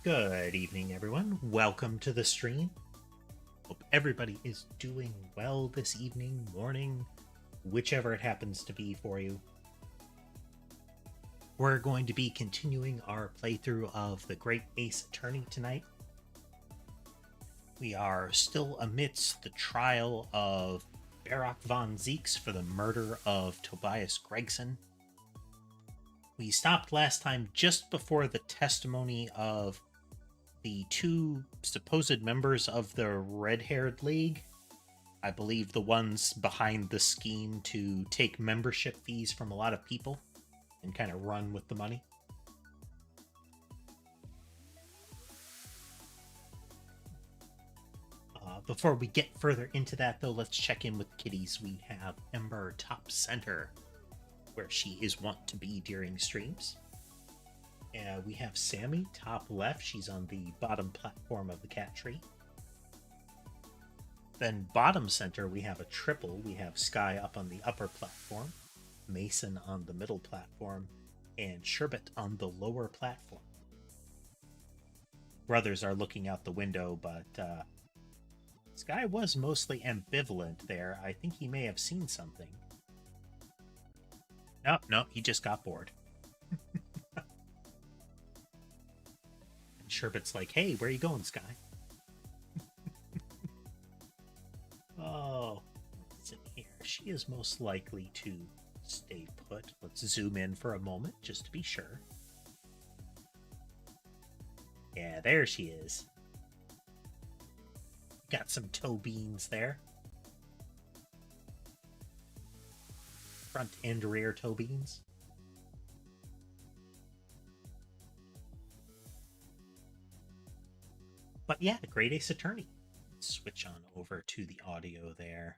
Good evening, everyone. Welcome to the stream. Hope everybody is doing well this evening, morning, whichever it happens to be for you. We're going to be continuing our playthrough of the Great Ace Attorney tonight. We are still amidst the trial of Barak von Zeeks for the murder of Tobias Gregson. We stopped last time just before the testimony of the two supposed members of the Red-Haired League. I believe the ones behind the scheme to take membership fees from a lot of people and kind of run with the money. Before we get further into that, though, let's check in with kitties. We have Ember top center, where she is wont to be during streams. We have Sammy top left. She's on the bottom platform of the cat tree. Then bottom center, we have a triple. We have Sky up on the upper platform, Mason on the middle platform, and Sherbet on the lower platform. Brothers are looking out the window, but Sky was mostly ambivalent there. I think he may have seen something. Nope, he just got bored. And Sherbet's like, hey, where are you going, Sky? Oh, what's in here? She is most likely to stay put. Let's zoom in for a moment, just to be sure. Yeah, there she is. Got some toe beans there. Front and rear toe beans. But yeah, Great Ace Attorney. Let's switch on over to the audio there.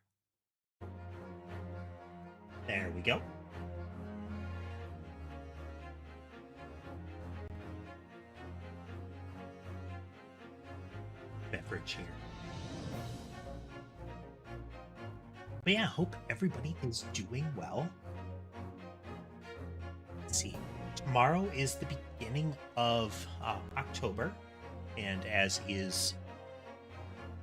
There we go. Beverage here. But yeah, hope everybody is doing well. Let's see. Tomorrow is the beginning of October, and as is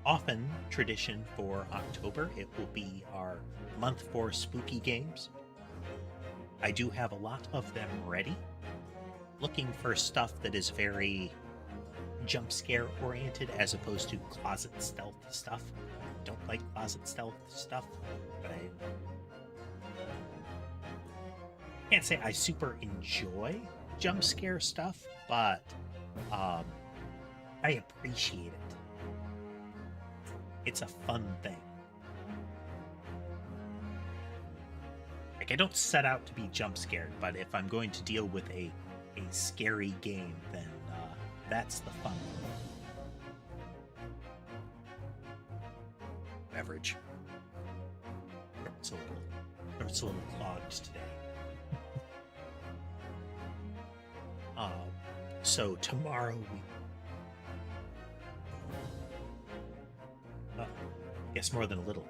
often tradition for October, it will be our month for spooky games. I do have a lot of them ready, looking for stuff that is very jump scare oriented as opposed to closet stealth stuff. Don't like closet stealth stuff, but I can't say I super enjoy jump scare stuff, but I appreciate it. It's a fun thing. Like, I don't set out to be jump scared, but if I'm going to deal with a scary game, then that's the fun. Beverage. It's a little clogged today. So tomorrow I guess more than a little.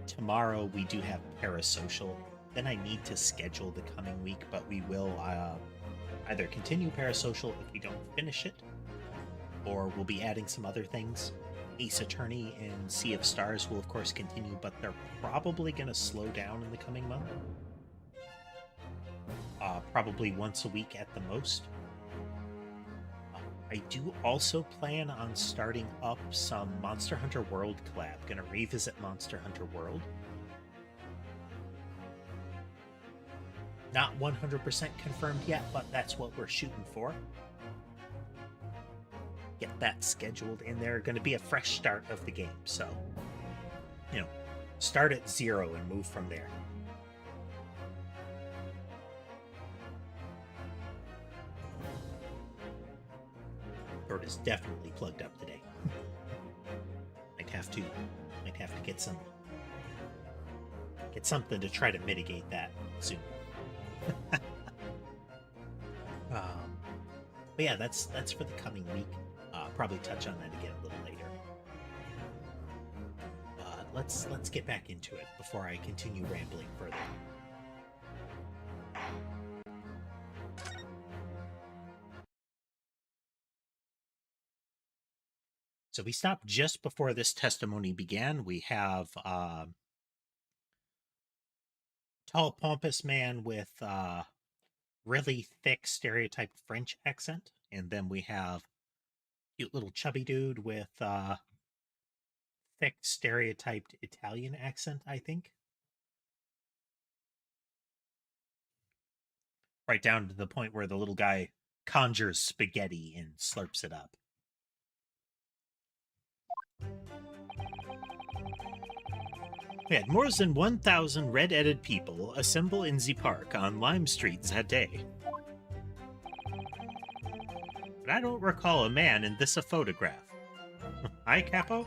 Tomorrow we do have Parasocial. Then I need to schedule the coming week, but we will either continue Parasocial if we don't finish it, or we'll be adding some other things. Ace Attorney and Sea of Stars will of course continue, but they're probably going to slow down in the coming month. Probably once a week at the most. I do also plan on starting up some Monster Hunter World collab. Gonna revisit Monster Hunter World. Not 100% confirmed yet, but that's what we're shooting for. Get that scheduled in there. Going to be a fresh start of the game, so, you know, start at 0 and move from there. Throat is definitely plugged up today. Might have to get something to try to mitigate that soon. But yeah, that's for the coming week. Probably touch on that again a little later. Let's get back into it before I continue rambling further. So we stopped just before this testimony began. We have tall, pompous man with really thick, stereotyped French accent, and then we have cute little chubby dude with thick, stereotyped Italian accent, I think. Right down to the point where the little guy conjures spaghetti and slurps it up. We had more than 1,000 red-headed people assemble in the park on Lime Street that day. But I don't recall a man in this a photograph. Aye, Capo?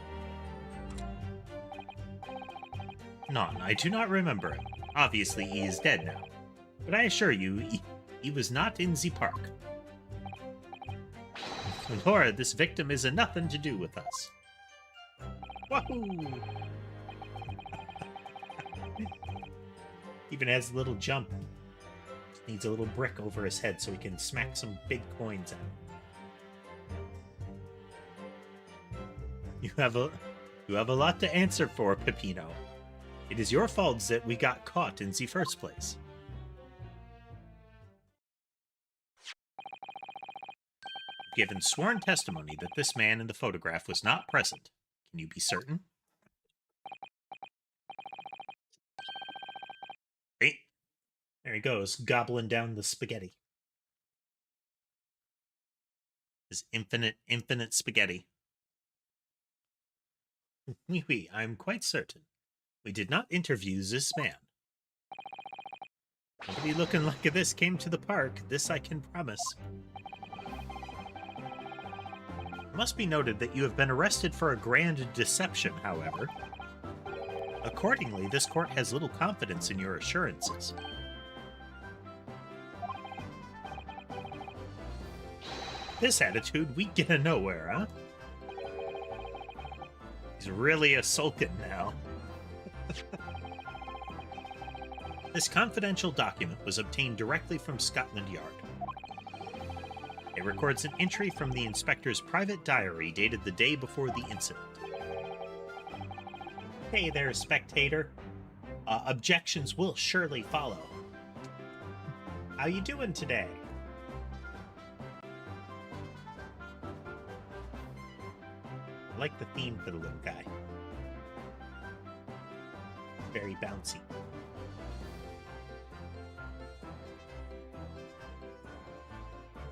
None, I do not remember him. Obviously, he is dead now. But I assure you, he was not in the park. Laura, this victim is nothing to do with us. Wahoo! Even has a little jump. Just needs a little brick over his head so he can smack some big coins at him. You have a lot to answer for, Peppino. It is your fault that we got caught in the first place. You've given sworn testimony that this man in the photograph was not present. Can you be certain? Hey, there he goes, gobbling down the spaghetti. His infinite spaghetti. Oui, I'm quite certain. We did not interview this man. Nobody looking like this came to the park, this I can promise. It must be noted that you have been arrested for a grand deception, however. Accordingly, this court has little confidence in your assurances. This attitude, we get nowhere, huh? He's really a sulkin now. This confidential document was obtained directly from Scotland Yard. It records an entry from the inspector's private diary dated the day before the incident. Hey there, spectator. Objections will surely follow. How you doing today? I like the theme for the little guy. Very bouncy.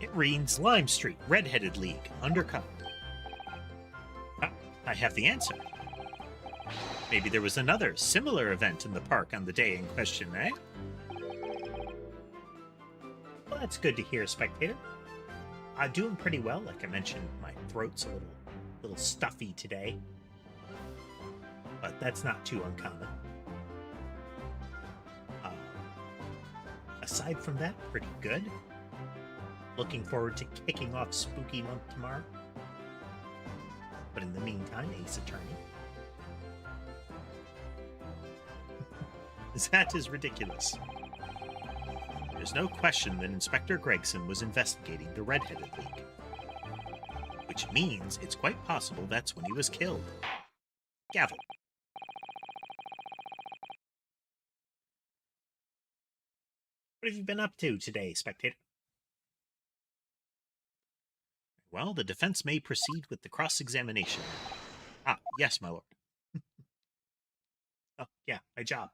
It reads Lime Street, Red-Headed League, undercover. Ah, I have the answer. Maybe there was another similar event in the park on the day in question, eh? Well, that's good to hear, spectator. I'm doing pretty well. Like I mentioned, my throat's a little stuffy today. But that's not too uncommon. Aside from that, pretty good. Looking forward to kicking off Spooky Month tomorrow. But in the meantime, Ace Attorney. That is ridiculous. There's no question that Inspector Gregson was investigating the Red-Headed League. Which means it's quite possible that's when he was killed. Gavel. What have you been up to today, spectator? Well, the defense may proceed with the cross-examination. Ah, yes, my lord. Oh, yeah, my job.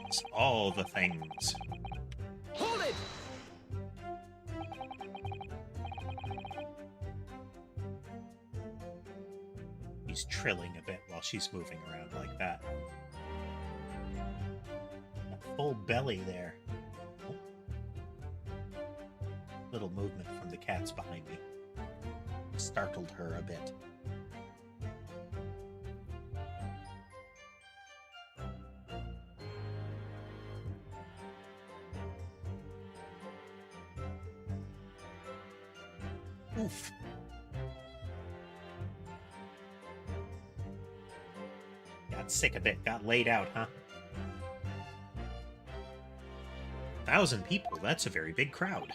It's all the things. Hold it! He's trilling a bit while she's moving around like that. That full belly there. Oh. Little movement from the cats behind me. Startled her a bit. Oof. Got sick of it. Got laid out, huh? 1,000 people, that's a very big crowd.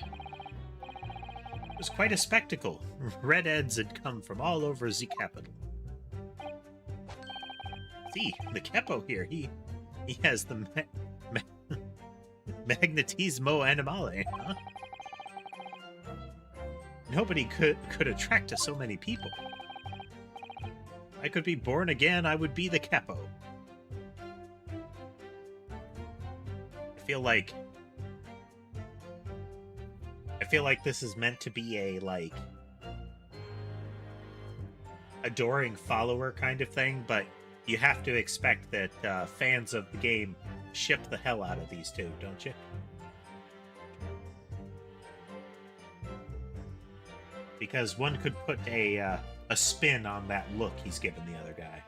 It was quite a spectacle. Redheads had come from all over the capital. See, the capo here, he has the magnetismo animale, huh? Nobody could attract so many people. If I could be born again, I would be the capo. I feel like this is meant to be a, like, adoring follower kind of thing, but you have to expect that fans of the game ship the hell out of these two, don't you? Because one could put a spin on that look he's given the other guy.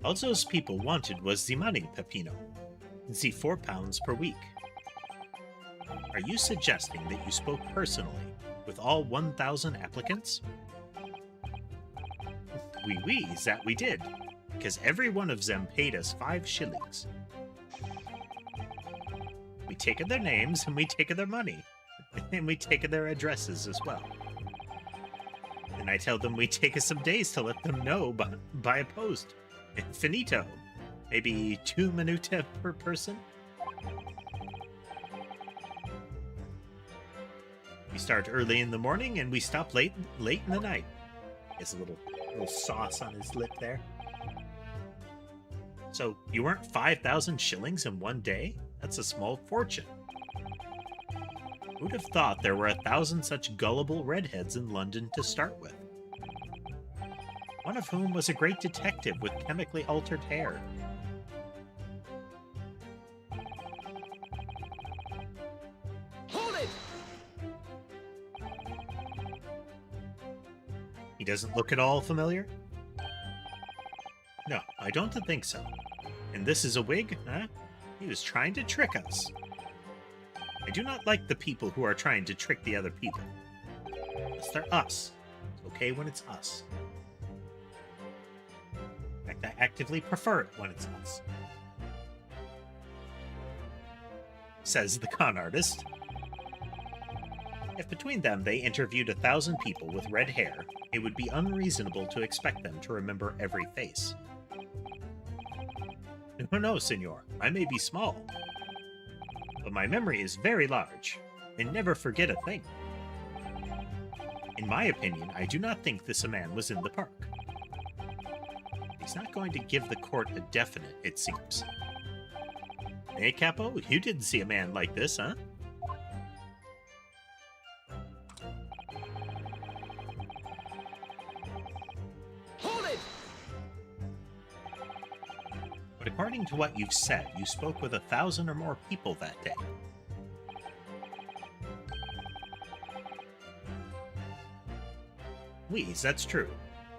All those people wanted was the money, Peppino. The 4 pounds per week. Are you suggesting that you spoke personally with all 1,000 applicants? Oui, that we did, because every one of them paid us 5 shillings. We taken their names, and we taken their money, and we taken their addresses as well. And I tell them we take us some days to let them know by a post. Finito. Maybe 2 minutes per person? We start early in the morning and we stop late in the night. He has a little sauce on his lip there. So you earned 5,000 shillings in one day? That's a small fortune. Who'd have thought there were 1,000 such gullible redheads in London to start with? One of whom was a great detective with chemically altered hair. Hold it! He doesn't look at all familiar? No, I don't think so. And this is a wig, huh? He was trying to trick us. I do not like the people who are trying to trick the other people. They're us. It's okay when it's us. In fact, I actively prefer it when it's us. Says the con artist. If between them they interviewed 1,000 people with red hair, it would be unreasonable to expect them to remember every face. No, senor. I may be small, but my memory is very large, and never forget a thing. In my opinion, I do not think this man was in the park. He's not going to give the court a definite, it seems. Hey, Capo, you didn't see a man like this, huh? Hold it! But according to what you've said, you spoke with 1,000 or more people that day. Oui, that's true.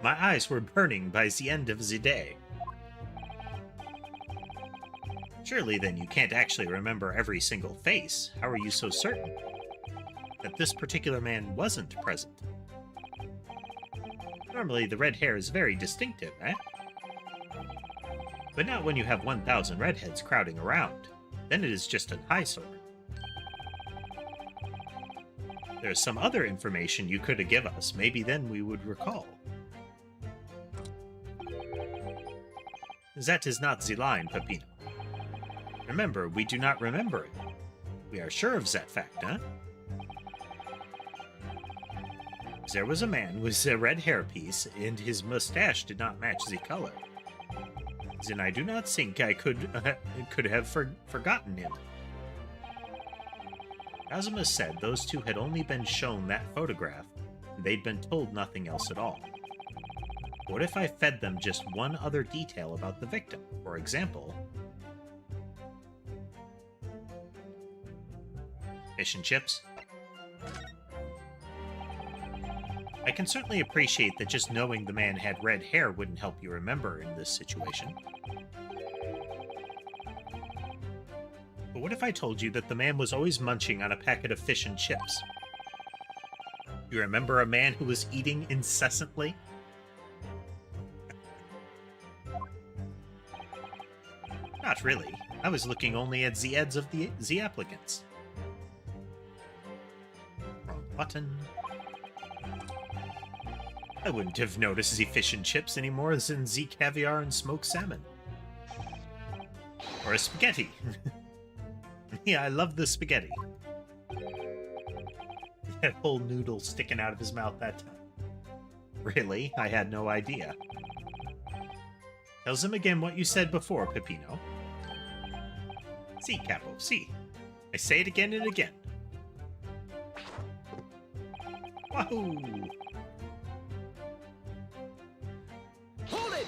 My eyes were burning by the end of the day. Surely then you can't actually remember every single face. How are you so certain that this particular man wasn't present? Normally the red hair is very distinctive, eh? But not when you have 1,000 redheads crowding around. Then it is just an eyesore. There's some other information you could have given us. Maybe then we would recall. That is not the line, Peppino. Remember, we do not remember it. We are sure of that fact, huh? There was a man with a red hairpiece, and his mustache did not match the color. Then I do not think I could have forgotten him. Kazuma said those two had only been shown that photograph, and they'd been told nothing else at all. What if I fed them just one other detail about the victim? For example, fish and chips? I can certainly appreciate that just knowing the man had red hair wouldn't help you remember in this situation. But what if I told you that the man was always munching on a packet of fish and chips? You remember a man who was eating incessantly? Not really. I was looking only at the ads of the applicants. Wrong button. I wouldn't have noticed the fish and chips any more than the caviar and smoked salmon. Or a spaghetti. Yeah, I love the spaghetti. That whole noodle sticking out of his mouth that time. Really? I had no idea. Tells him again what you said before, Peppino. Si, Capo, si. I say it again and again. Wahoo! Hold it!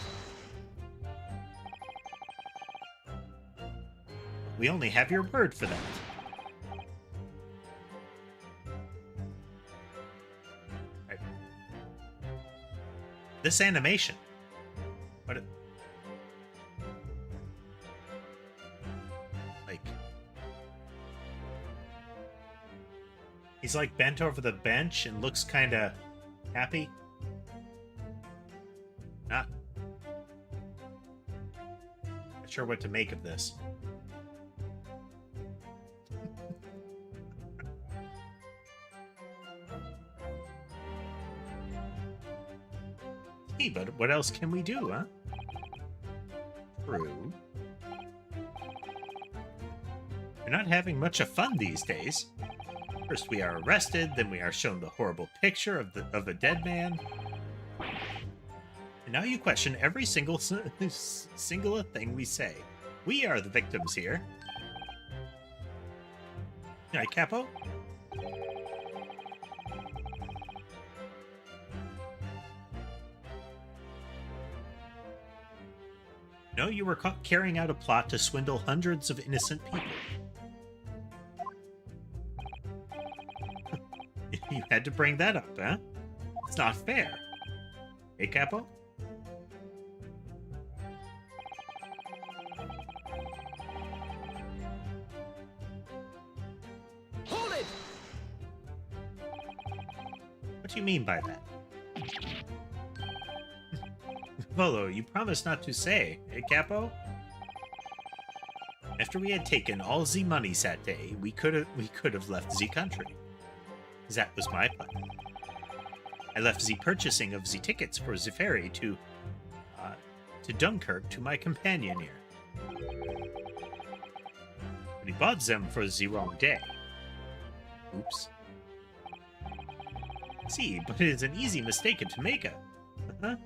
We only have your word for that. Right. This animation. What? Like, he's like bent over the bench and looks kind of happy. Not sure what to make of this. Hey, but what else can we do, huh? True. We're not having much of fun these days. First we are arrested, then we are shown the horrible picture of a dead man. And now you question every single thing we say. We are the victims here. Right, Capo? No, you were caught carrying out a plot to swindle hundreds of innocent people. You had to bring that up, huh? It's not fair. Hey, Capo? Hold it! What do you mean by that? Volo, you promised not to say, eh, Capo? After we had taken all the monies that day, we could have left the country. That was my plan. I left the purchasing of the tickets for the ferry to Dunkirk to my companion here. But he bought them for the wrong day. Oops. See, but it is an easy mistake to make. Huh?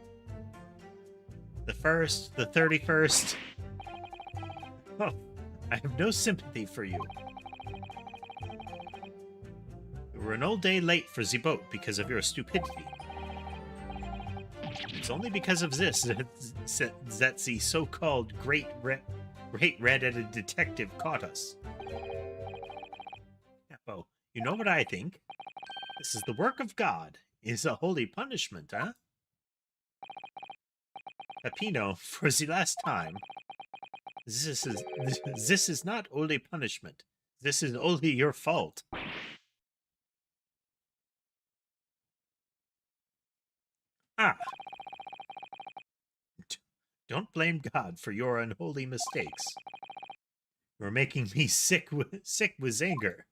The 1st, the 31st. Oh, I have no sympathy for you. We were an all day late for the boat because of your stupidity. It's only because of this that the so-called great red-headed detective caught us. Capo, you know what I think? This is the work of God. Is a holy punishment, huh? Peppino, for the last time, this is not only punishment. This is only your fault. Ah. Don't blame God for your unholy mistakes. You're making me sick with anger.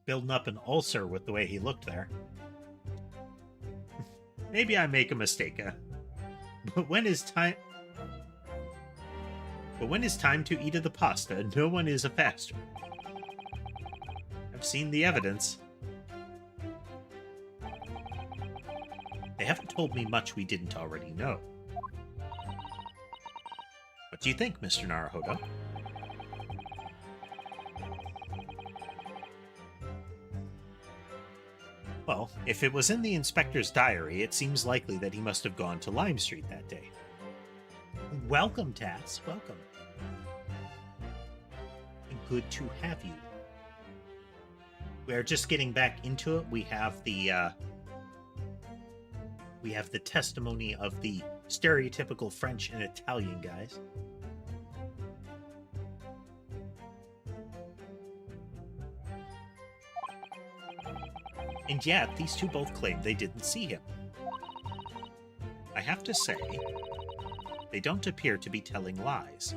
Building up an ulcer with the way he looked there. Maybe I make a mistake, but when is time to eat of the pasta, no one is a faster. I've seen the evidence. They haven't told me much we didn't already know. What do you think, Mr. Naruhodo? Well, if it was in the inspector's diary, it seems likely that he must have gone to Lime Street that day. Welcome, Tats. Welcome. Good to have you. We're just getting back into it. We have the testimony of the stereotypical French and Italian guys. And yet, these two both claim they didn't see him. I have to say, they don't appear to be telling lies.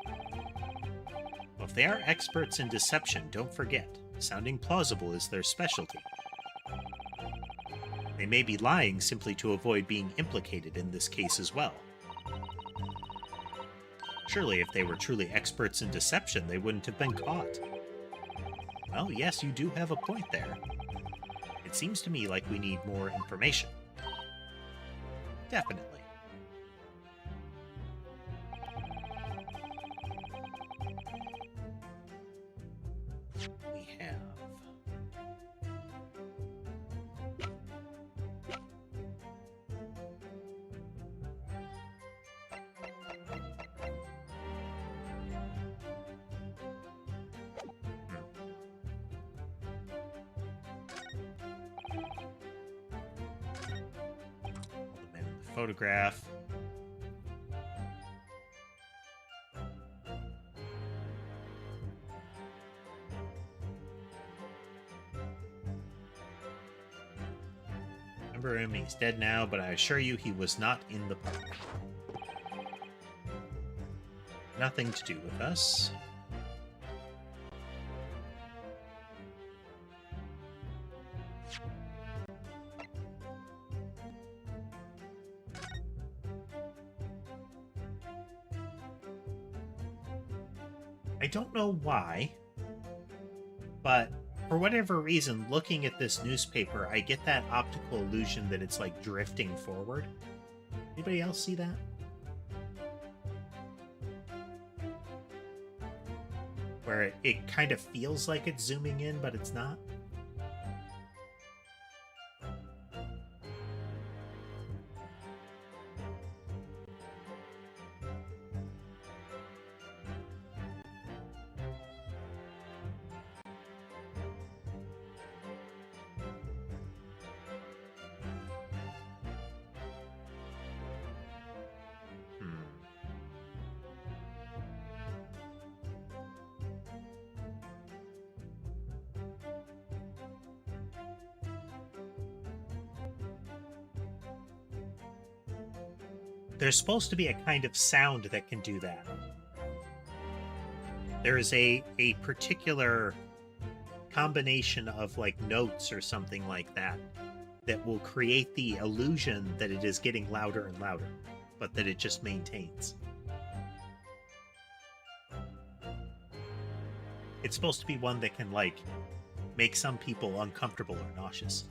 Well, if they are experts in deception, don't forget, sounding plausible is their specialty. They may be lying simply to avoid being implicated in this case as well. Surely, if they were truly experts in deception, they wouldn't have been caught. Well, yes, you do have a point there. It seems to me like we need more information. Definitely. We have... photograph. Remember him, he's dead now, but I assure you he was not in the park. Nothing to do with us. I don't know why, but for whatever reason, looking at this newspaper, I get that optical illusion that it's like drifting forward. Anybody else see that? Where it kind of feels like it's zooming in, but it's not. There's supposed to be a kind of sound that can do that. There is a particular combination of like notes or something like that that will create the illusion that it is getting louder and louder, but that it just maintains. It's supposed to be one that can like make some people uncomfortable or nauseous.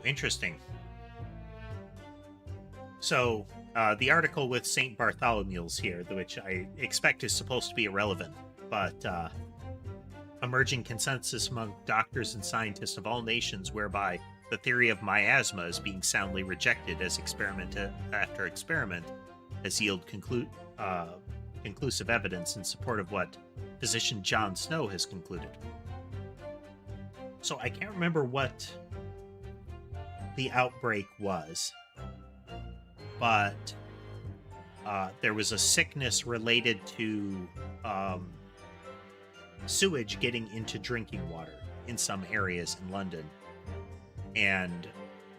Interesting. So, the article with St. Bartholomew's here, which I expect is supposed to be irrelevant, but emerging consensus among doctors and scientists of all nations whereby the theory of miasma is being soundly rejected as experiment after experiment has yielded conclusive evidence in support of what physician John Snow has concluded. So I can't remember what the outbreak was, but there was a sickness related to sewage getting into drinking water in some areas in London, and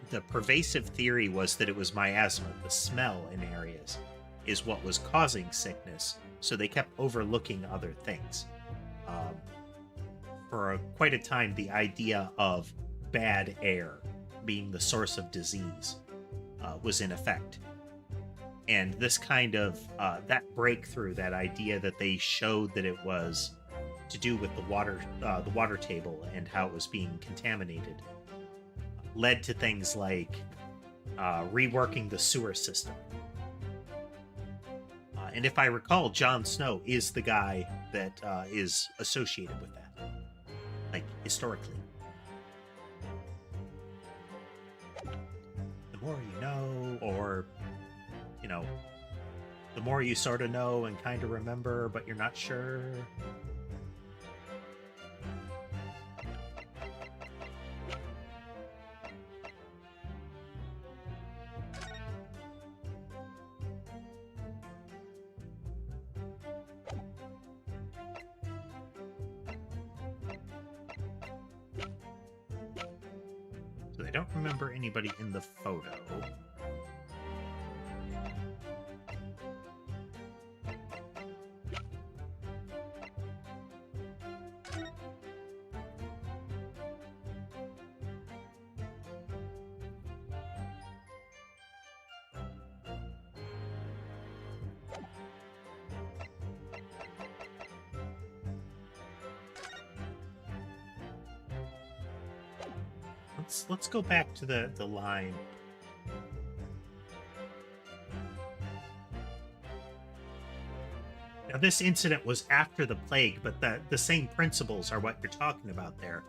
the pervasive theory was that it was miasma, the smell in areas, is what was causing sickness, so they kept overlooking other things. For quite a time, the idea of bad air being the source of disease was in effect. And this kind of, that breakthrough, that idea that they showed that it was to do with the water table and how it was being contaminated, led to things like reworking the sewer system. And if I recall, Jon Snow is the guy that is associated with that, like, historically. The more you know, or, you know, the more you sort of know and kind of remember, but you're not sure. I don't remember anybody in the photo. Let's go back to the line. Now, this incident was after the plague, but the same principles are what you're talking about there.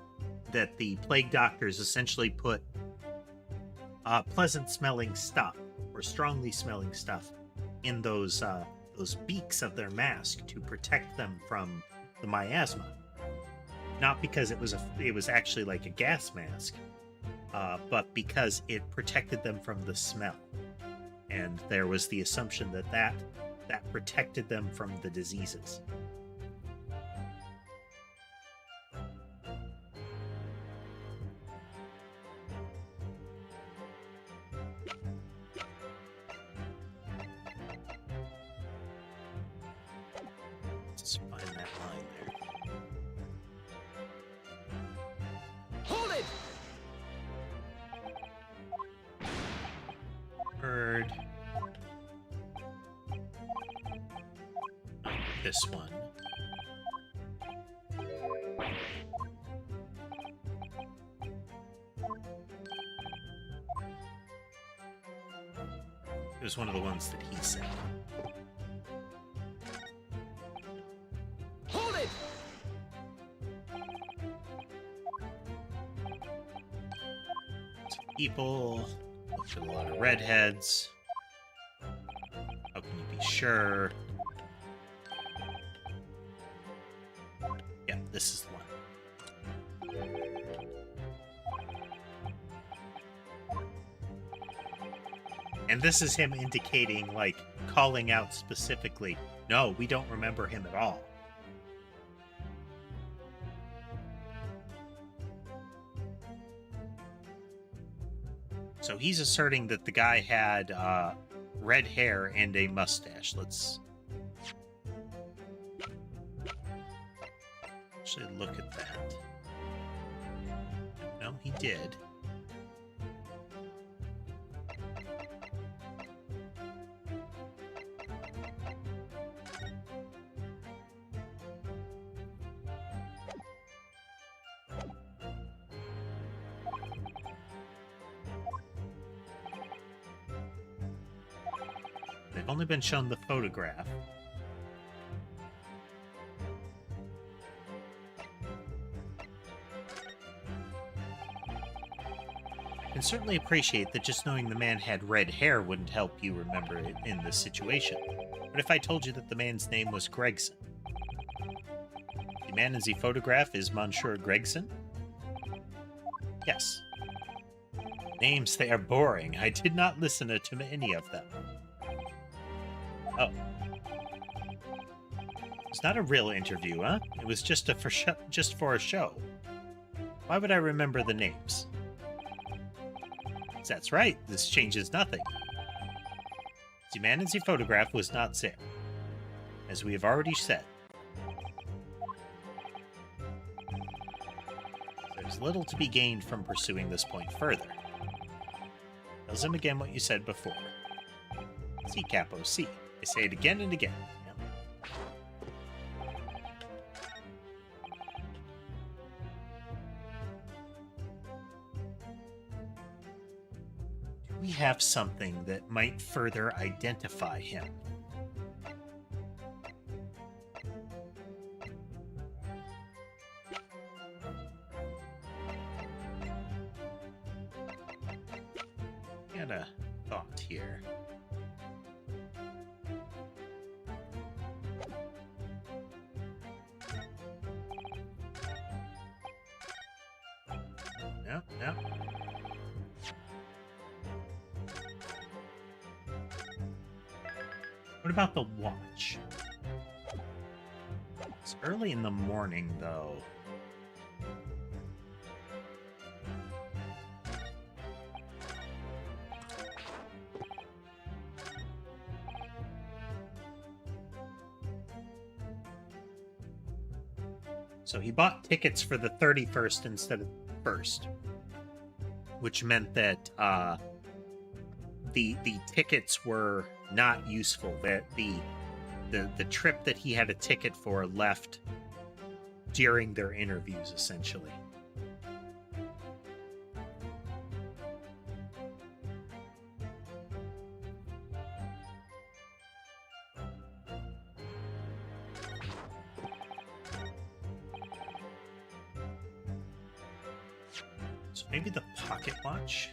That the plague doctors essentially put pleasant-smelling stuff or strongly-smelling stuff in those beaks of their mask to protect them from the miasma. Not because it was actually like a gas mask, but because it protected them from the smell. And there was the assumption that protected them from the diseases. Let's find that line there. Hold it! Bird. This one. It was one of the ones that he said. Hold it! Some people. Looked at a lot of redheads. How can you be sure? Yeah, this is the one. And this is him indicating, like, calling out specifically, no, we don't remember him at all. So he's asserting that the guy had red hair and a mustache. Let's actually look at that. No, he did. They've only been shown the photograph. I can certainly appreciate that just knowing the man had red hair wouldn't help you remember it in this situation. But if I told you that the man's name was Gregson? The man in the photograph is Monsieur Gregson? Yes. Names, they are boring. I did not listen to any of them. Oh. It's not a real interview, huh? It was just for a show. Why would I remember the names? That's right, this changes nothing. The man in the photograph was not there, as we have already said. There's little to be gained from pursuing this point further. Tells him again what you said before. Si, capo, si. I say it again and again. Do we have something that might further identify him? Got a thought here. No. What about the watch? It's early in the morning, though. So he bought tickets for the 31st instead of the 1st, which meant that the tickets were not useful. That the trip that he had a ticket for left during their interviews, essentially. So maybe the pocket watch.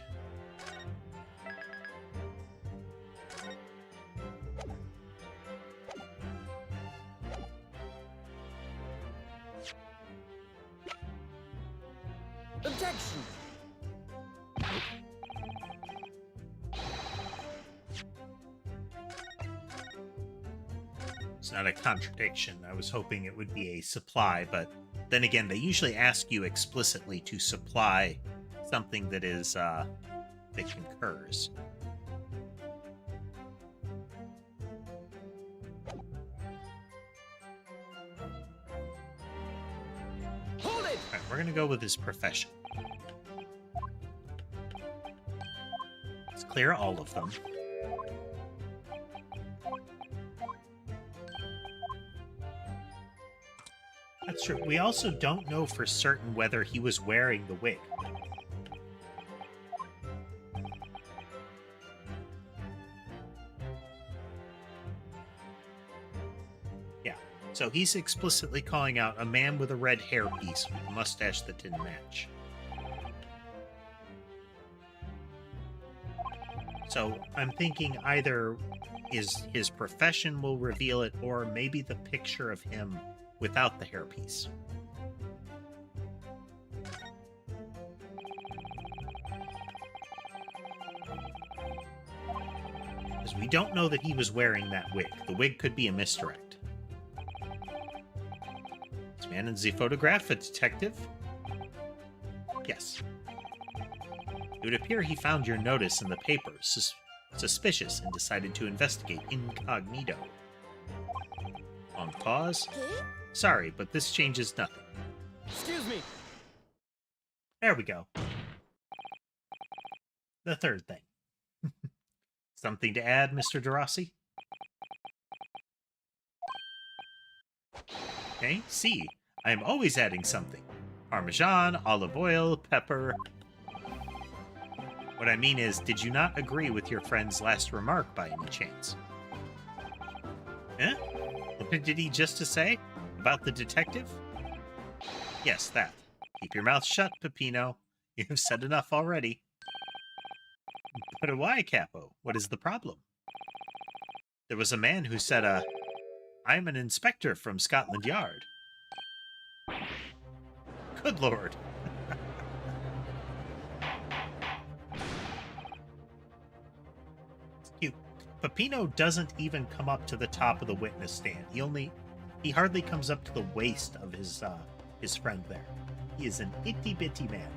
Objection! It's not a contradiction. I was hoping it would be a supply, but then again, they usually ask you explicitly to supply something that is that concurs. Hold it! All right, we're gonna go with his profession. Let's clear all of them. That's true. We also don't know for certain whether he was wearing the wig. Yeah. So he's explicitly calling out a man with a red hairpiece with a mustache that didn't match. So I'm thinking either his profession will reveal it, or maybe the picture of him without the hairpiece. Because we don't know that he was wearing that wig. The wig could be a misdirect. This man in the photograph a detective? Yes. It would appear he found your notice in the paper suspicious and decided to investigate incognito. On pause. Sorry, but this changes nothing. Excuse me. There we go. The third thing. Something to add, Mr. DeRossi? Okay, see. I am always adding something. Parmesan, olive oil, pepper. What I mean is, did you not agree with your friend's last remark by any chance? Eh? What did he just to say? About the detective? Yes, that. Keep your mouth shut, Peppino. You have said enough already. But why, Capo? What is the problem? There was a man who said, I am an inspector from Scotland Yard. Good lord. It's cute. Peppino doesn't even come up to the top of the witness stand. He hardly comes up to the waist of his friend there. He is an itty-bitty man.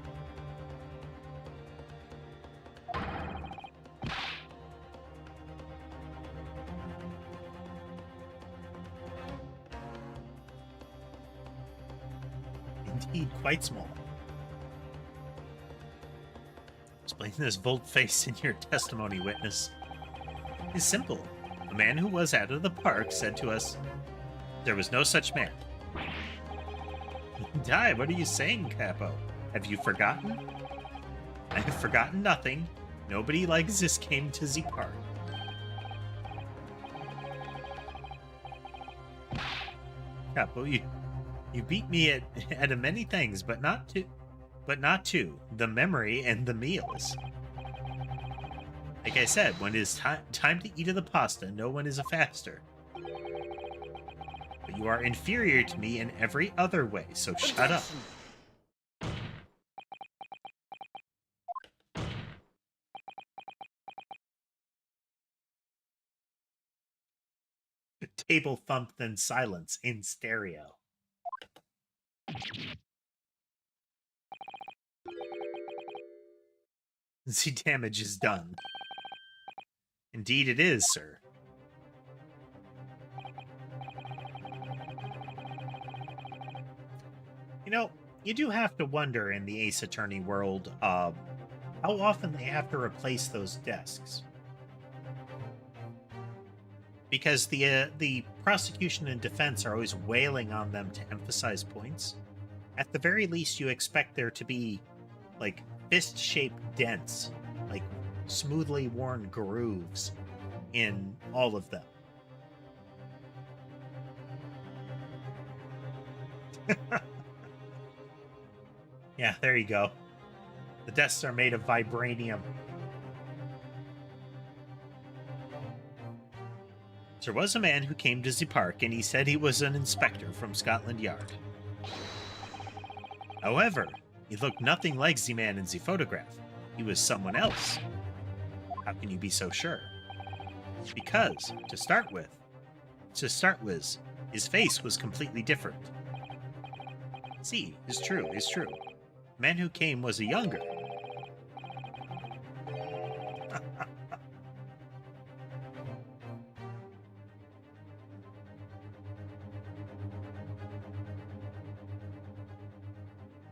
Indeed, quite small. Explain this volte-face in your testimony, witness. It's simple. A man who was out of the park said to us, there was no such man. Die, what are you saying, Capo? Have you forgotten? I have forgotten nothing. Nobody like this came to the park. Capo, you beat me at a many things, but not to the memory and the meals. Like I said, when it is time to eat of the pasta, no one is a faster. But you are inferior to me in every other way, so shut up. The table thumped in silence in stereo. The damage is done. Indeed it is, sir. You know, you do have to wonder in the Ace Attorney world how often they have to replace those desks. Because the prosecution and defense are always wailing on them to emphasize points. At the very least, you expect there to be, like, fist-shaped dents, like smoothly worn grooves in all of them. Yeah, there you go. The desks are made of vibranium. There was a man who came to the park, and he said he was an inspector from Scotland Yard. However, he looked nothing like the man in the photograph. He was someone else. How can you be so sure? Because, to start with, his face was completely different. See, it's true. The man who came was a younger.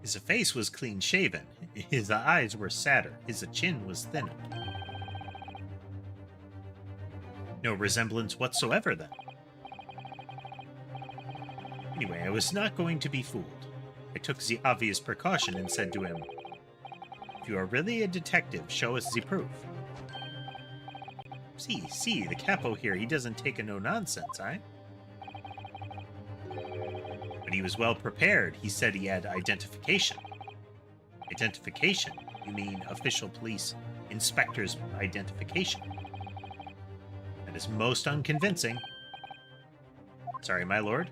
His face was clean-shaven. His eyes were sadder. His chin was thinner. No resemblance whatsoever, then. Anyway, I was not going to be fooled. I took the obvious precaution and said to him, "If you are really a detective, show us the proof." See, the capo here, he doesn't take a no-nonsense, eh? But he was well prepared. He said he had identification. Identification? You mean official police inspector's identification? That is most unconvincing. Sorry, my lord.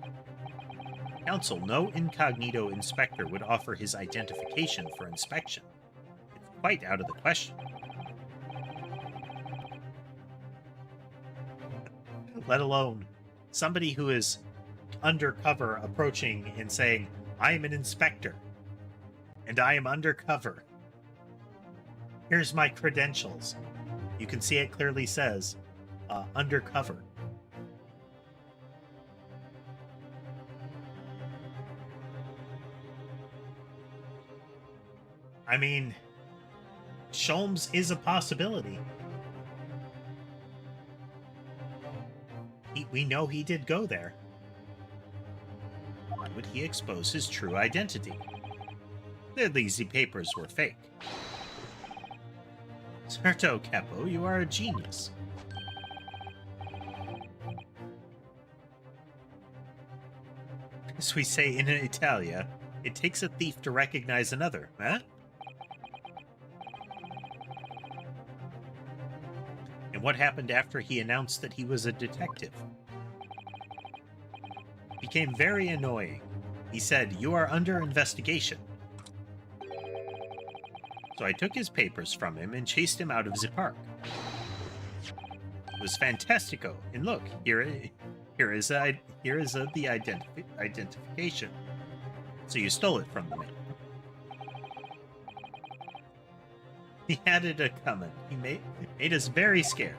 Counsel, no incognito inspector would offer his identification for inspection. It's quite out of the question. Let alone somebody who is undercover approaching and saying, "I am an inspector, and I am undercover. Here's my credentials." You can see it clearly says, undercover. I mean, Sholmes is a possibility. We know he did go there. Why would he expose his true identity? Clearly, the papers were fake. Certo, Capo, you are a genius. As we say in Italia, it takes a thief to recognize another, huh? And what happened after he announced that he was a detective? It became very annoying. He said, "You are under investigation." So I took his papers from him and chased him out of the park. It was fantastico. And look, here is the identification. So you stole it from the man. He had it a-comin'. He made us very scared.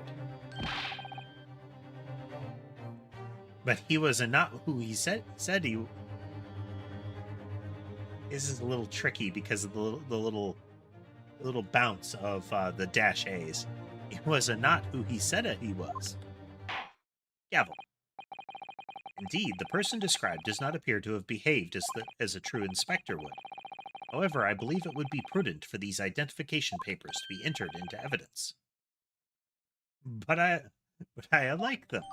But he was not who he said he. This is a little tricky because of the little bounce of the dash A's. He was not who he said he was. Gavel. Indeed, the person described does not appear to have behaved as a true inspector would. However, I believe it would be prudent for these identification papers to be entered into evidence. But I like them.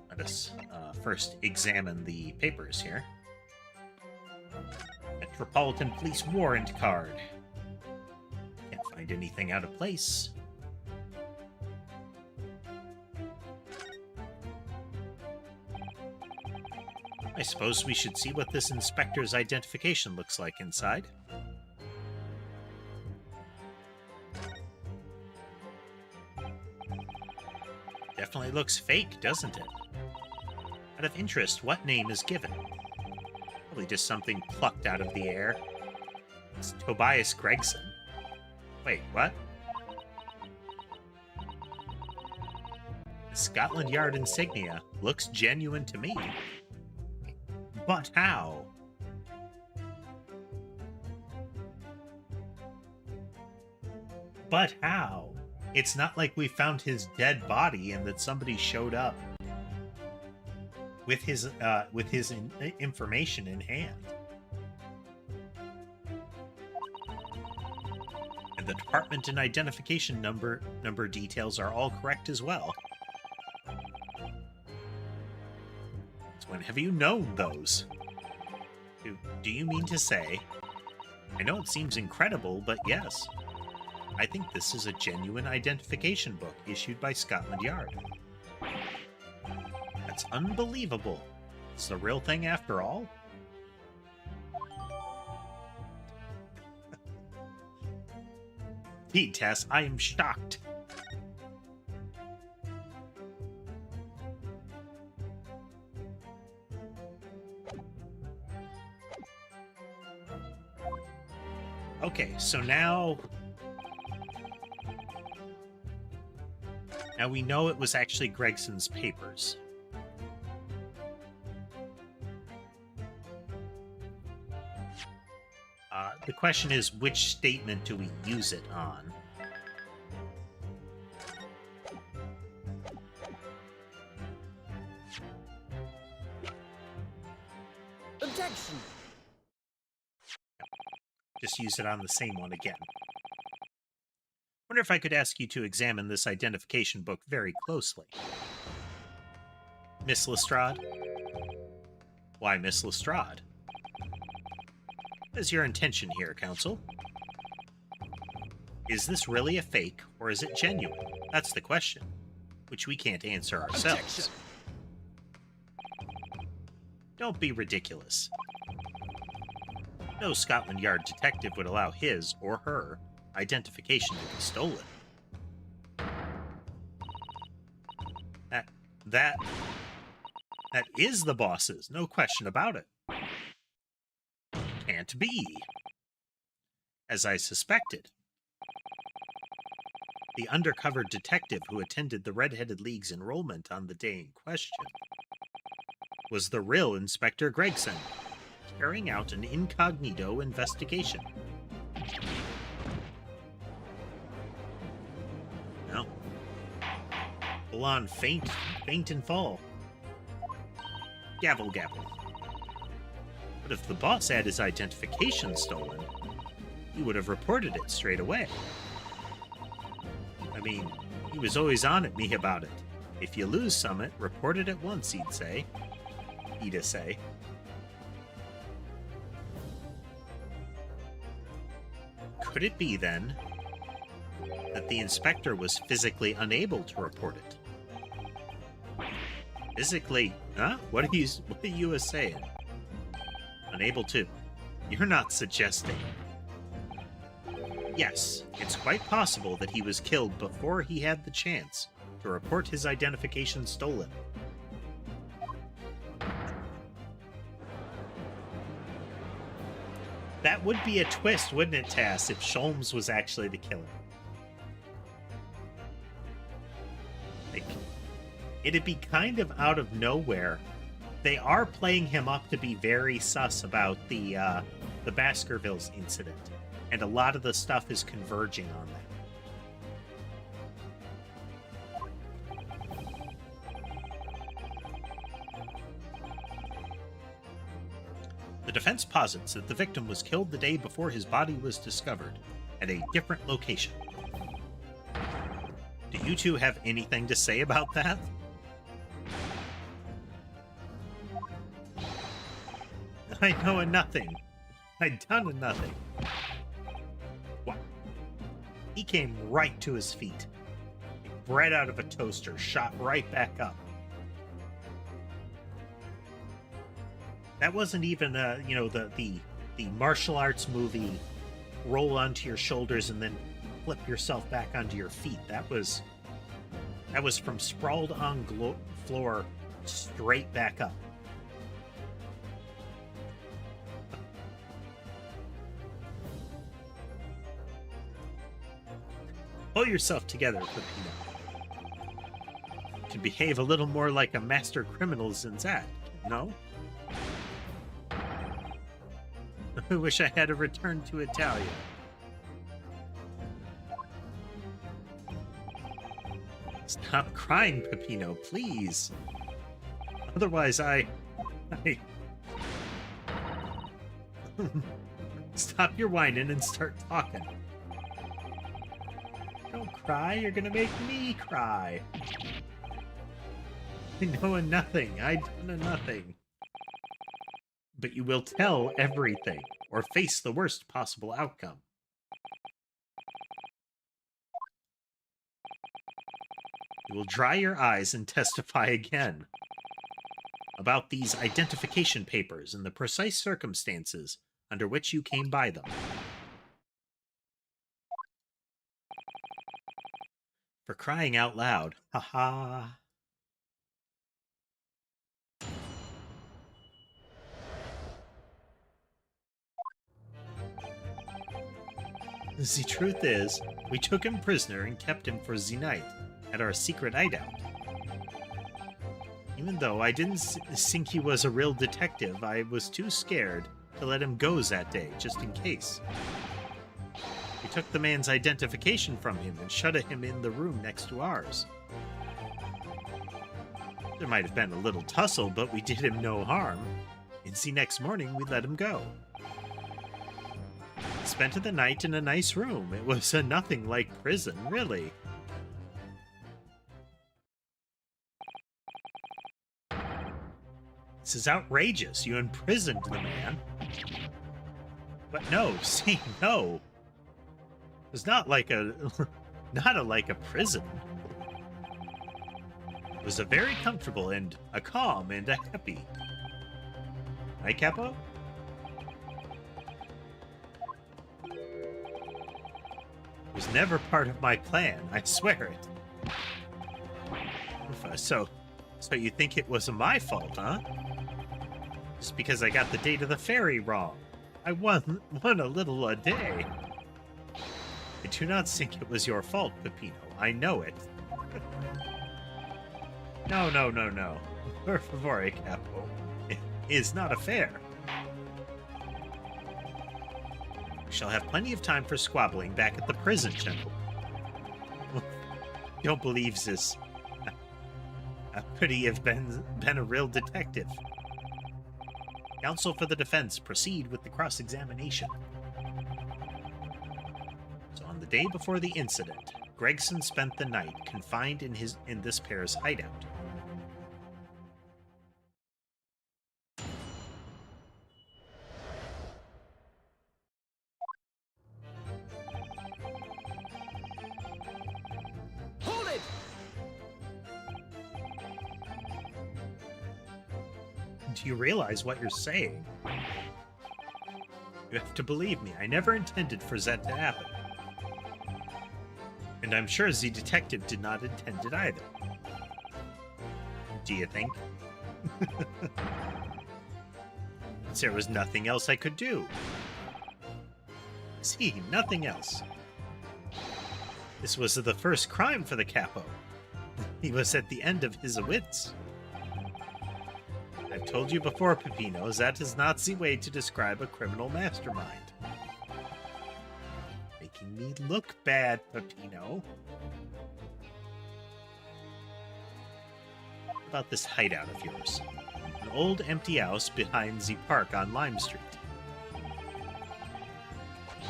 Let us first examine the papers here. Metropolitan Police Warrant Card. Can't find anything out of place. I suppose we should see what this inspector's identification looks like inside. Definitely looks fake, doesn't it? Out of interest, what name is given? Probably just something plucked out of the air. It's Tobias Gregson. Wait, what? Scotland Yard insignia looks genuine to me. But how? But how? It's not like we found his dead body and that somebody showed up with his information in hand. And the department and identification number details are all correct as well. So when have you known those? Do you mean to say? I know it seems incredible, but yes. I think this is a genuine identification book issued by Scotland Yard. That's unbelievable. It's the real thing after all? Indeed, Tess, I am shocked. Okay, so now we know it was actually Gregson's papers. The question is, which statement do we use it on? Objection! Just use it on the same one again. Wonder if I could ask you to examine this identification book very closely. Miss Lestrade? Why, Miss Lestrade? What is your intention here, Counsel? Is this really a fake, or is it genuine? That's the question, which we can't answer ourselves. Objection. Don't be ridiculous. No Scotland Yard detective would allow his, or her, identification to be stolen. That is the boss's, no question about it. Can't be. As I suspected. The undercover detective who attended the Red-Headed League's enrollment on the day in question was the real Inspector Gregson, carrying out an incognito investigation. No. Full on faint and fall. Gavel, gavel. But if the boss had his identification stolen, he would have reported it straight away. I mean, he was always on at me about it. If you lose Summit, report it at once, he'd say. He'd say. Could it be, then, that the inspector was physically unable to report it? Physically? Huh? What are you saying? Unable to. You're not suggesting. Yes, it's quite possible that he was killed before he had the chance to report his identification stolen. That would be a twist, wouldn't it, Tass, if Sholmes was actually the killer? Like, it'd be kind of out of nowhere. They are playing him up to be very sus about the Baskervilles incident, and a lot of the stuff is converging on that. The defense posits that the victim was killed the day before his body was discovered, at a different location. Do you two have anything to say about that? I know a nothing. I done a nothing. What? He came right to his feet. Bread out of a toaster, shot right back up. That wasn't even, the martial arts movie, roll onto your shoulders and then flip yourself back onto your feet. That was from sprawled on floor straight back up. Pull yourself together, Pepino. Can behave a little more like a master criminal than that, no? I wish I had a return to Italia. Stop crying, Peppino, please. Otherwise, I... Stop your whining and start talking. Don't cry, you're gonna make me cry. I know a nothing, I done a nothing. But you will tell everything, or face the worst possible outcome. You will dry your eyes and testify again about these identification papers and the precise circumstances under which you came by them. For crying out loud, haha. The truth is, we took him prisoner and kept him for the night at our secret hideout. Even though I didn't think he was a real detective, I was too scared to let him go that day, just in case. We took the man's identification from him and shut him in the room next to ours. There might have been a little tussle, but we did him no harm. And the next morning, we let him go. Spent the night in a nice room. It was nothing like prison, really. This is outrageous. You imprisoned the man. But no, see, no. It was not like a... like a prison. It was a very comfortable and a calm and a happy. Right, Capo? It was never part of my plan, I swear it. So you think it was my fault, huh? Just because I got the date of the ferry wrong. I won a little a day. I do not think it was your fault, Peppino. I know it. No. Per favore, Capo. It is not a fair. We shall have plenty of time for squabbling back at the prison, gentlemen. Don't believe this. I pretty have been a real detective. Counsel for the defense, proceed with the cross-examination. So on the day before the incident, Gregson spent the night confined in this pair's hideout. Hold it! Do you realize what you're saying? You have to believe me, I never intended for that to happen. And I'm sure the detective did not intend it either. Do you think? There was nothing else I could do. See, nothing else. This was the first crime for the capo. He was at the end of his wits. I've told you before, Peppino, that is not the way to describe a criminal mastermind. Making me look bad, Peppino. What about this hideout of yours? An old empty house behind the park on Lime Street.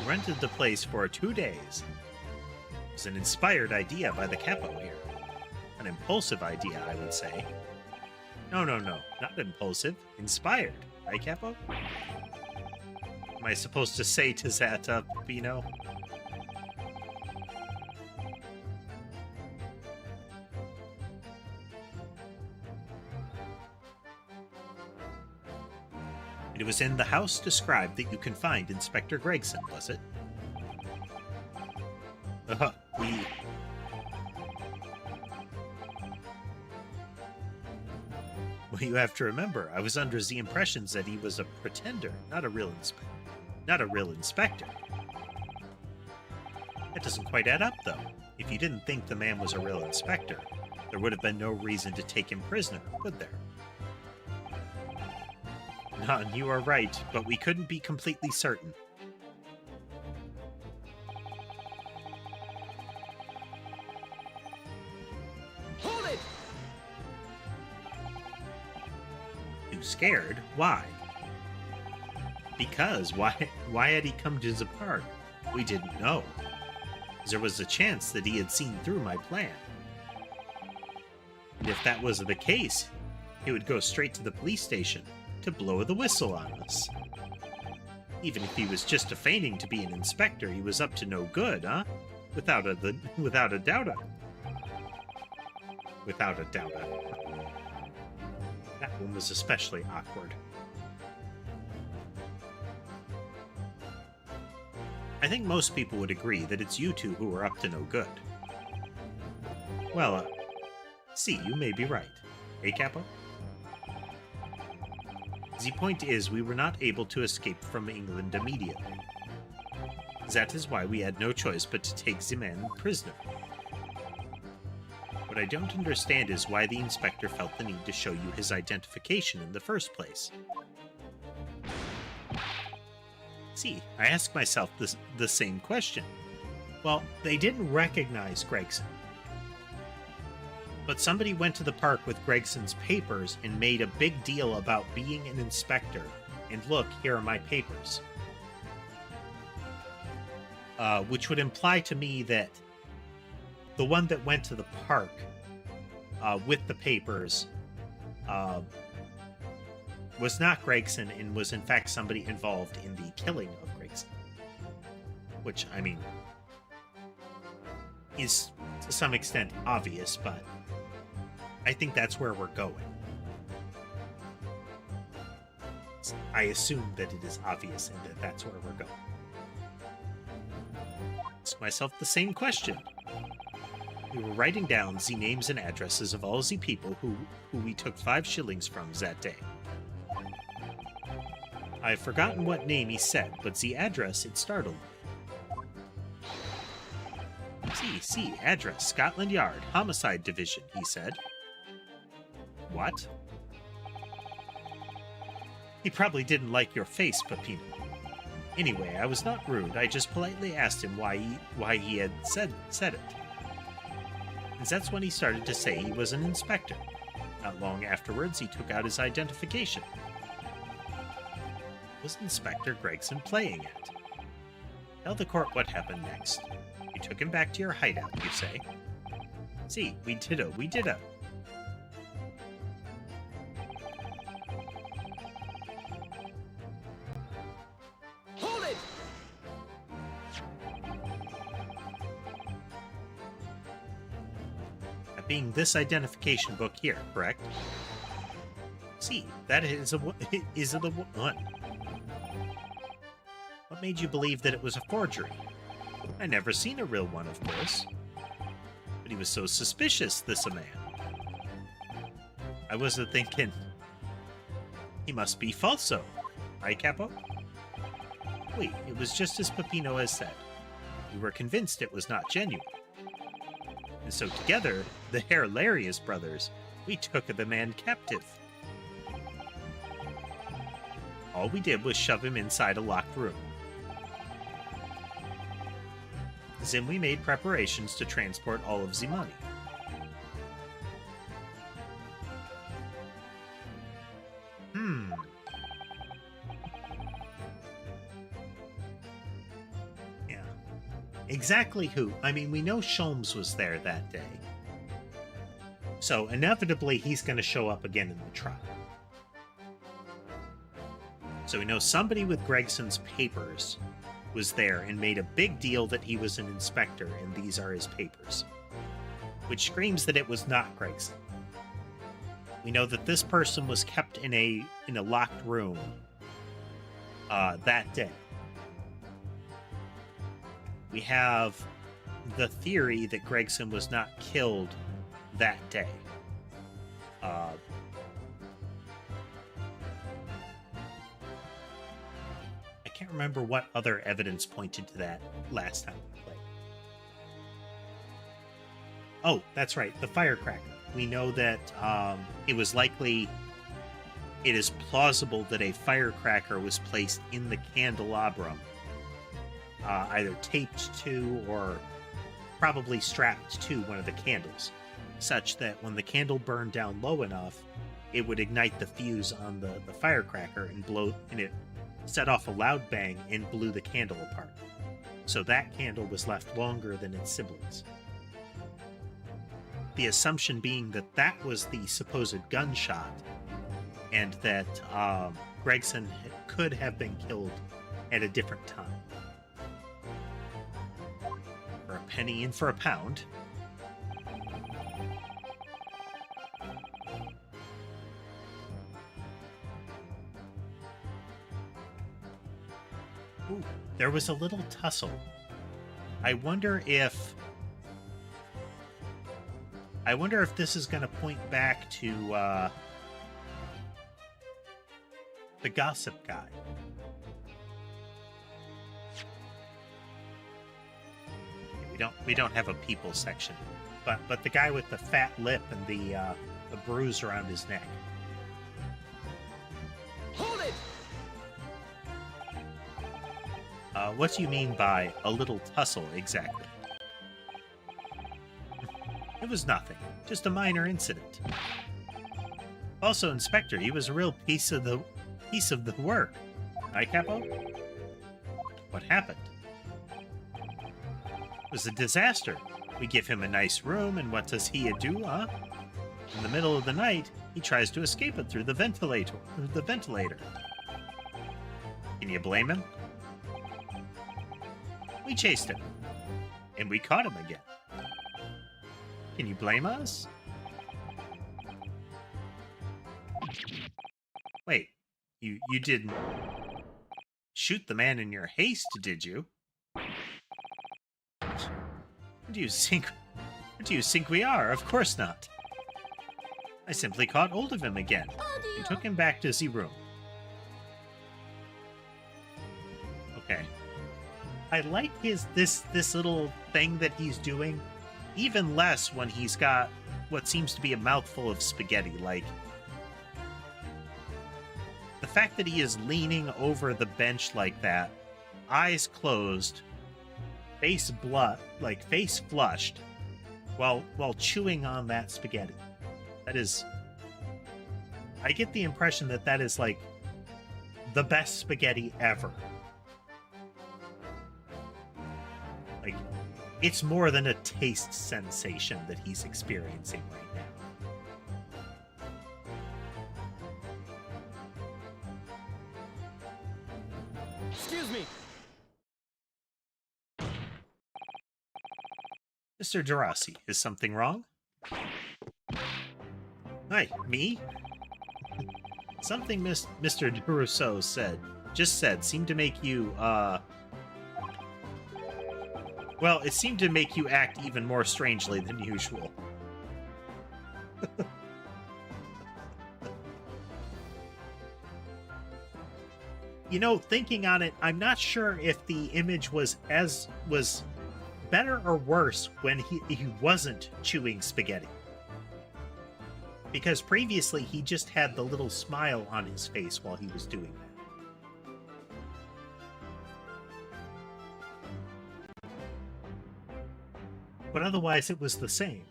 We rented the place for 2 days. It was an inspired idea by the capo here. An impulsive idea, I would say. No, not impulsive. Inspired, right, Capo? Am I supposed to say to that, Peppino? It was in the house described that you confined Inspector Gregson, was it? Well, you have to remember, I was under the impressions that he was a pretender, not a real inspector. That doesn't quite add up, though. If you didn't think the man was a real inspector, There would have been no reason to take him prisoner, would there? None, you are right, but we couldn't be completely certain. Hold it! Too scared? Why? Because why had he come to the park? We didn't know. There was a chance that he had seen through my plan. And if that was the case, he would go straight to the police station to blow the whistle on us. Even if he was just feigning to be an inspector, he was up to no good, huh? Without a doubt. Without a doubt. That one was especially awkward. I think most people would agree that it's you two who are up to no good. Well, see, you may be right. Eh, Capo? The point is, we were not able to escape from England immediately. That is why we had no choice but to take the man prisoner. What I don't understand is why the inspector felt the need to show you his identification in the first place. See, I ask myself the same question. Well, they didn't recognize Gregson. But somebody went to the park with Gregson's papers and made a big deal about being an inspector. And look, here are my papers. Which would imply to me that the one that went to the park with the papers was not Gregson and was in fact somebody involved in the killing of Gregson. Which, I mean, is to some extent obvious, but I think that's where we're going. I assume that it is obvious and that that's where we're going. Ask myself the same question. We were writing down the names and addresses of all the people who we took 5 shillings from that day. I've forgotten what name he said, but the address, it startled me. See, address, Scotland Yard, Homicide Division, he said. What? He probably didn't like your face, Peppino. Anyway, I was not rude, I just politely asked him why he had said it. And that's when he started to say he was an inspector. Not long afterwards, he took out his identification. Was Inspector Gregson playing it? Tell the court what happened next. You took him back to your hideout, you say? See, we did a. Hold it! That being this identification book here, correct? See, that is the one. What made you believe that it was a forgery? I never seen a real one, of course. But he was so suspicious, this a man. I was thinking, he must be falso. Right, Capo? Wait, it was just as Peppino has said. We were convinced it was not genuine. And so together, the Hilarious brothers, we took the man captive. All we did was shove him inside a locked room. Then we made preparations to transport all of the money. Yeah. Exactly who? I mean, we know Sholmes was there that day. So inevitably he's going to show up again in the trial. So we know somebody with Gregson's papers was there and made a big deal that he was an inspector and these are his papers. Which screams that it was not Gregson. We know that this person was kept in a locked room that day. We have the theory that Gregson was not killed that day. I can't remember what other evidence pointed to that last time we played. Oh, that's right, the firecracker. We know that it was likely, it is plausible that a firecracker was placed in the candelabrum, either taped to or probably strapped to one of the candles, such that when the candle burned down low enough, it would ignite the fuse on the firecracker and it set off a loud bang and blew the candle apart. So that candle was left longer than its siblings. The assumption being that that was the supposed gunshot, and that Gregson could have been killed at a different time. For a penny in for a pound. Ooh, there was a little tussle. I wonder if this is going to point back to the gossip guy. We don't have a people section, but the guy with the fat lip and the bruise around his neck. Hold it! What do you mean by a little tussle exactly? It was nothing, just a minor incident. Also, Inspector, he was a real piece of the work. Right, Capo? What happened? It was a disaster. We give him a nice room, and what does he do, huh? In the middle of the night, he tries to escape it through the ventilator. Can you blame him? We chased him, and we caught him again. Can you blame us? Wait, you didn't shoot the man in your haste, did you? What do you think we are? Of course not. I simply caught hold of him again and took him back to the room. Okay. I like this little thing that he's doing, even less when he's got what seems to be a mouthful of spaghetti. Like, the fact that he is leaning over the bench like that, eyes closed, face flushed, while chewing on that spaghetti. That is, I get the impression that is like the best spaghetti ever. Like, it's more than a taste sensation that he's experiencing right now. Excuse me. Mr. Derossi, is something wrong? Hi, me? Something Mr. DeRousseau just said seemed to make you, well, it seemed to make you act even more strangely than usual. You know, thinking on it, I'm not sure if the image was better or worse when he wasn't chewing spaghetti. Because previously he just had the little smile on his face while he was doing that. But otherwise it was the same.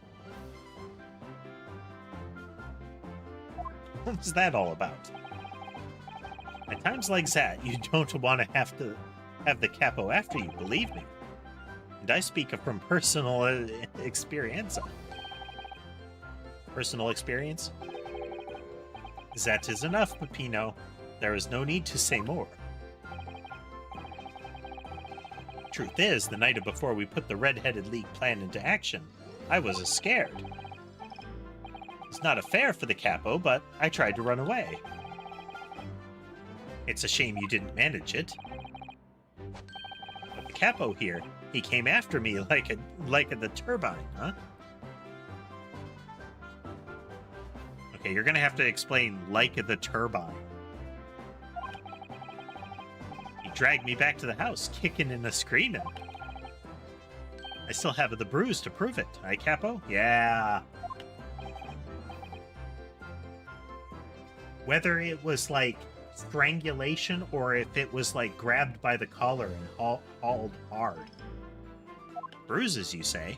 What was that all about? At times like that, you don't want to have the capo after you, believe me. And I speak from personal experience. Personal experience? That is enough, Peppino. There is no need to say more. Truth is, the night before we put the Red-Headed League plan into action, I was scared. It's not fair for the capo, but I tried to run away. It's a shame you didn't manage it. But the capo here, he came after me like the turbine, huh? Okay, you're gonna have to explain like the turbine. He dragged me back to the house, kicking and screaming. I still have the bruise to prove it, right, Capo? Yeah. whether it was like strangulation or if it was like grabbed by the collar and hauled hard. Bruises, you say?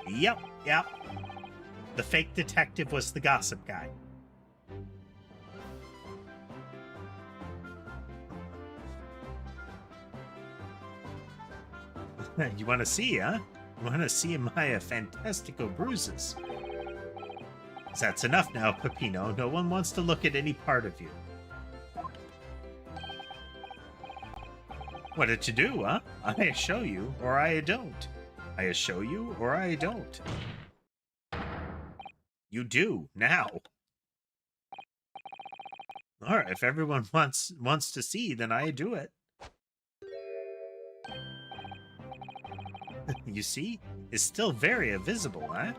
Yep. The fake detective was the gossip guy. You want to see, huh? You want to see my fantastico bruises? That's enough now, Peppino. No one wants to look at any part of you. What did you do, huh? I show you, or I don't. I show you, or I don't. You do, now. Alright, if everyone wants to see, then I do it. You see? It's still very visible, huh?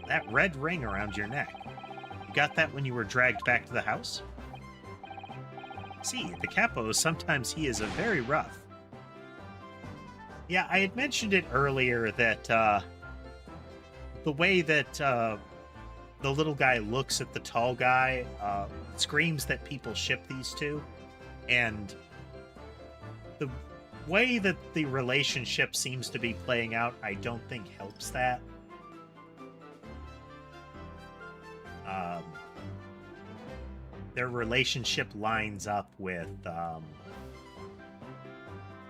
That red ring around your neck. You got that when you were dragged back to the house? See, the capo, sometimes he is a very rough. Yeah, I had mentioned it earlier that the way that the little guy looks at the tall guy screams that people ship these two. And the way that the relationship seems to be playing out, I don't think helps that. Their relationship lines up with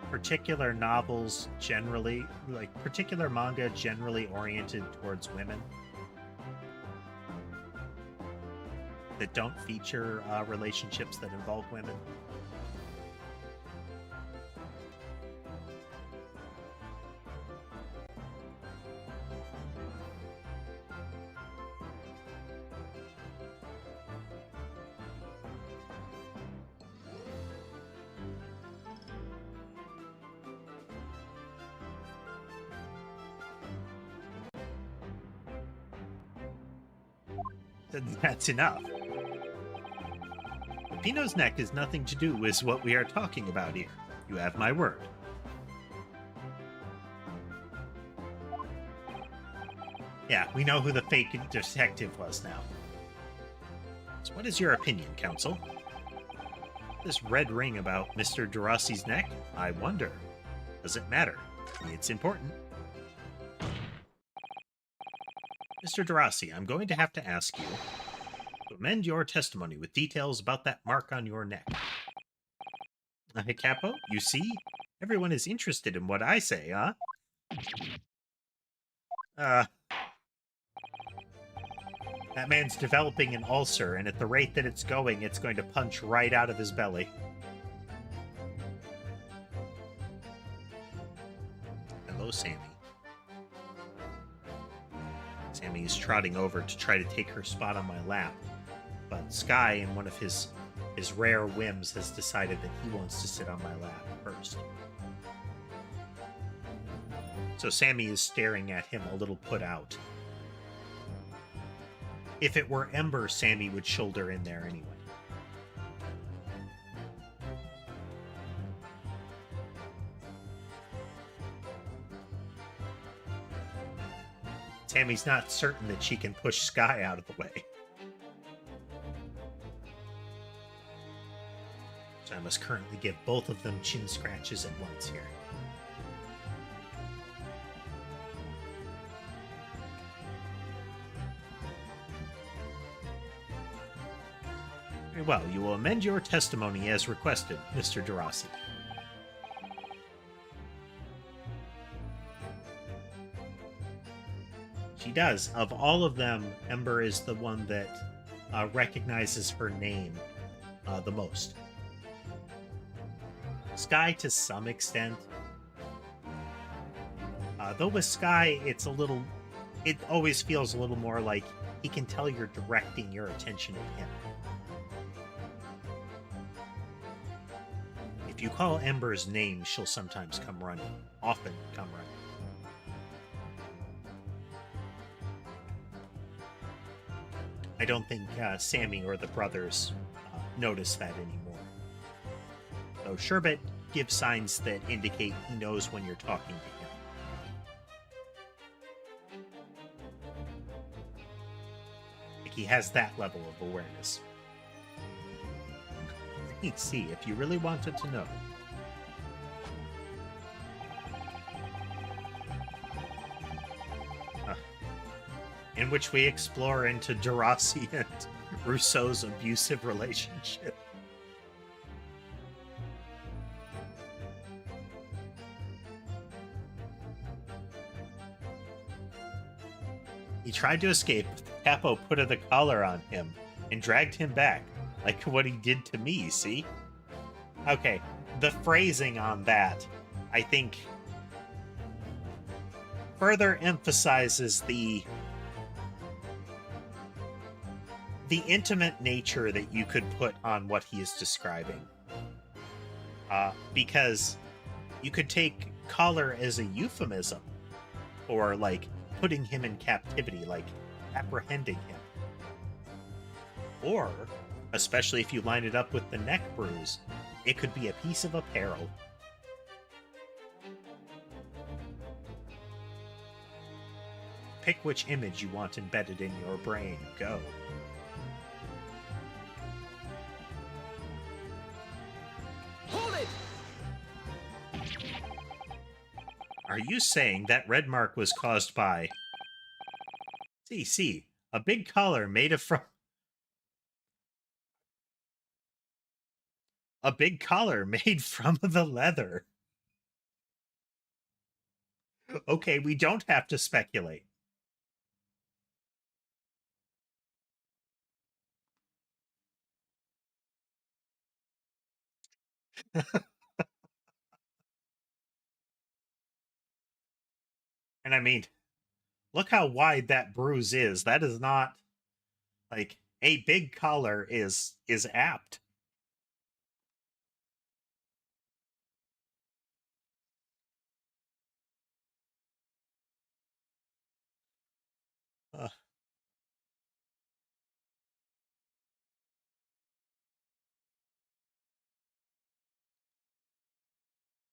particular novels generally, like particular manga generally oriented towards women that don't feature relationships that involve women. That's enough. Peppino's neck has nothing to do with what we are talking about here. You have my word. Yeah, we know who the fake detective was now. So what is your opinion, Counsel? This red ring about Mr. Derossi's neck? I wonder. Does it matter? It's important. Mr. Derossi, I'm going to have to ask you to amend your testimony with details about that mark on your neck. Hey, Capo, you see? Everyone is interested in what I say, huh? That man's developing an ulcer, and at the rate that it's going to punch right out of his belly. Hello, Sammy. Sammy is trotting over to try to take her spot on my lap, but Sky, in one of his rare whims, has decided that he wants to sit on my lap first. So Sammy is staring at him a little put out. If it were Ember, Sammy would shoulder in there anyway. Sammy's not certain that she can push Sky out of the way. So I must currently give both of them chin scratches at once here. Very well, you will amend your testimony as requested, Mr. Derossi. She does. Of all of them, Ember is the one that recognizes her name the most. Sky to some extent. Though with Sky, it always feels a little more like he can tell you're directing your attention at him. If you call Ember's name, she'll sometimes come running. Often come running. I don't think Sammy or the brothers notice that anymore. So Sherbet gives signs that indicate he knows when you're talking to him. he has that level of awareness. See, if you really wanted to know. In which we explore into Derossi and Rousseau's abusive relationship. He tried to escape, but the capo put the collar on him and dragged him back, like what he did to me, see? Okay, the phrasing on that, I think, further emphasizes the intimate nature that you could put on what he is describing. Because you could take collar as a euphemism, or like putting him in captivity, like apprehending him. Or, especially if you line it up with the neck bruise, it could be a piece of apparel. Pick which image you want embedded in your brain. Go. Hold it! Are you saying that red mark was caused by... See, a big collar made of from... A big collar made from the leather. Okay, we don't have to speculate. And I mean, look how wide that bruise is. That is not... Like, a big collar is apt.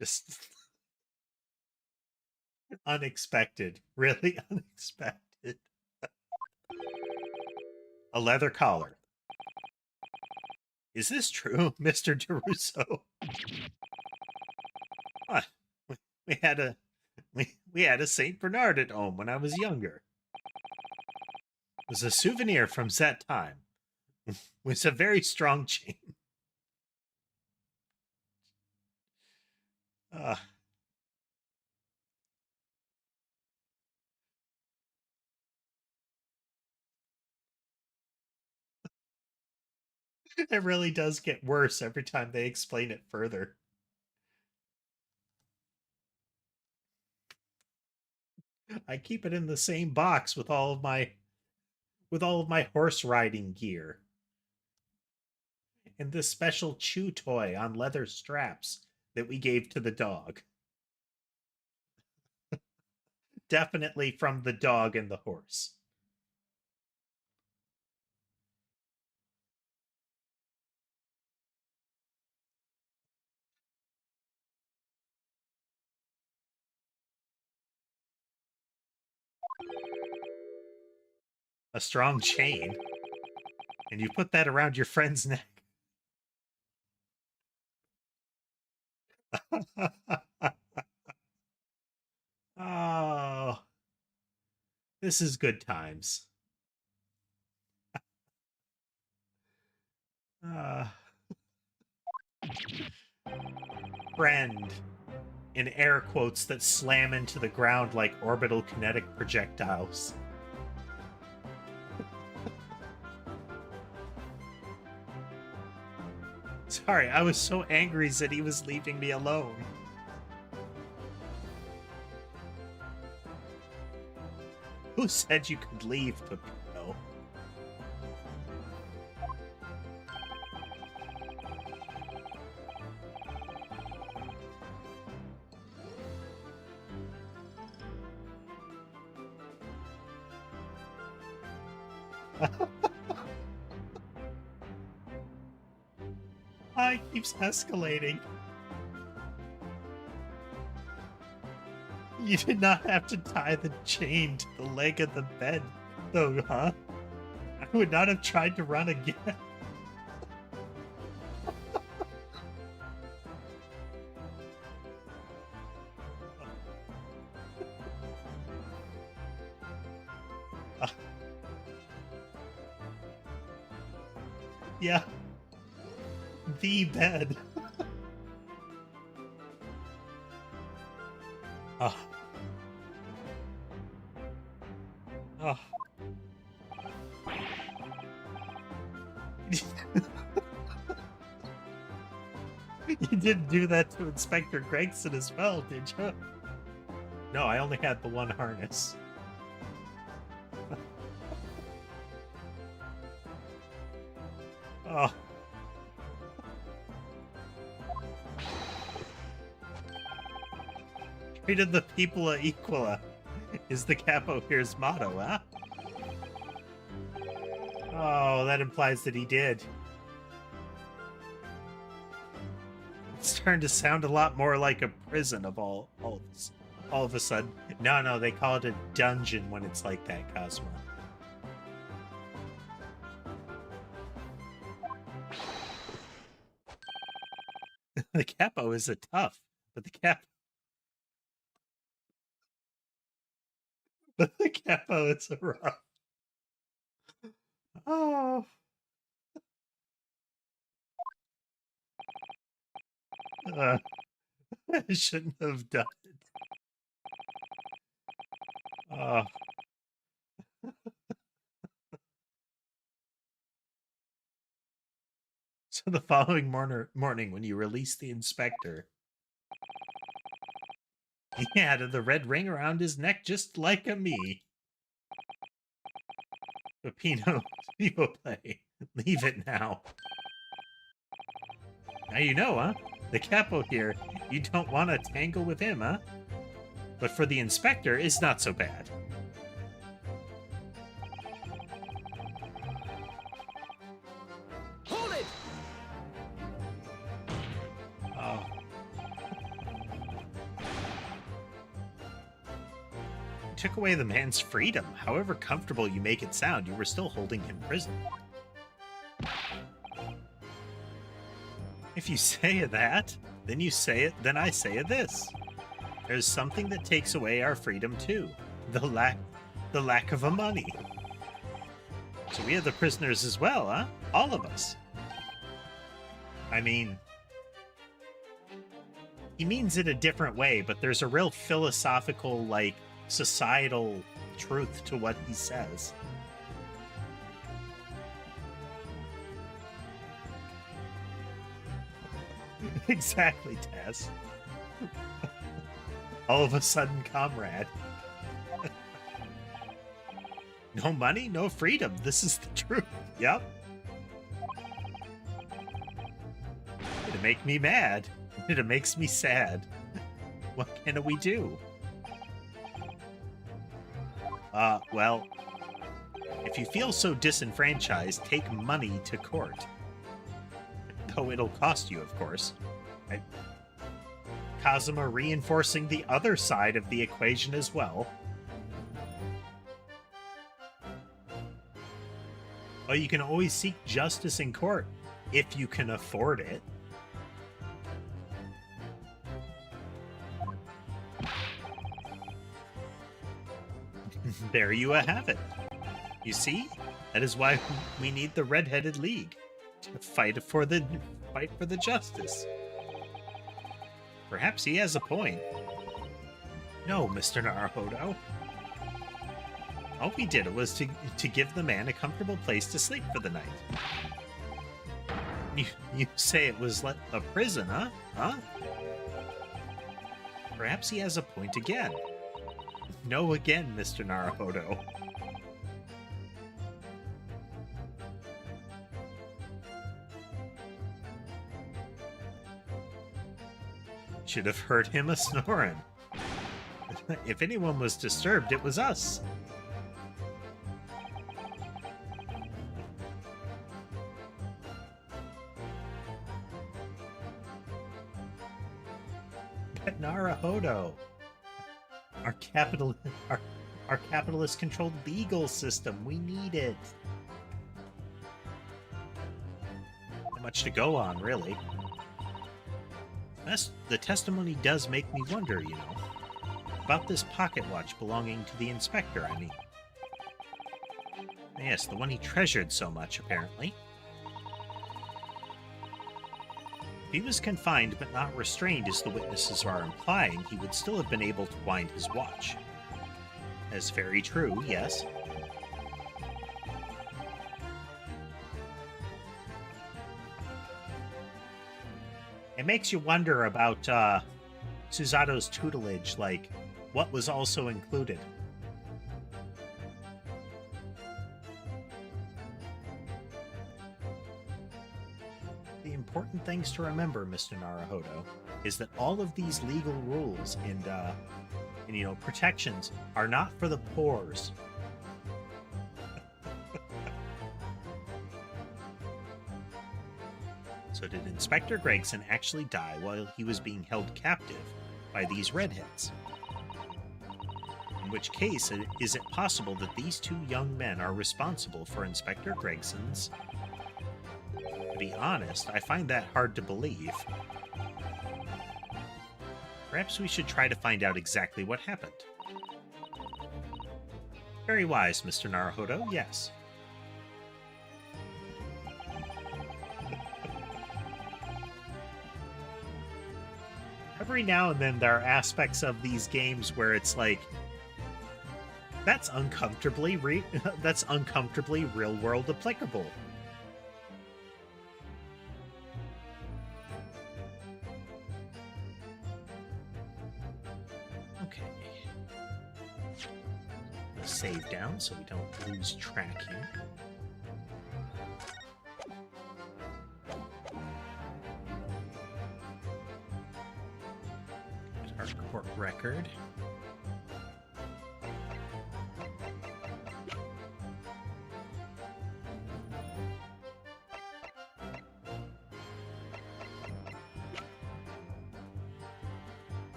Just unexpected. Really unexpected. A leather collar. Is this true, Mr. DeRusso? We had a we had a Saint Bernard at home when I was younger. It was a souvenir from that time. It was a very strong chain. It really does get worse every time they explain it further. I keep it in the same box with all of my horse riding gear. And this special chew toy on leather straps that we gave to the dog. Definitely from the dog and the horse. A strong chain. And you put that around your friend's neck. Oh, this is good times. Friend, in air quotes that slam into the ground like orbital kinetic projectiles. Sorry, I was so angry that he was leaving me alone. Who said you could leave, Pepino? It keeps escalating. You did not have to tie the chain to the leg of the bed, though, huh? I would not have tried to run again. Yeah. The bed. Oh. Oh. You didn't do that to Inspector Gregson as well, did you? No, I only had the one harness. Oh. Treated the people equal is the Capo here's motto, huh? Oh, that implies that he did. It's starting to sound a lot more like a prison of all of a sudden. No, they call it a dungeon when it's like that, Cosmo. The Capo is a tough, but the Capo is a rough. Oh. I shouldn't have done it. Oh. So the following morning, when you release the inspector, he had the red ring around his neck just like a me. Peppino, people play. Leave it now. Now you know, huh? The Capo here, you don't want to tangle with him, huh? But for the inspector, it's not so bad. Hold it! Oh. You took away the man's freedom. However comfortable you make it sound, you were still holding him prisoner. If you say that, then you say it, then I say this. There's something that takes away our freedom too. The lack of a money. So we are the prisoners as well, huh? All of us. I mean, he means it a different way, but there's a real philosophical, like, societal truth to what he says. Exactly, Taz. All of a sudden, comrade. No money, no freedom. This is the truth. Yep. It'll make me mad. It makes me sad. What can we do? Well, if you feel so disenfranchised, take money to court. Though it'll cost you, of course. Right? Kazuma reinforcing the other side of the equation as well. Well, you can always seek justice in court if you can afford it. There you have it. You see? That is why we need the Red-Headed League to fight for the justice. Perhaps he has a point. No, Mr. Naruhodo. All we did was to give the man a comfortable place to sleep for the night. You say it was like a prison, huh? Huh? Perhaps he has a point again. No again, Mr. Naruhodo. Should have heard him a-snoring. If anyone was disturbed, it was us. But Naruhodo. Our capitalist-controlled legal system. We need it. much to go on, really. The testimony does make me wonder, you know. About this pocket watch belonging to the inspector, I mean. Yes, the one he treasured so much, apparently. If he was confined but not restrained, as the witnesses are implying, he would still have been able to wind his watch. That's very true, yes. It makes you wonder about Susato's tutelage, like, what was also included. The important things to remember, Mr. Naruhodo, is that all of these legal rules and you know, protections are not for the pores. So did Inspector Gregson actually die while he was being held captive by these redheads? In which case, is it possible that these two young men are responsible for Inspector Gregson's... To be honest, I find that hard to believe. Perhaps we should try to find out exactly what happened. Very wise, Mr. Naruhodo, yes. Every now and then there are aspects of these games where it's like, that's uncomfortably real-world applicable. Okay. Let's save down so we don't lose track here. Our court record.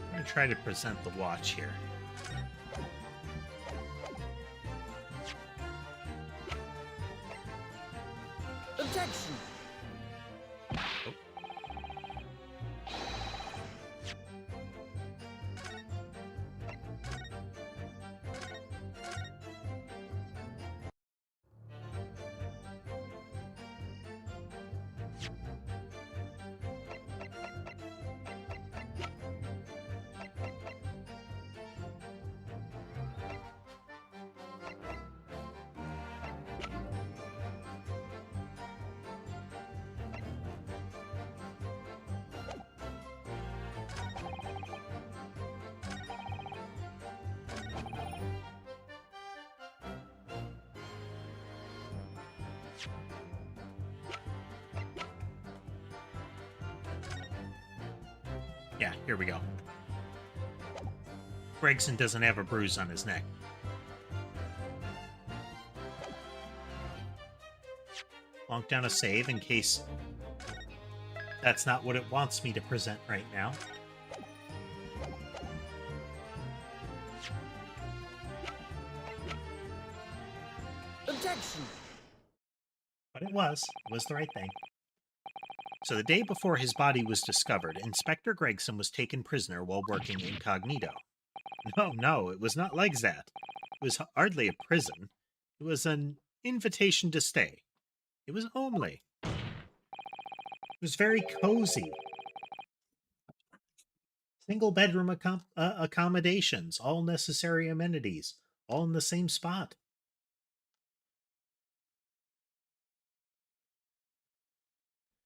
I'm gonna try to present the watch here. Objection! Oh. Yeah, here we go. Gregson doesn't have a bruise on his neck. Plonk down a save in case that's not what it wants me to present right now. Objection! But it was the right thing. So the day before his body was discovered, Inspector Gregson was taken prisoner while working incognito. No, it was not like that. It was hardly a prison. It was an invitation to stay. It was homely. It was very cozy. Single bedroom accommodations, all necessary amenities, all in the same spot.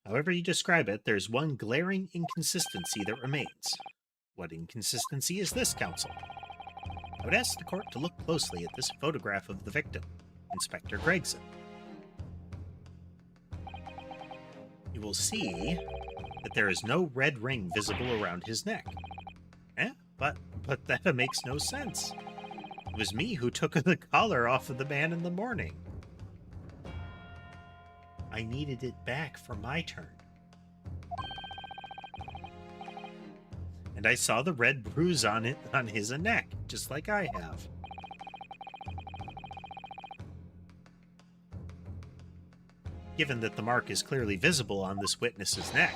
However you describe it, there's one glaring inconsistency that remains. What inconsistency is this, counsel? I would ask the court to look closely at this photograph of the victim, Inspector Gregson. You will see that there is no red ring visible around his neck. But But that makes no sense. It was me who took the collar off of the man in the morning. I needed it back for my turn. And I saw the red bruise on his neck, just like I have. Given that the mark is clearly visible on this witness's neck,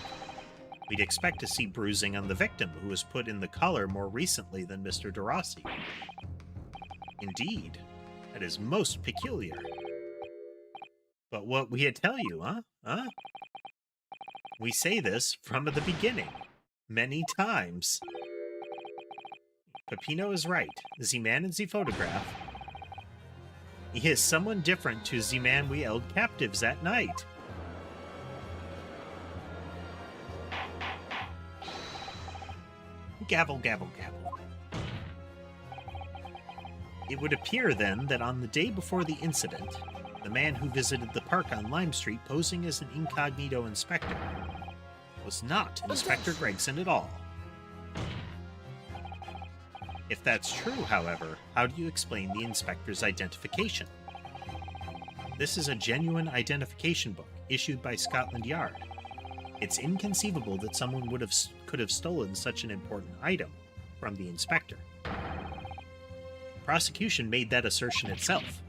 we'd expect to see bruising on the victim, who was put in the collar more recently than Mr. DeRossi. Indeed, that is most peculiar. But what we tell you, huh? We say this from the beginning, many times. Peppino is right. The man in the photograph, he is someone different to the man we held captives that night. Gavel, gavel, gavel. It would appear, then, that on the day before the incident, the man who visited the park on Lime Street posing as an incognito inspector was not Inspector Gregson at all. If that's true, however, how do you explain the inspector's identification? This is a genuine identification book issued by Scotland Yard. It's inconceivable that someone could have stolen such an important item from the inspector. Prosecution made that assertion itself.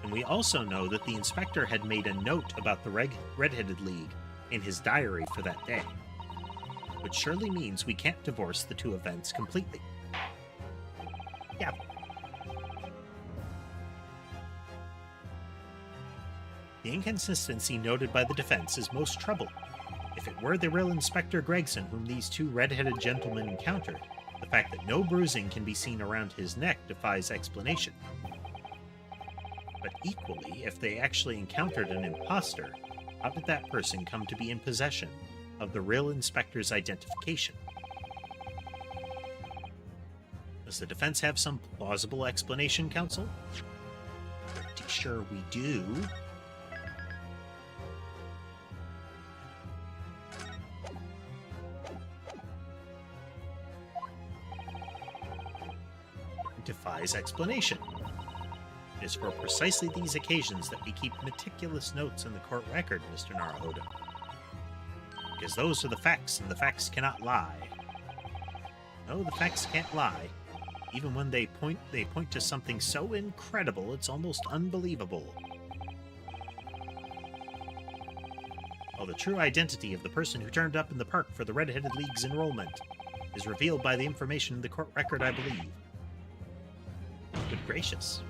And we also know that the inspector had made a note about the Red-Headed League in his diary for that day, which surely means we can't divorce the two events completely. Yeah. The inconsistency noted by the defense is most troubling. If it were the real Inspector Gregson whom these two red-headed gentlemen encountered, the fact that no bruising can be seen around his neck defies explanation. But equally, if they actually encountered an imposter, how did that person come to be in possession of the real inspector's identification? Does the defense have some plausible explanation, counsel? Pretty sure we do. Defies explanation. It is for precisely these occasions that we keep meticulous notes in the court record, Mr. Naruhodo. Because those are the facts, and the facts cannot lie. No, the facts can't lie. Even when they point to something so incredible, it's almost unbelievable. While the true identity of the person who turned up in the park for the Red-Headed League's enrollment is revealed by the information in the court record, I believe. Good gracious.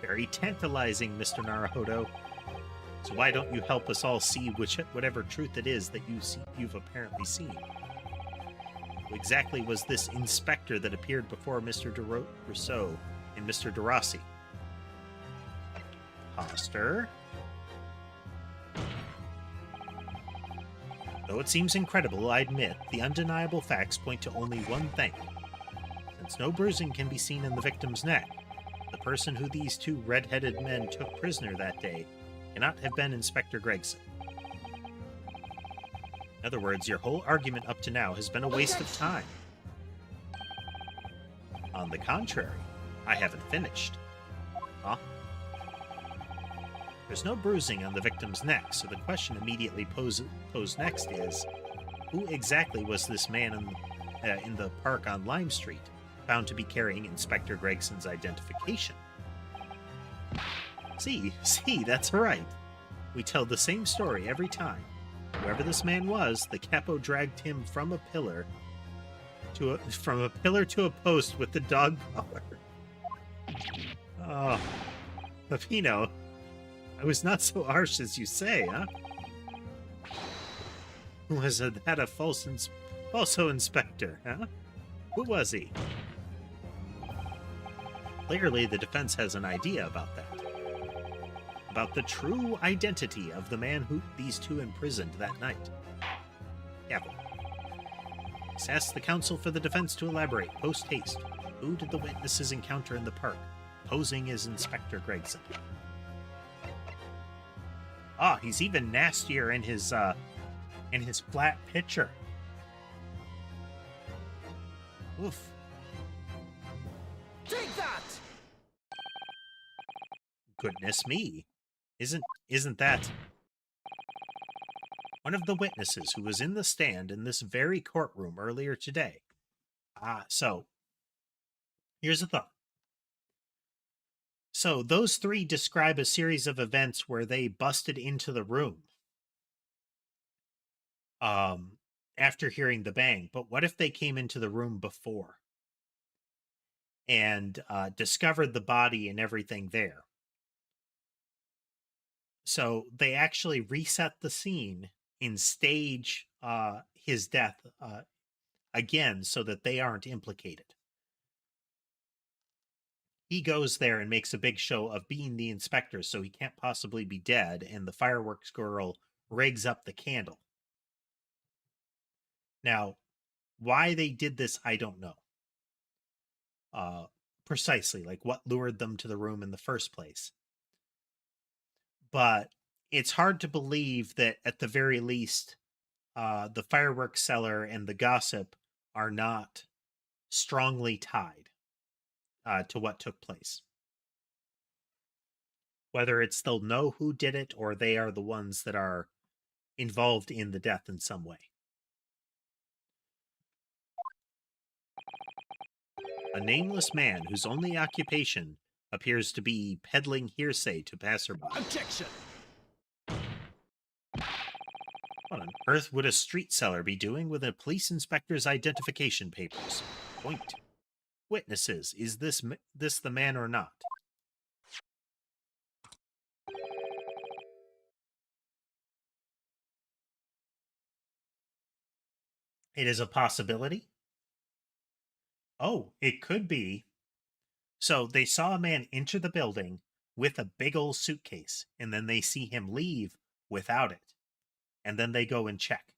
Very tantalizing, Mr. Naruhodo. So why don't you help us all see whatever truth it is that you've apparently seen? Who exactly was this inspector that appeared before Mr. Rousseau and Mr. DeRossi? Imposter? Though it seems incredible, I admit, the undeniable facts point to only one thing. Since no bruising can be seen in the victim's neck, the person who these two red-headed men took prisoner that day cannot have been Inspector Gregson. In other words, your whole argument up to now has been a waste of time. On the contrary, I haven't finished. Huh? There's no bruising on the victim's neck, so the question immediately posed next is, who exactly was this man in the park on Lime Street, found to be carrying Inspector Gregson's identification? See, that's right. We tell the same story every time. Whoever this man was, the capo dragged him from a pillar to a post with the dog collar. Oh, Peppino, I was not so harsh as you say, huh? Was that a falso inspector, huh? Who was he? Clearly, the defense has an idea about that. About the true identity of the man who these two imprisoned that night. Gavel. Ask the counsel for the defense to elaborate, post-haste. Who did the witnesses encounter in the park, posing as Inspector Gregson? Ah, he's even nastier in his flat picture. Oof. Take that! Goodness me. Isn't that one of the witnesses who was in the stand in this very courtroom earlier today? So here's a thought. So those three describe a series of events where they busted into the room um after hearing the bang. But what if they came into the room before and discovered the body and everything there? So they actually reset the scene and stage his death again so that they aren't implicated. He goes there and makes a big show of being the inspector, so he can't possibly be dead, and the fireworks girl rigs up the candle. Now, why they did this, I don't know. Precisely, like what lured them to the room in the first place. But it's hard to believe that at the very least, the fireworks seller and the gossip are not strongly tied to what took place. Whether it's they'll know who did it or they are the ones that are involved in the death in some way. A nameless man whose only occupation appears to be peddling hearsay to passerby. Objection! What on earth would a street seller be doing with a police inspector's identification papers? Point. Witnesses, is this the man or not? It is a possibility. Oh, it could be. So they saw a man enter the building with a big old suitcase, and then they see him leave without it. And then they go and check.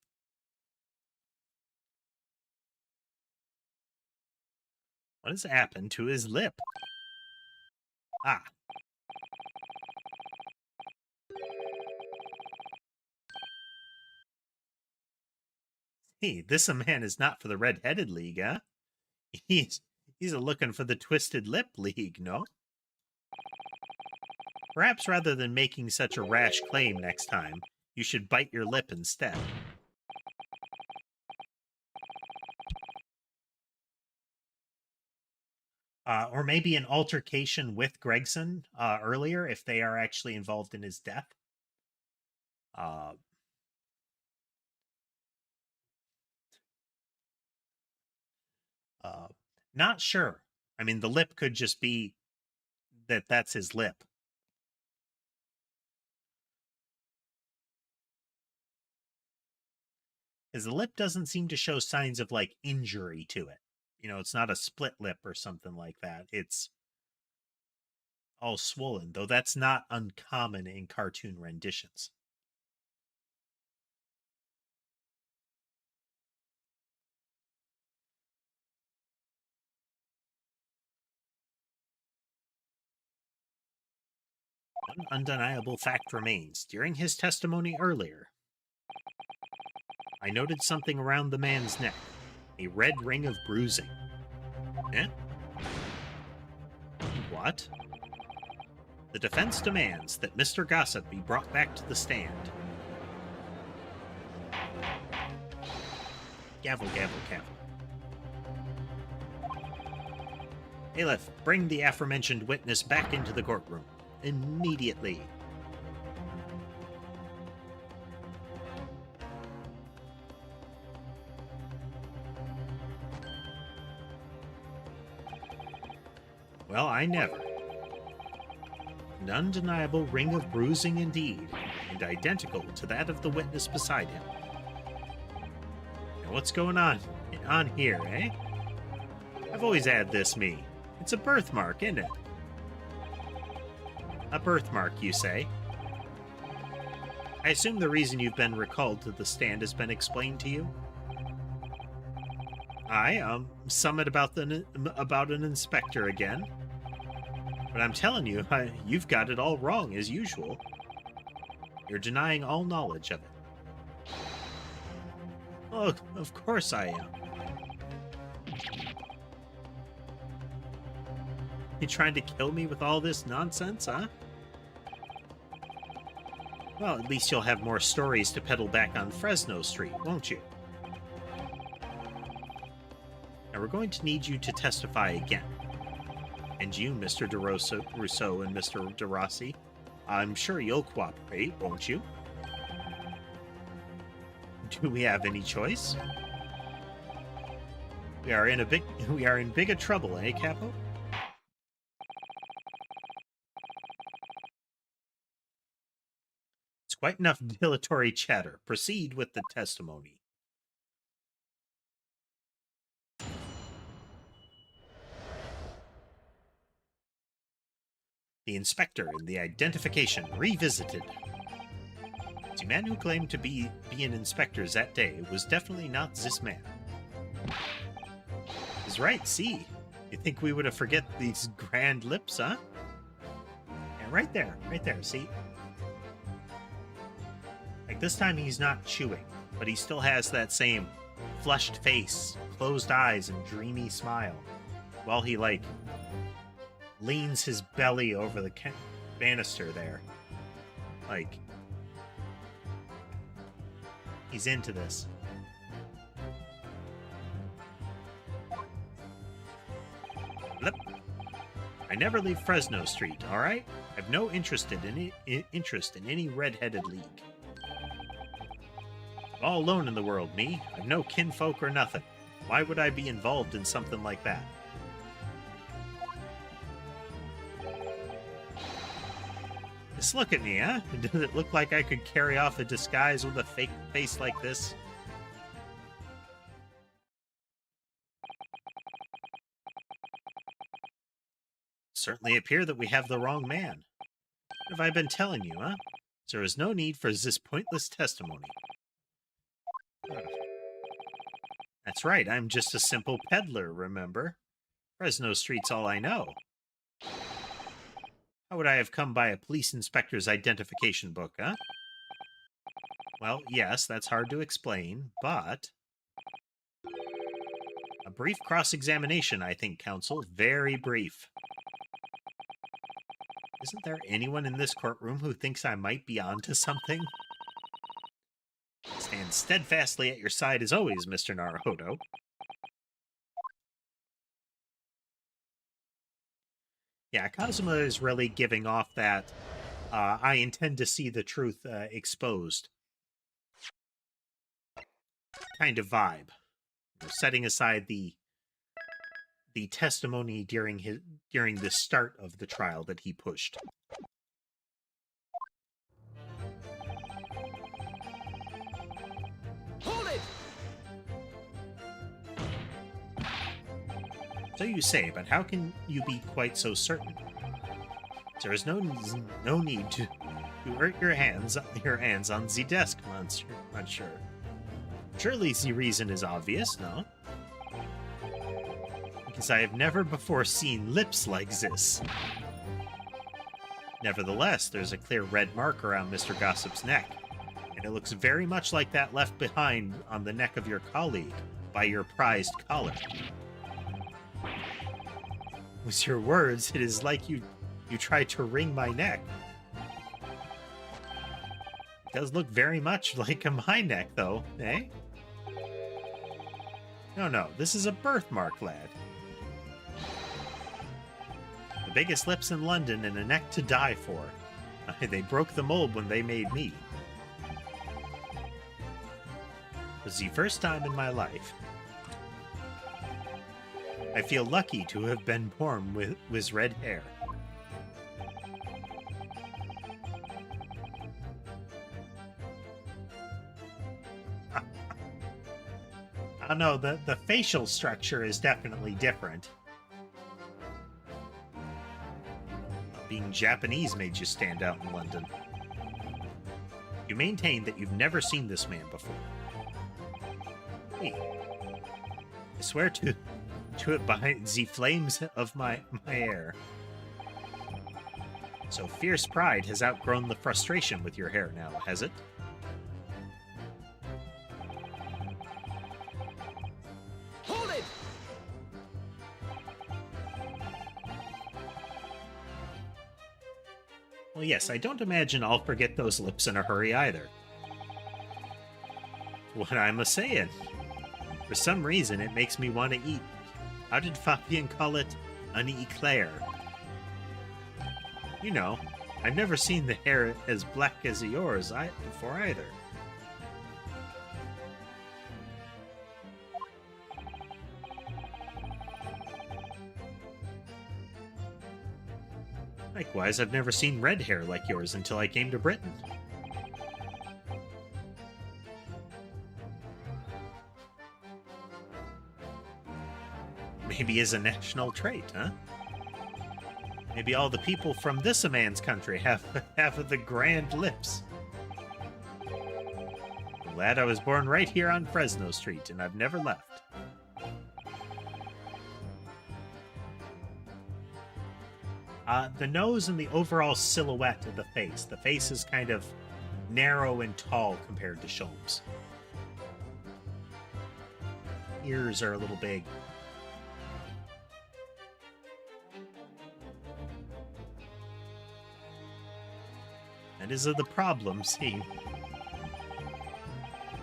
What has happened to his lip? Ah. Hey, this a man is not for the red-headed league, huh? He's a looking for the twisted lip league, no? Perhaps rather than making such a rash claim next time, you should bite your lip instead. Or maybe an altercation with Gregson earlier if they are actually involved in his death. Not sure. I mean, the lip could just be that's his lip. His lip doesn't seem to show signs of like injury to it. You know, it's not a split lip or something like that. It's all swollen, though that's not uncommon in cartoon renditions. One undeniable fact remains. During his testimony earlier, I noted something around the man's neck. A red ring of bruising. Eh? What? The defense demands that Mr. Gossip be brought back to the stand. Gavel, gavel, gavel. Aleph, bring the aforementioned witness back into the courtroom. Immediately. Well, I never. An undeniable ring of bruising indeed, and identical to that of the witness beside him. Now what's going on here, eh? I've always had this me. It's a birthmark, isn't it? A birthmark, you say? I assume the reason you've been recalled to the stand has been explained to you? Summit about an inspector again. But I'm telling you, you've got it all wrong, as usual. You're denying all knowledge of it. Oh, of course I am. You trying to kill me with all this nonsense, huh? Well, at least you'll have more stories to peddle back on Fresno Street, won't you? Now, we're going to need you to testify again. And you, Mr. Rousseau and Mr. DeRossi, I'm sure you'll cooperate, won't you? Do we have any choice? We are in bigger trouble, eh, Capo? It's quite enough dilatory chatter. Proceed with the testimony. The inspector and the identification revisited. The man who claimed to be an inspector that day was definitely not this man. He's right, see? You think we would have forget these grand lips, huh? Yeah, right there, see? Like, this time he's not chewing, but he still has that same flushed face, closed eyes, and dreamy smile, while he, like, leans his belly over the banister there. Like, he's into this. Blip. I never leave Fresno Street, all right? I've no interest in any red-headed league. I'm all alone in the world, me. I've no kinfolk or nothing. Why would I be involved in something like that? Just look at me, huh? Does it look like I could carry off a disguise with a fake face like this? Certainly appear that we have the wrong man. What have I been telling you, huh? There is no need for this pointless testimony. That's right, I'm just a simple peddler, remember? Fresno Street's all I know. How would I have come by a police inspector's identification book, huh? Well, yes, that's hard to explain, but... A brief cross-examination, I think, counsel. Very brief. Isn't there anyone in this courtroom who thinks I might be onto something? Stand steadfastly at your side as always, Mr. Naruhodo. Yeah, Kazuma is really giving off that I intend to see the truth exposed kind of vibe. Setting aside the testimony during the start of the trial that he pushed. Hold it! So you say, but how can you be quite so certain? There is no need to hurt your hands on the desk, monsieur. Surely the reason is obvious, no? Because I have never before seen lips like this. Nevertheless, there's a clear red mark around Mr. Gossip's neck, and it looks very much like that left behind on the neck of your colleague by your prized collar. With your words, it is like you tried to wring my neck. It does look very much like my neck, though, eh? No, this is a birthmark, lad. The biggest lips in London and a neck to die for. They broke the mold when they made me. It was the first time in my life. I feel lucky to have been born with red hair. I don't know, the facial structure is definitely different. Being Japanese made you stand out in London. You maintain that you've never seen this man before. Hey, I swear to it by the flames of my hair. So fierce pride has outgrown the frustration with your hair now, has it? Well, yes, I don't imagine I'll forget those lips in a hurry either. What I'm a saying. For some reason, it makes me want to eat. How did Fabian call it? An eclair. You know, I've never seen the hair as black as yours before either. Likewise, I've never seen red hair like yours until I came to Britain. Maybe is a national trait, huh? Maybe all the people from this man's country have half of the grand lips. Glad I was born right here on Fresno Street, and I've never left. The nose and the overall silhouette of the face. The face is kind of narrow and tall compared to Sholmes. Ears are a little big. That is the problem, see.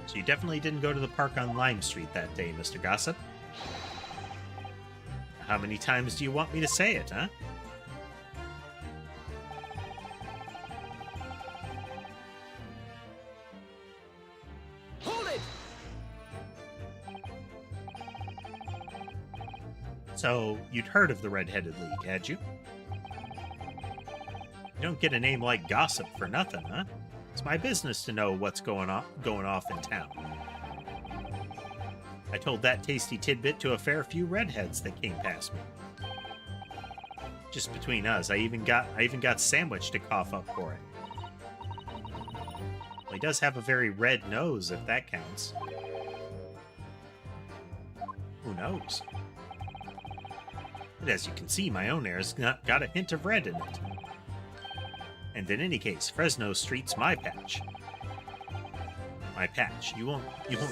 So you definitely didn't go to the park on Lime Street that day, Mr. Gossip. How many times do you want me to say it, huh? Hold it! So, you'd heard of the Red-Headed League, had you? You don't get a name like Gossip for nothing, huh? It's my business to know what's going off in town. I told that tasty tidbit to a fair few redheads that came past me. Just between us, I even got Sandwich to cough up for it. Well, he does have a very red nose, if that counts. Who knows? But as you can see, my own hair's got a hint of red in it. And in any case, Fresno Street's my patch. My patch. You won't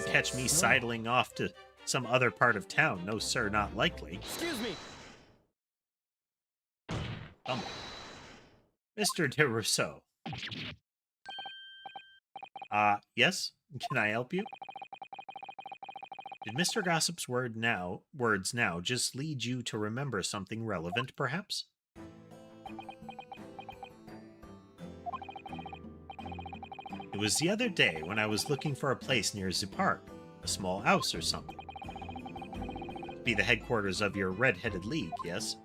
catch me sidling off to some other part of town. No, sir, not likely. Excuse me. Mr. de Rousseau. Yes? Can I help you? Did Mr. Gossip's words now just lead you to remember something relevant, perhaps? It was the other day when I was looking for a place near the park, a small house or something. It'd be the headquarters of your Red-Headed League, yes?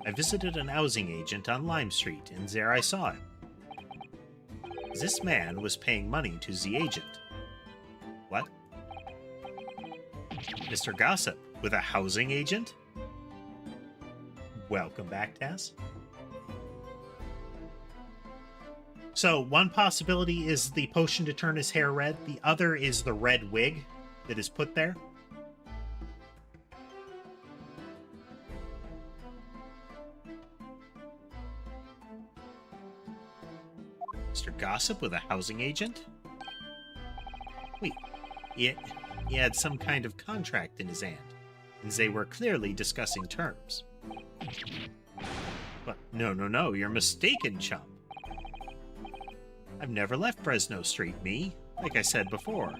I visited an housing agent on Lime Street, and there I saw him. This man was paying money to the agent. What? Mr. Gossip, with a housing agent? Welcome back, Taz. So, one possibility is the potion to turn his hair red. The other is the red wig that is put there. Mr. Gossip with a housing agent? Wait, he had some kind of contract in his hand, and they were clearly discussing terms. But no, you're mistaken, chump. I've never left Fresno Street, me. Like I said before,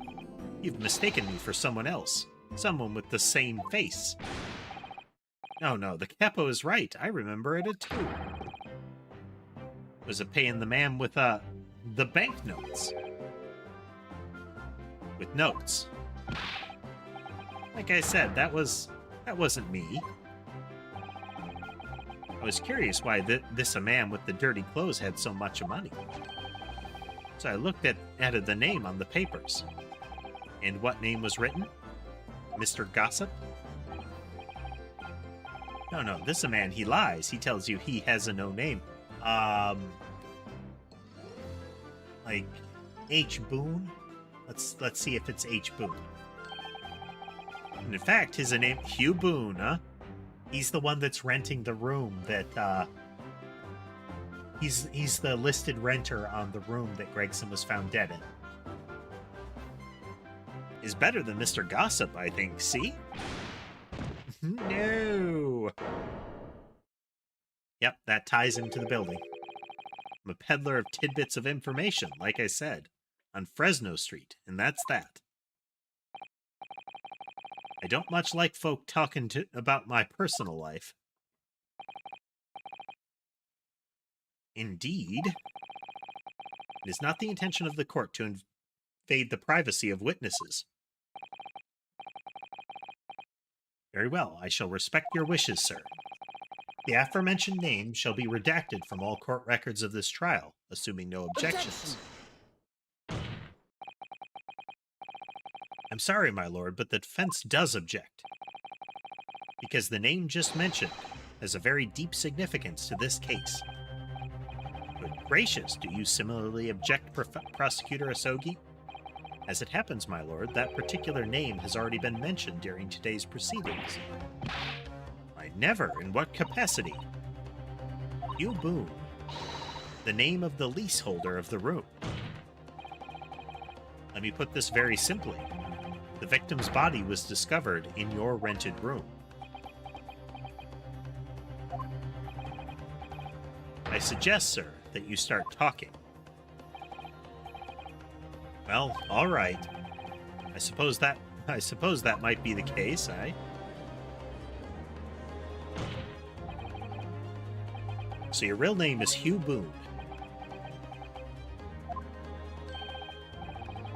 you've mistaken me for someone else. Someone with the same face. No, the capo is right. I remember it too. Was it paying the man with, the banknotes? With notes. Like I said, that wasn't me. I was curious why this man with the dirty clothes had so much money. So I looked at the name on the papers. And what name was written? Mr. Gossip? No, this man, he lies. He tells you he has a no name. Like H. Boone? Let's see if it's H. Boone. And in fact, his name Hugh Boone, huh? He's the one that's renting the room that he's the listed renter on the room that Gregson was found dead in. Is better than Mr. Gossip, I think, see? No. Yep, that ties into the building. I'm a peddler of tidbits of information, like I said, on Fresno Street, and that's that. I don't much like folk talking about my personal life. Indeed, it is not the intention of the court to invade the privacy of witnesses. Very well, I shall respect your wishes, sir. The aforementioned name shall be redacted from all court records of this trial, assuming no objections. I'm sorry, my lord, but the defense does object. Because the name just mentioned has a very deep significance to this case. Good gracious, do you similarly object, Prosecutor Asogi? As it happens, my lord, that particular name has already been mentioned during today's proceedings. I never. In what capacity? Hugh Boone, the name of the leaseholder of the room. Let me put this very simply. The victim's body was discovered in your rented room. I suggest, sir, that you start talking. Well, all right. I suppose that might be the case, eh? So your real name is Hugh Boone.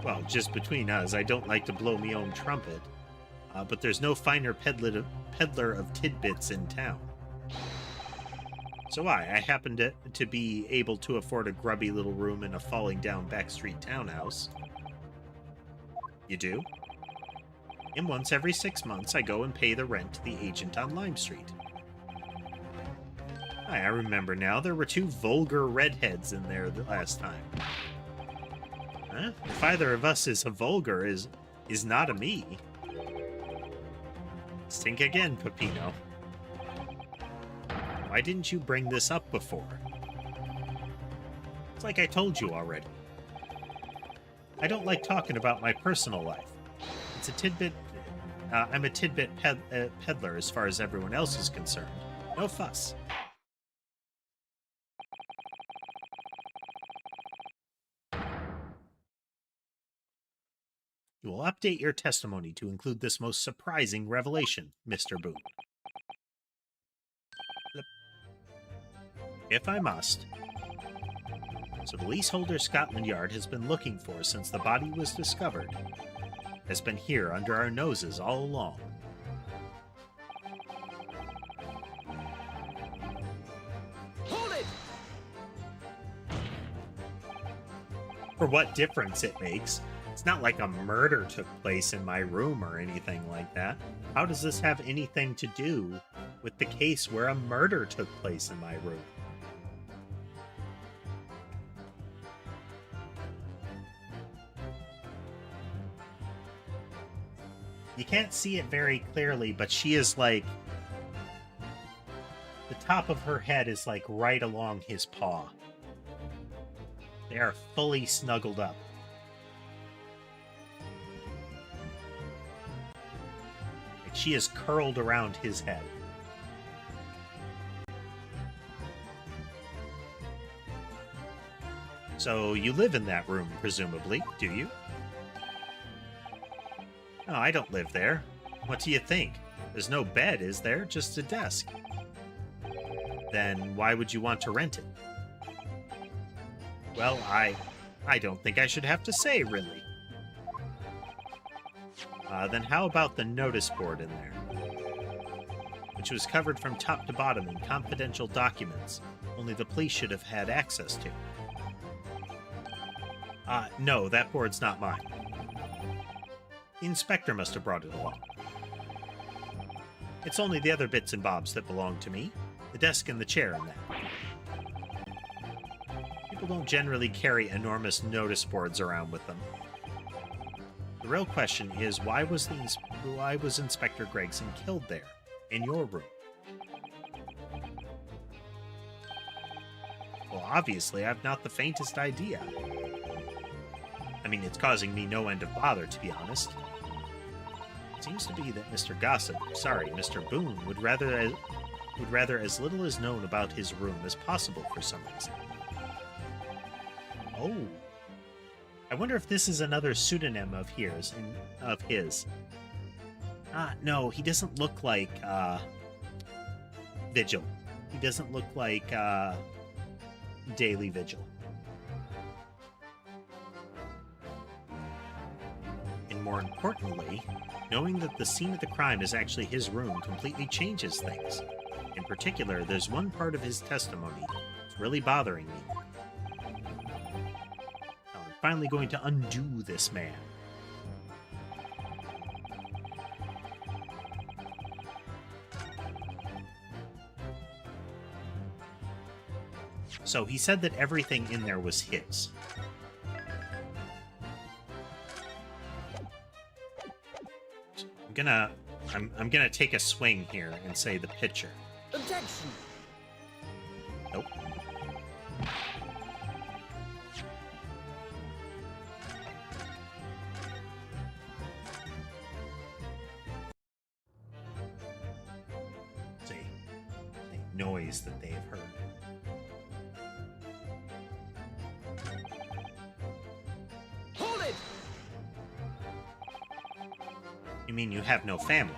Well, just between us, I don't like to blow me own trumpet, but there's no finer peddler of tidbits in town. So I happen to be able to afford a grubby little room in a falling-down backstreet townhouse. You do? And once every 6 months, I go and pay the rent to the agent on Lime Street. I remember now, there were 2 vulgar redheads in there the last time. Huh? If either of us is a vulgar, is not a me. Think again, Peppino. Why didn't you bring this up before? It's like I told you already. I don't like talking about my personal life. It's a tidbit. I'm a tidbit peddler as far as everyone else is concerned. No fuss. You will update your testimony to include this most surprising revelation, Mr. Boone. If I must. So the leaseholder Scotland Yard has been looking for since the body was discovered. Has been here under our noses all along. Hold it! For what difference it makes. It's not like a murder took place in my room or anything like that. How does this have anything to do with the case where a murder took place in my room? You can't see it very clearly, but she is like... the top of her head is like right along his paw. They are fully snuggled up. Like she is curled around his head. So you live in that room, presumably, do you? No, I don't live there. What do you think? There's no bed, is there? Just a desk. Then why would you want to rent it? Well, I don't think I should have to say, really. Then how about the notice board in there? Which was covered from top to bottom in confidential documents, only the police should have had access to. No, that board's not mine. The inspector must have brought it along. It's only the other bits and bobs that belong to me. The desk and the chair and that. People don't generally carry enormous notice boards around with them. The real question is, why was Inspector Gregson killed there, in your room? Well, obviously, I've not the faintest idea. I mean, it's causing me no end of bother, to be honest. It seems to be that Mr. Gossip, sorry, Mr. Boone, would rather would rather as little is known about his room as possible for some reason. Oh. I wonder if this is another pseudonym of his. No, he doesn't look like, Vigil. He doesn't look like, Daily Vigil. And more importantly, knowing that the scene of the crime is actually his room completely changes things. In particular, there's one part of his testimony that's really bothering me. Now, I'm finally going to undo this man. So he said that everything in there was his. I'm gonna take a swing here and say the pitcher. Objection. Nope. It's a noise that they have heard. Hold it! You mean you have no family?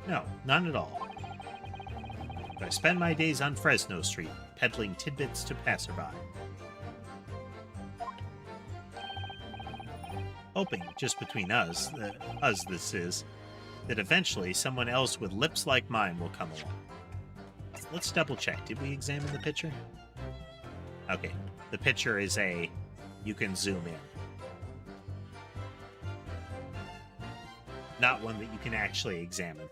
No, none at all. But I spend my days on Fresno Street, peddling tidbits to passerby. Hoping, just between us this is, that eventually someone else with lips like mine will come along. Let's double check. Did we examine the picture? Okay, the picture is you can zoom in. Not one that you can actually examine.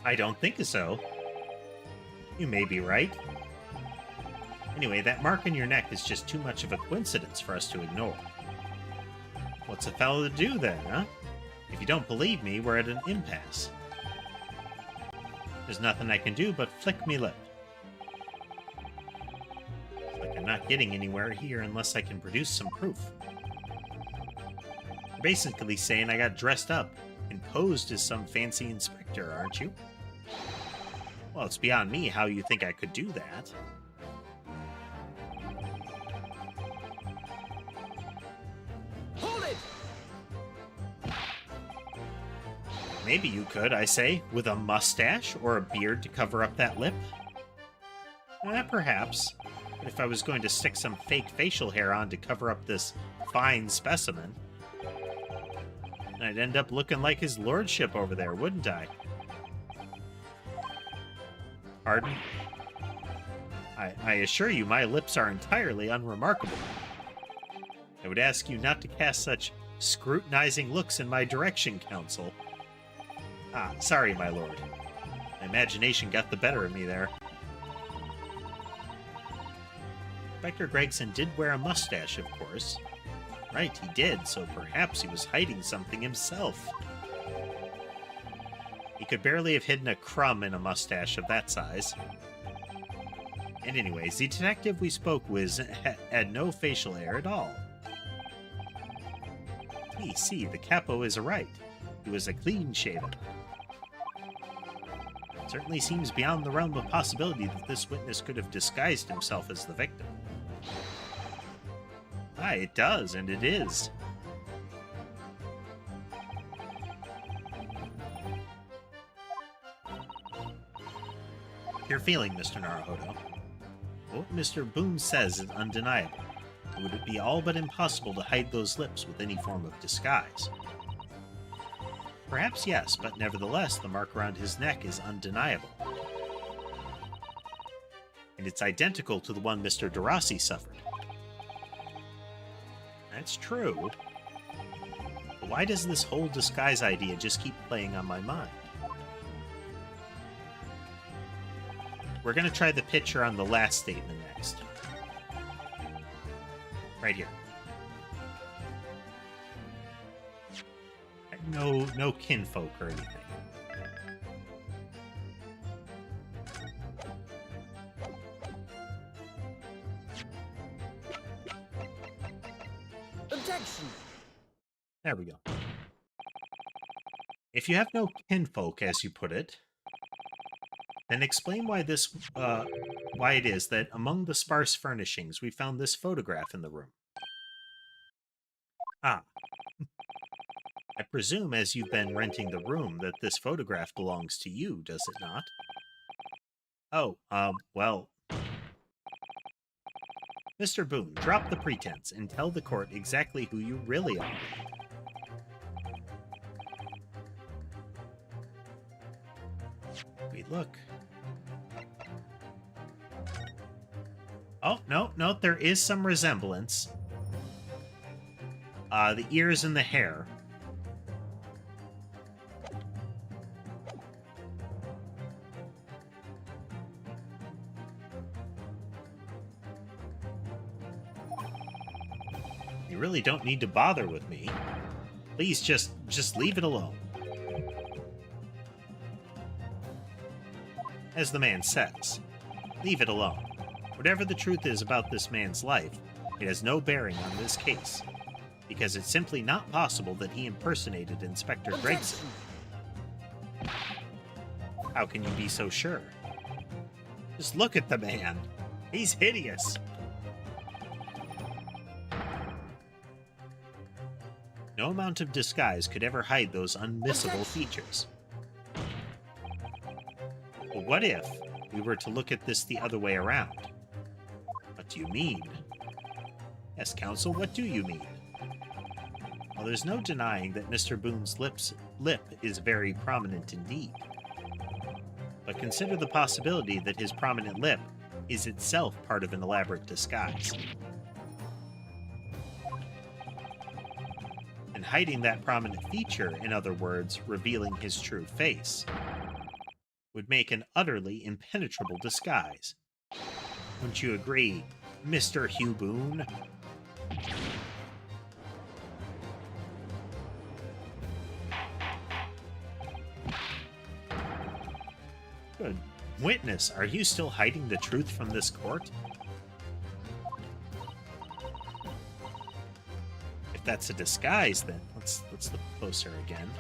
I don't think so. You may be right. Anyway, that mark on your neck is just too much of a coincidence for us to ignore. What's a fellow to do then, huh? If you don't believe me, we're at an impasse. There's nothing I can do but flick me lip. It's like I'm not getting anywhere here unless I can produce some proof. You're basically saying I got dressed up and posed as some fancy inspector, aren't you? Well, it's beyond me how you think I could do that. Hold it! Maybe you could, I say, with a mustache or a beard to cover up that lip. Perhaps. But if I was going to stick some fake facial hair on to cover up this fine specimen, I'd end up looking like his lordship over there, wouldn't I? Pardon? I assure you my lips are entirely unremarkable. I would ask you not to cast such scrutinizing looks in my direction, Counsel. Sorry, my lord. My imagination got the better of me there. Inspector Gregson did wear a mustache, of course. Right, he did, so perhaps he was hiding something himself. He could barely have hidden a crumb in a mustache of that size. And anyways, the detective we spoke with had no facial hair at all. See, the capo is right. He was a clean-shaven. It certainly seems beyond the realm of possibility that this witness could have disguised himself as the victim. It does, and it is. Your feeling, Mr. Naruhodo. What Mr. Boone says is undeniable. It would be all but impossible to hide those lips with any form of disguise. Perhaps yes, but nevertheless, the mark around his neck is undeniable. And it's identical to the one Mr. DeRossi suffered. That's true. But why does this whole disguise idea just keep playing on my mind? We're going to try the picture on the last statement next. Right here. No kinfolk or anything. Objection. There we go. If you have no kinfolk, as you put it, then explain why it is that among the sparse furnishings we found this photograph in the room. Ah, I presume as you've been renting the room that this photograph belongs to you, does it not? Oh, well, Mr. Boone, drop the pretense and tell the court exactly who you really are. Wait, look. Oh, no, there is some resemblance. The ears and the hair. You really don't need to bother with me. Please just leave it alone. As the man says, leave it alone. Whatever the truth is about this man's life, it has no bearing on this case, because it's simply not possible that he impersonated Inspector Gregson. How can you be so sure? Just look at the man. He's hideous. No amount of disguise could ever hide those unmissable features. But what if we were to look at this the other way around? What do you mean? Yes, counsel, what do you mean? Well, there's no denying that Mr. Boone's lip is very prominent indeed. But consider the possibility that his prominent lip is itself part of an elaborate disguise. And hiding that prominent feature, in other words, revealing his true face, would make an utterly impenetrable disguise. Wouldn't you agree, Mr. Hugh Boone? Good. Witness, are you still hiding the truth from this court? If that's a disguise, then let's look closer again.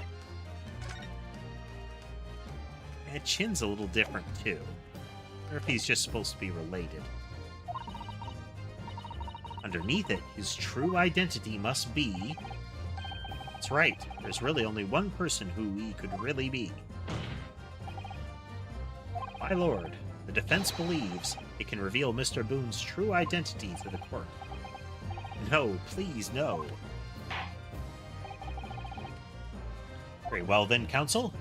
That chin's a little different, too. Or if he's just supposed to be related. Underneath it, his true identity must be... That's right, there's really only one person who he could really be. My lord, the defense believes it can reveal Mr. Boone's true identity to the court. No, please, no. Very well then, counsel.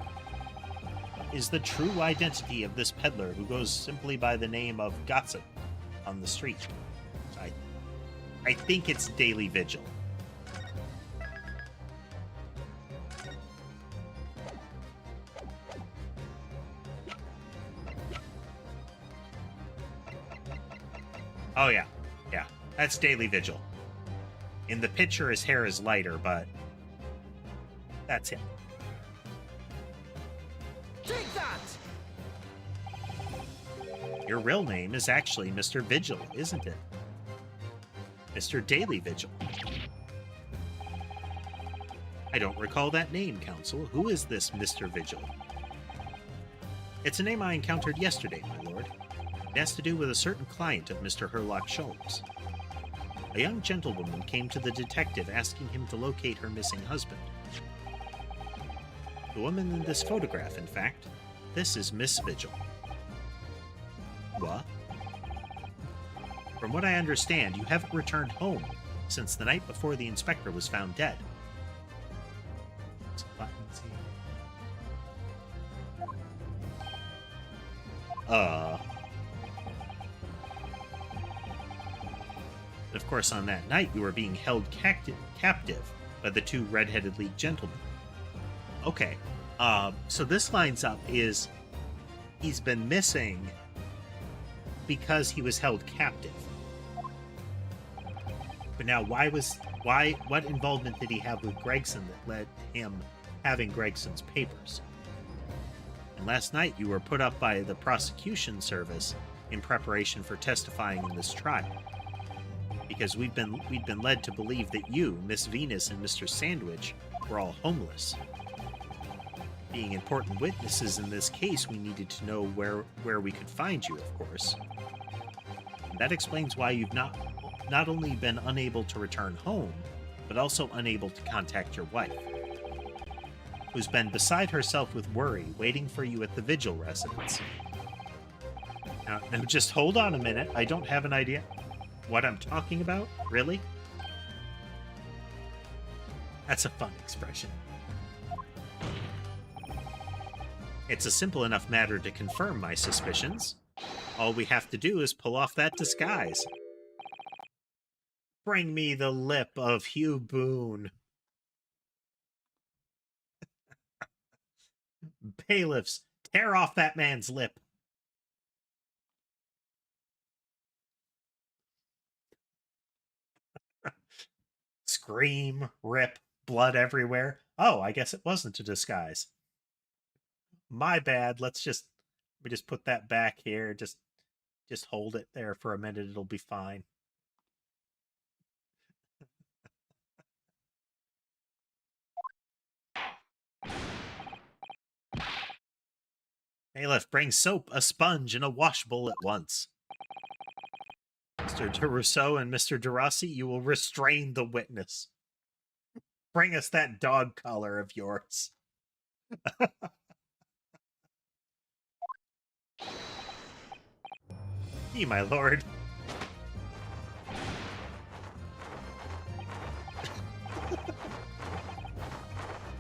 Is the true identity of this peddler who goes simply by the name of Gossip on the street? I think it's Daily Vigil. Oh yeah, that's Daily Vigil. In the picture, his hair is lighter, but that's him. Take that! Your real name is actually Mr. Vigil, isn't it? Mr. Daily Vigil. I don't recall that name, counsel. Who is this Mr. Vigil? It's a name I encountered yesterday, my lord. It has to do with a certain client of Mr. Herlock Sholmes. A young gentlewoman came to the detective asking him to locate her missing husband. The woman in this photograph, in fact. This is Miss Vigil. What? From what I understand, you haven't returned home since the night before the inspector was found dead. Of course, on that night, you were being held captive by the two red-headed league gentlemen. Okay, so this lines up is he's been missing because he was held captive. But now, what involvement did he have with Gregson that led him having Gregson's papers? And last night, you were put up by the prosecution service in preparation for testifying in this trial. Because we'd been led to believe that you, Miss Venus, and Mr. Sandwich were all homeless. Being important witnesses in this case, we needed to know where we could find you, of course. And that explains why you've not only been unable to return home, but also unable to contact your wife, who's been beside herself with worry, waiting for you at the Vigil residence. Now, just hold on a minute. I don't have an idea what I'm talking about. Really? That's a fun expression. It's a simple enough matter to confirm my suspicions. All we have to do is pull off that disguise. Bring me the lip of Hugh Boone. Bailiffs, tear off that man's lip. Scream, rip, blood everywhere. Oh, I guess it wasn't a disguise. My bad. Let me just put that back here. Just hold it there for a minute. It'll be fine. Bailiff, bring soap, a sponge, and a washbowl at once. Mr. de Rousseau and Mr. de Rossi, you will restrain the witness. Bring us that dog collar of yours. Ye, my lord.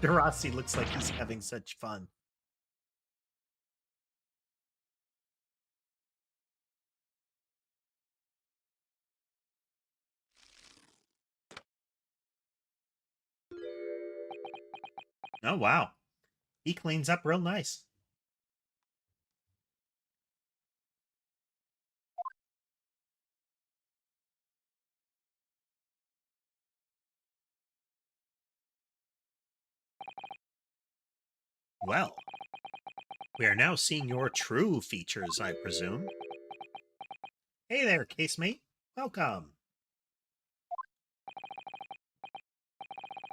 De Rossi looks like he's having such fun. Oh, wow. He cleans up real nice. Well, we are now seeing your true features, I presume. Hey there, casemate. Welcome.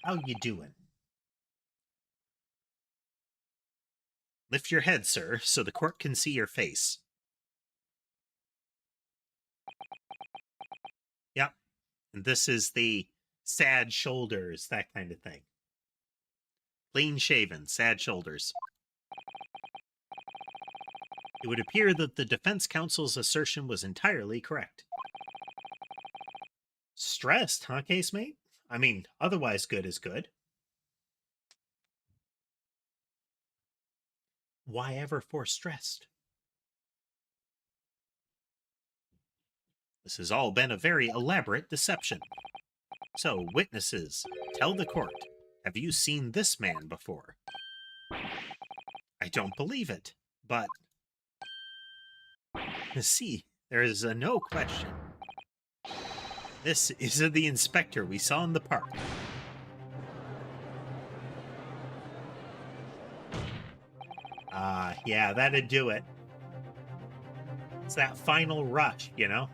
How you doing? Lift your head, sir, so the court can see your face. Yep. And this is the sad shoulders, that kind of thing. Clean shaven, sad shoulders. It would appear that the defense counsel's assertion was entirely correct. Stressed, huh, casemate? I mean, otherwise good is good. Why ever force stressed? This has all been a very elaborate deception. So, witnesses, tell the court, have you seen this man before? I don't believe it, but... See, there is no question. This is the inspector we saw in the park. Yeah, that'd do it. It's that final rush, you know?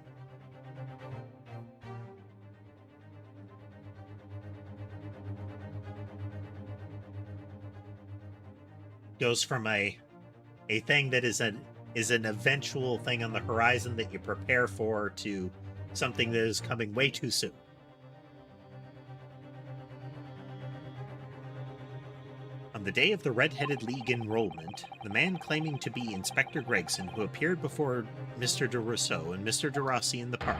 Goes from a thing that is an eventual thing on the horizon that you prepare for to something that is coming way too soon. On the day of the Red-Headed League enrollment, the man claiming to be Inspector Gregson, who appeared before Mr. de Rousseau and Mr. de Rossi in the park,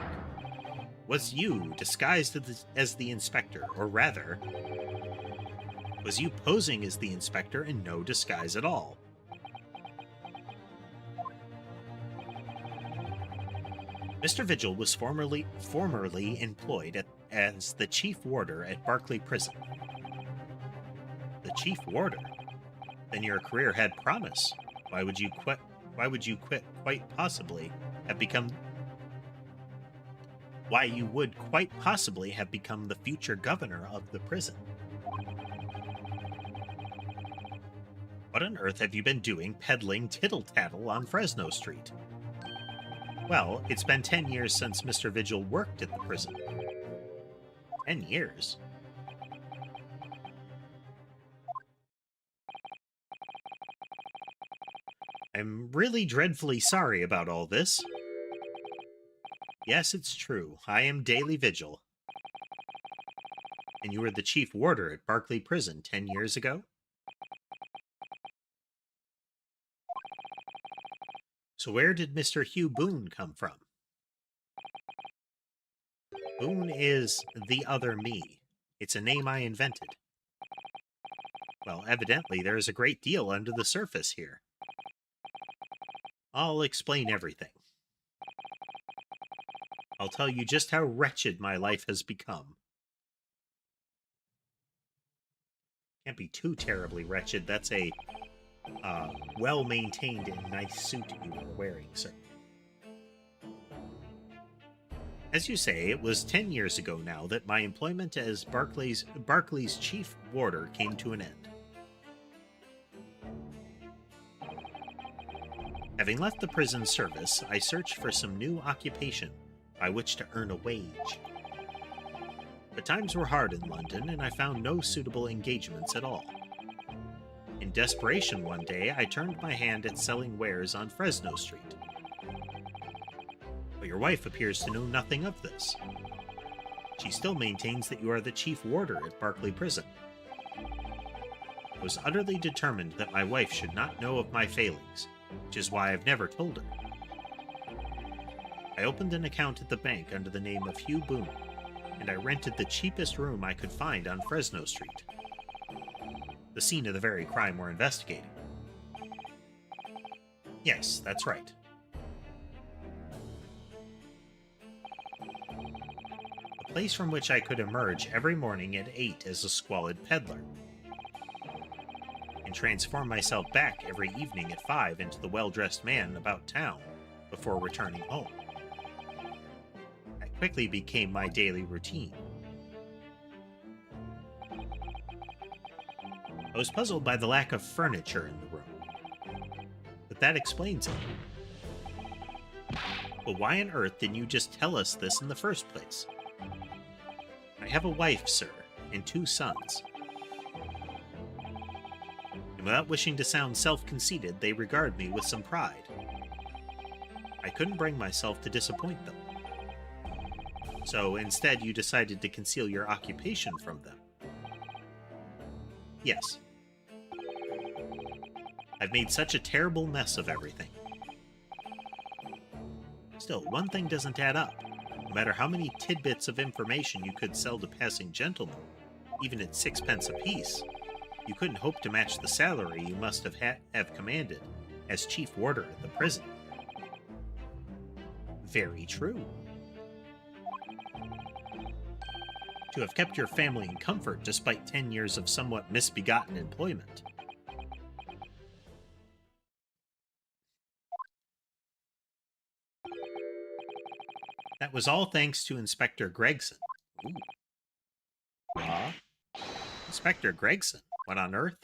was you disguised as the inspector, or rather, was you posing as the inspector in no disguise at all. Mr. Vigil was formerly employed as the chief warder at Barclay Prison. The chief warder? Then your career had promise. Why would you quit? Quite possibly have become... Why you would quite possibly have become the future governor of the prison. What on earth have you been doing peddling tittle-tattle on Fresno Street? Well, it's been 10 years since Mr. Vigil worked at the prison. 10 years? I'm really dreadfully sorry about all this. Yes, it's true. I am Daily Vigil. And you were the chief warder at Barclay Prison 10 years ago? So where did Mr. Hugh Boone come from? Boone is the other me. It's a name I invented. Well, evidently there is a great deal under the surface here. I'll explain everything. I'll tell you just how wretched my life has become. Can't be too terribly wretched. That's a well-maintained and nice suit you are wearing, sir. As you say, it was 10 years ago now that my employment as Barclay's chief warder came to an end. Having left the prison service, I searched for some new occupation by which to earn a wage. But times were hard in London, and I found no suitable engagements at all. In desperation one day, I turned my hand at selling wares on Fresno Street. But your wife appears to know nothing of this. She still maintains that you are the chief warder at Barclay Prison. I was utterly determined that my wife should not know of my failings, which is why I've never told her. I opened an account at the bank under the name of Hugh Boone, and I rented the cheapest room I could find on Fresno Street, the scene of the very crime we're investigating. Yes, that's right. A place from which I could emerge every morning at 8 as a squalid peddler, and transform myself back every evening at 5 into the well-dressed man about town before returning home. That quickly became my daily routine. I was puzzled by the lack of furniture in the room, but that explains it. But why on earth didn't you just tell us this in the first place? I have a wife, sir, and 2 sons. And without wishing to sound self-conceited, they regard me with some pride. I couldn't bring myself to disappoint them. So instead, you decided to conceal your occupation from them. Yes. I've made such a terrible mess of everything. Still, one thing doesn't add up. No matter how many tidbits of information you could sell to passing gentlemen, even at 6 pence apiece, you couldn't hope to match the salary you must have commanded as chief warder at the prison. Very true. To have kept your family in comfort despite 10 years of somewhat misbegotten employment. That was all thanks to Inspector Gregson. Ooh. Inspector Gregson? What on earth?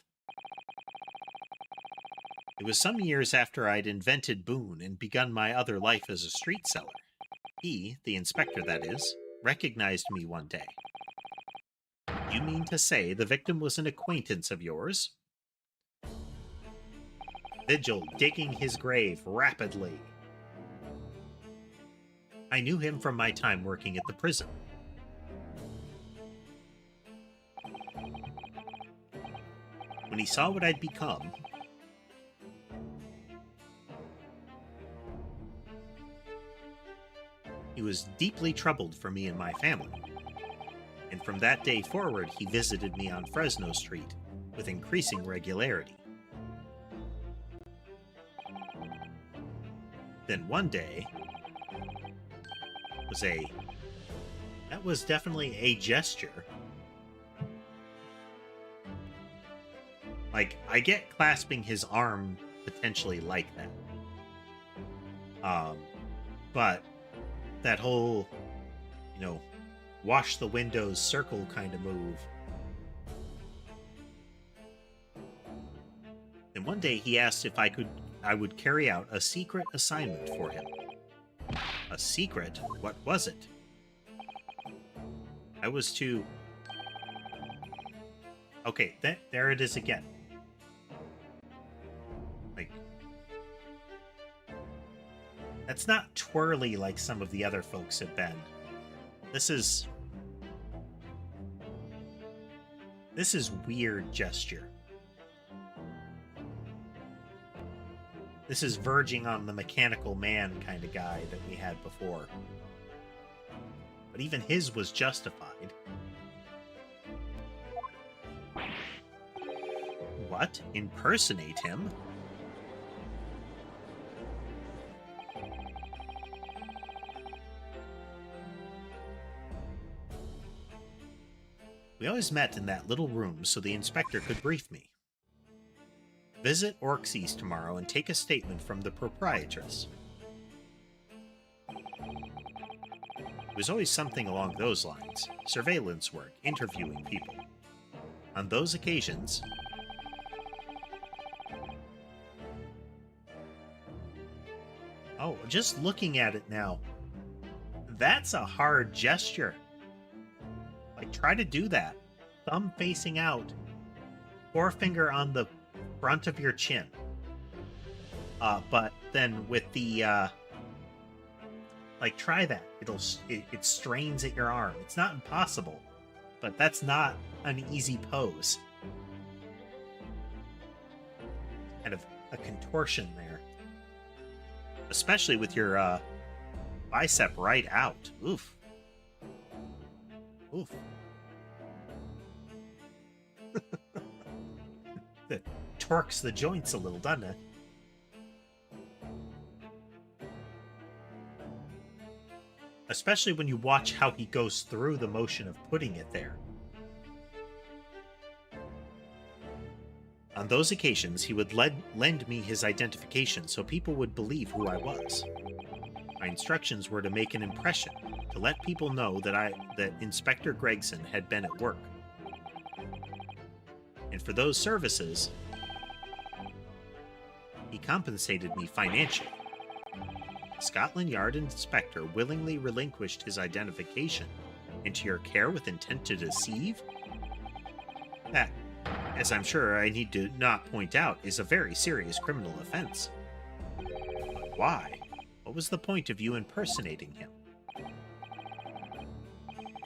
It was some years after I'd invented Boone and begun my other life as a street seller. He, the inspector that is, recognized me one day. You mean to say the victim was an acquaintance of yours? Vigil digging his grave rapidly. I knew him from my time working at the prison. When he saw what I'd become, he was deeply troubled for me and my family. And from that day forward, he visited me on Fresno Street with increasing regularity. Then one day, that was definitely a gesture. Like, I get clasping his arm potentially like that. But that whole, wash the windows circle kind of move. And one day he asked if I would carry out a secret assignment for him. A secret? What was it? I was to... Okay, there it is again. Like, That's not twirly like some of the other folks have been. This is weird gesture. This is verging on the mechanical man kind of guy that we had before. But even his was justified. What? Impersonate him? We always met in that little room so the inspector could brief me. Visit Orcs East tomorrow and take a statement from the proprietress. It was always something along those lines. Surveillance work, interviewing people. On those occasions... Oh, just looking at it now. That's a hard gesture. Like, try to do that. Thumb facing out. Forefinger on the front of your chin. But then with the, like, try that. It strains at your arm. It's not impossible, but that's not an easy pose. Kind of a contortion there. Especially with your, bicep right out. Oof. Oof. That torques the joints a little, doesn't it? Especially when you watch how he goes through the motion of putting it there. On those occasions, he would lend me his identification so people would believe who I was. My instructions were to make an impression, to let people know that Inspector Gregson had been at work. And for those services, he compensated me financially. Scotland Yard inspector willingly relinquished his identification into your care with intent to deceive? That, as I'm sure I need to not point out, is a very serious criminal offense. But why? What was the point of you impersonating him?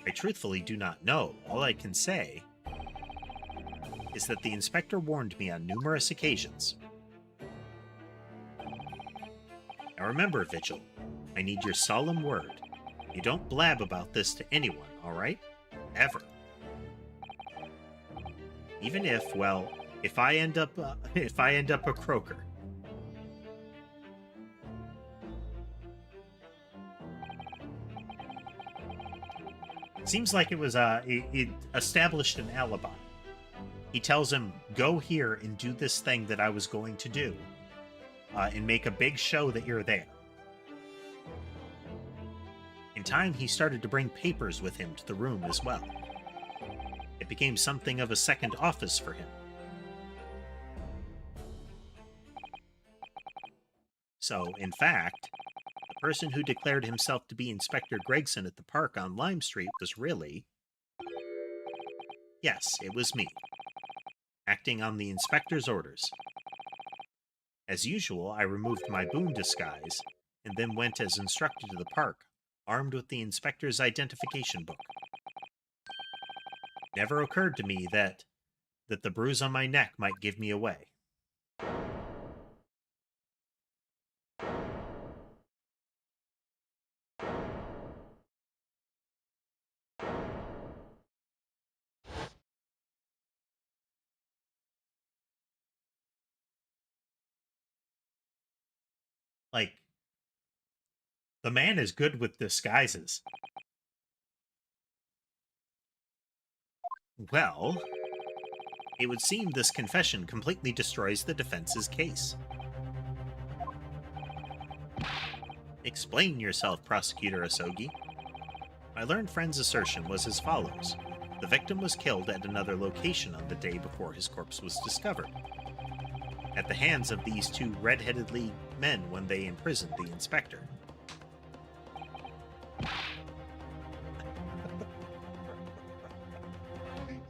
I truthfully do not know. All I can say is that the inspector warned me on numerous occasions. Now remember, Vigil, I need your solemn word. You don't blab about this to anyone, all right? Ever. Even if, well, if I end up a croaker. Seems like it was it established an alibi. He tells him, go here and do this thing that I was going to do, and make a big show that you're there. In time, he started to bring papers with him to the room as well. It became something of a second office for him. So, in fact, the person who declared himself to be Inspector Gregson at the park on Lime Street was really... Yes, it was me, acting on the inspector's orders. As usual, I removed my boon disguise, and then went as instructed to the park, armed with the inspector's identification book. Never occurred to me that the bruise on my neck might give me away. Like, the man is good with disguises. Well, it would seem this confession completely destroys the defense's case. Explain yourself, Prosecutor Asogi. My learned friend's assertion was as follows. The victim was killed at another location on the day before his corpse was discovered, at the hands of these two red-headed league men when they imprisoned the inspector.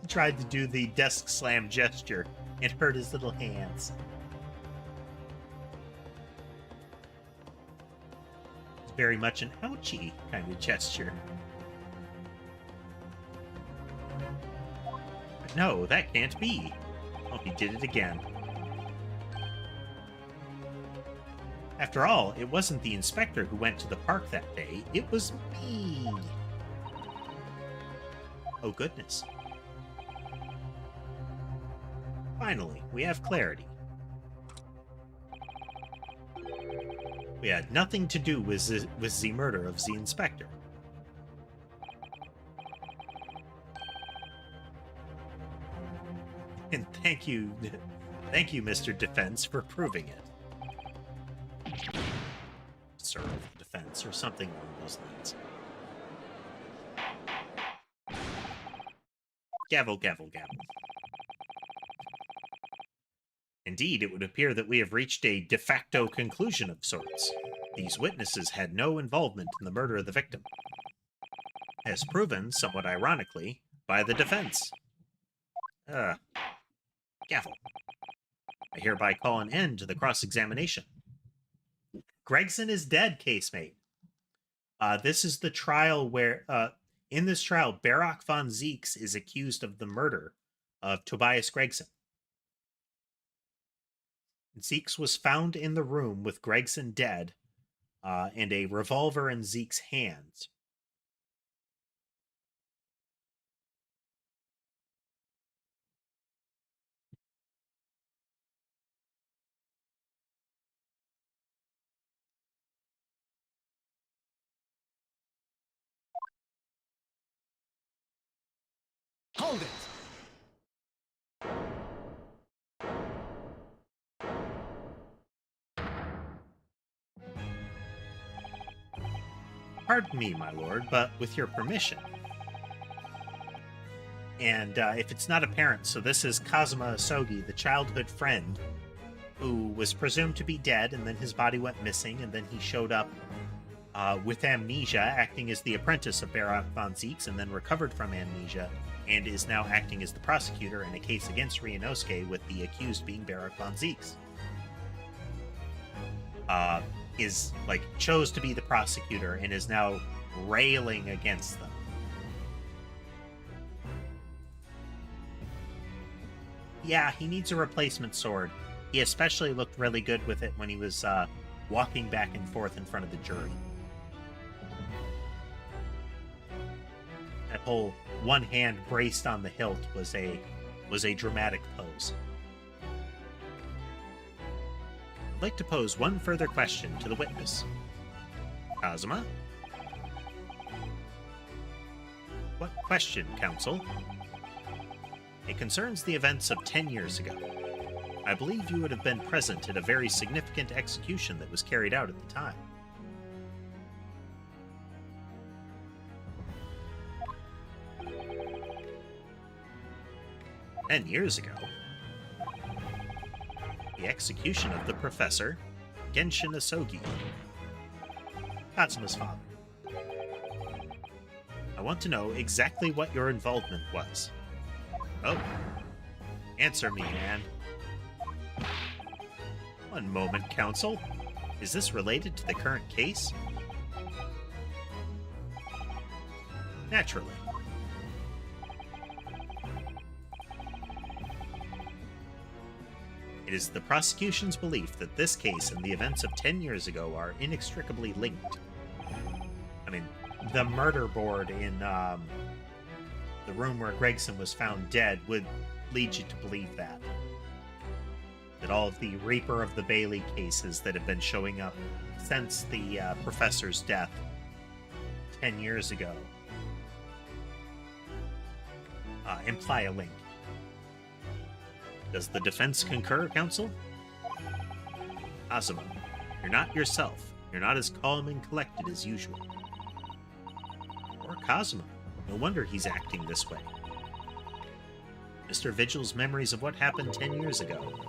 He tried to do the desk slam gesture and hurt his little hands. very much an ouchie kind of gesture. But no, that can't be. Oh, he did it again. After all, it wasn't the inspector who went to the park that day. It was me. Oh, goodness. Finally, we have clarity. We had nothing to do with the murder of the inspector. And thank you, Mr. Defense, for proving it. Sir of Defense, or something along those lines. Gavel, gavel, gavel. Indeed, it would appear that we have reached a de facto conclusion of sorts. These witnesses had no involvement in the murder of the victim. As proven, somewhat ironically, by the defense. Gavel. I hereby call an end to the cross-examination. Gregson is dead, casemate. This is the trial where, in this trial, Barak von Zeeks is accused of the murder of Tobias Gregson. Zeeks was found in the room with Gregson dead, and a revolver in Zeeks' hands. Hold it! Pardon me, my lord, but with your permission. And if it's not apparent, so this is Kazuma Asogi, the childhood friend, who was presumed to be dead, and then his body went missing, and then he showed up with amnesia, acting as the apprentice of Barak von Zeeks, and then recovered from amnesia, and is now acting as the prosecutor in a case against Ryunosuke, with the accused being Barak von Zeeks. Chose to be the prosecutor and is now railing against them. Yeah, he needs a replacement sword. He especially looked really good with it when he was walking back and forth in front of the jury. That whole one hand braced on the hilt was a dramatic pose. I'd like to pose one further question to the witness. Kazuma? What question, counsel? It concerns the events of 10 years ago. I believe you would have been present at a very significant execution that was carried out at the time. "10 years ago? The execution of the professor, Genshin Asogi, Katsuma's father. I want to know exactly what your involvement was." Oh. Answer me, man. One moment, counsel. Is this related to the current case? Naturally. It is the prosecution's belief that this case and the events of 10 years ago are inextricably linked. I mean, the murder board in the room where Gregson was found dead would lead you to believe that. That all of the Reaper of the Bailey cases that have been showing up since the professor's death 10 years ago imply a link. Does the defense concur, counsel? Kazuma, you're not yourself. You're not as calm and collected as usual. Or Kazuma. No wonder he's acting this way. Mr. Vigil's memories of what happened 10 years ago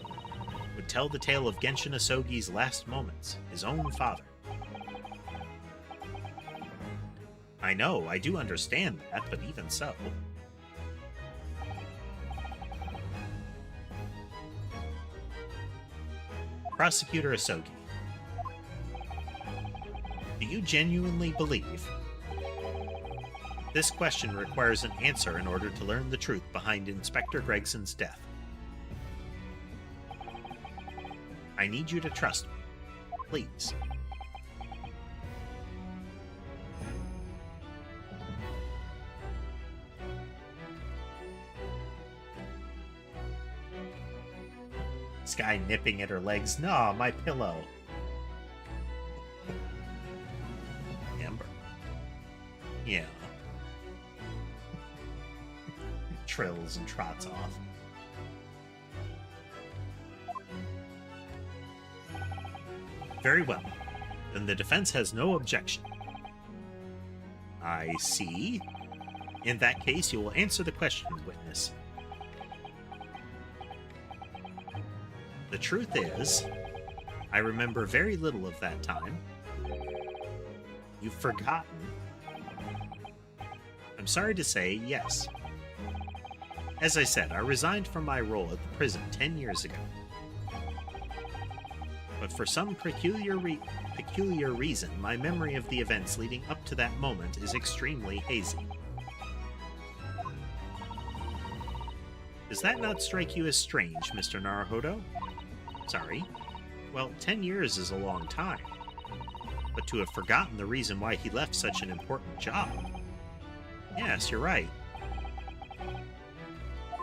would tell the tale of Genshin Asogi's last moments, his own father. I know, I do understand that, but even so. Prosecutor Asogi, do you genuinely believe? This question requires an answer in order to learn the truth behind Inspector Gregson's death. I need you to trust me. Please. This guy nipping at her legs. Nah, my pillow. Amber. Yeah. Trills and trots off. Very well. Then the defense has no objection. I see. In that case, you will answer the question, witness. The truth is, I remember very little of that time. You've forgotten. I'm sorry to say, yes. As I said, I resigned from my role at the prison 10 years ago. But for some peculiar reason, my memory of the events leading up to that moment is extremely hazy. Does that not strike you as strange, Mr. Naruhodo? Sorry. Well, 10 years is a long time. But to have forgotten the reason why he left such an important job. Yes, you're right.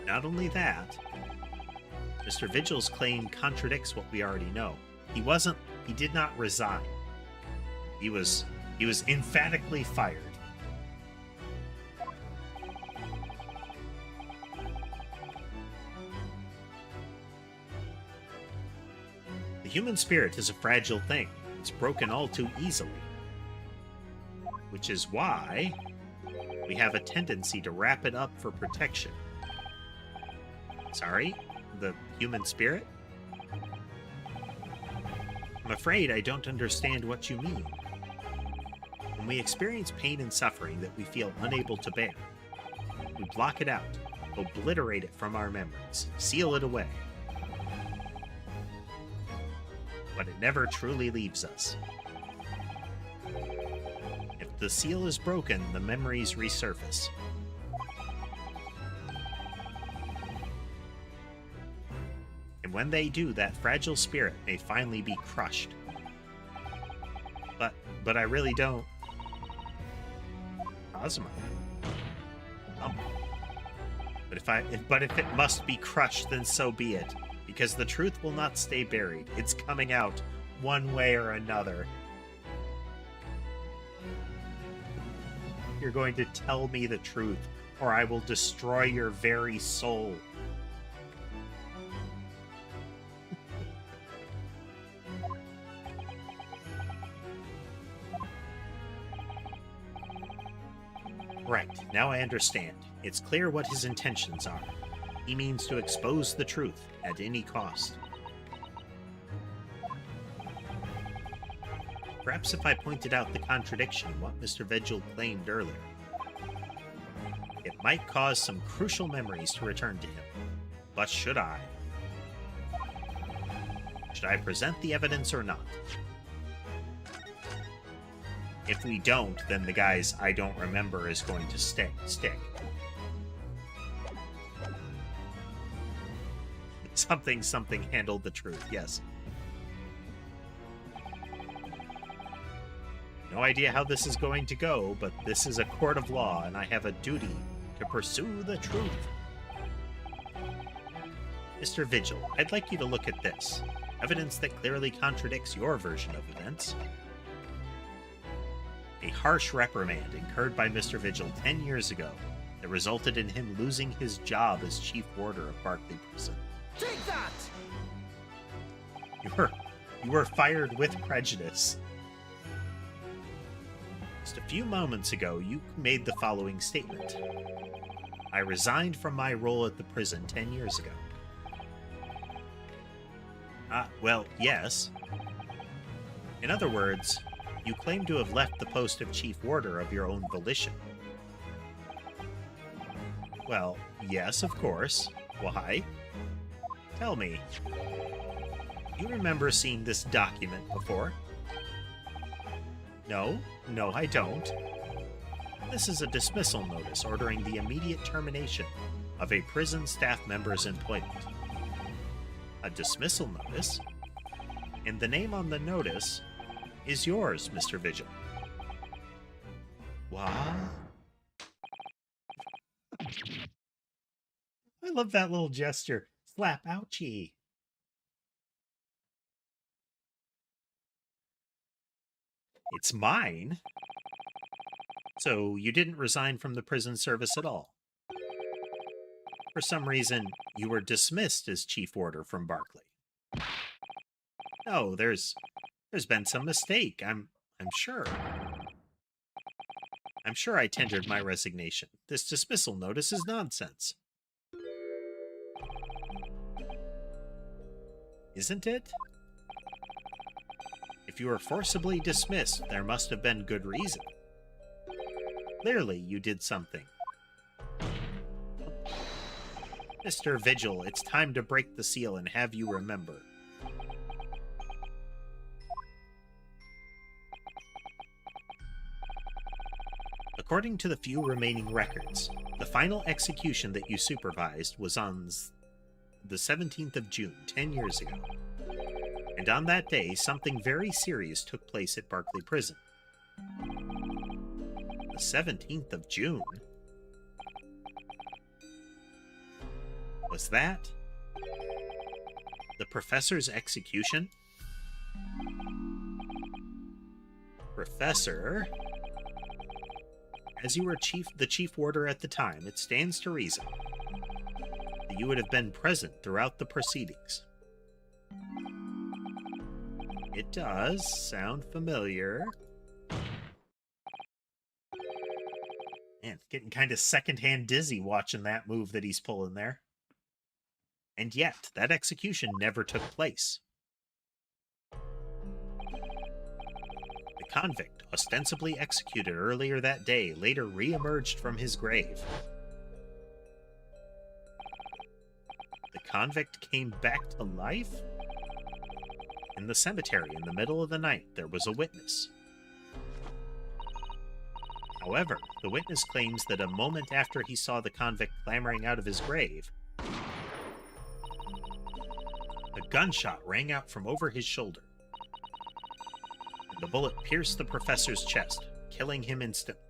Not only that, Mr. Vigil's claim contradicts what we already know. He did not resign. He was emphatically fired. The human spirit is a fragile thing. It's broken all too easily. Which is why we have a tendency to wrap it up for protection. Sorry? The human spirit? I'm afraid I don't understand what you mean. When we experience pain and suffering that we feel unable to bear, we block it out, obliterate it from our memories, seal it away. But it never truly leaves us. If the seal is broken, the memories resurface. And when they do, that fragile spirit may finally be crushed. But I really don't. Ozma. But if it must be crushed, then so be it. Because the truth will not stay buried. It's coming out one way or another. You're going to tell me the truth, or I will destroy your very soul. Right, now I understand. It's clear what his intentions are. He means to expose the truth at any cost. Perhaps if I pointed out the contradiction in what Mr. Vigil claimed earlier, it might cause some crucial memories to return to him. But should I? Should I present the evidence or not? If we don't, then the guy's "I don't remember" is going to stick. Something handled the truth, yes. No idea how this is going to go, but this is a court of law, and I have a duty to pursue the truth. Mr. Vigil, I'd like you to look at this. Evidence that clearly contradicts your version of events. A harsh reprimand incurred by Mr. Vigil 10 years ago that resulted in him losing his job as chief warder of Barclay Prison. Take that! You were fired with prejudice. Just a few moments ago, you made the following statement. I resigned from my role at the prison 10 years ago. Well, yes. In other words, you claim to have left the post of chief warder of your own volition. Well, yes, of course. Why? Tell me. You remember seeing this document before? No, no, I don't. This is a dismissal notice ordering the immediate termination of a prison staff member's employment. A dismissal notice? And the name on the notice is yours, Mr. Vigil. What? I love that little gesture. Slap, ouchie. It's mine? So you didn't resign from the prison service at all? For some reason, you were dismissed as chief warder from Barclay. No, there's been some mistake. I'm sure. I'm sure I tendered my resignation. This dismissal notice is nonsense. Isn't it? If you were forcibly dismissed, there must have been good reason. Clearly, you did something. Mr. Vigil, it's time to break the seal and have you remember. According to the few remaining records, the final execution that you supervised was on the 17th of June, 10 years ago. And on that day, something very serious took place at Barclay Prison. The 17th of June? Was that the professor's execution? Professor, as you were the chief warder at the time, it stands to reason that you would have been present throughout the proceedings. It does sound familiar. Man, getting kind of secondhand dizzy watching that move that he's pulling there. And yet, that execution never took place. The convict, ostensibly executed earlier that day, later re-emerged from his grave. The convict came back to life? In the cemetery, in the middle of the night, there was a witness. However, the witness claims that a moment after he saw the convict clambering out of his grave, a gunshot rang out from over his shoulder. And the bullet pierced the professor's chest, killing him instantly.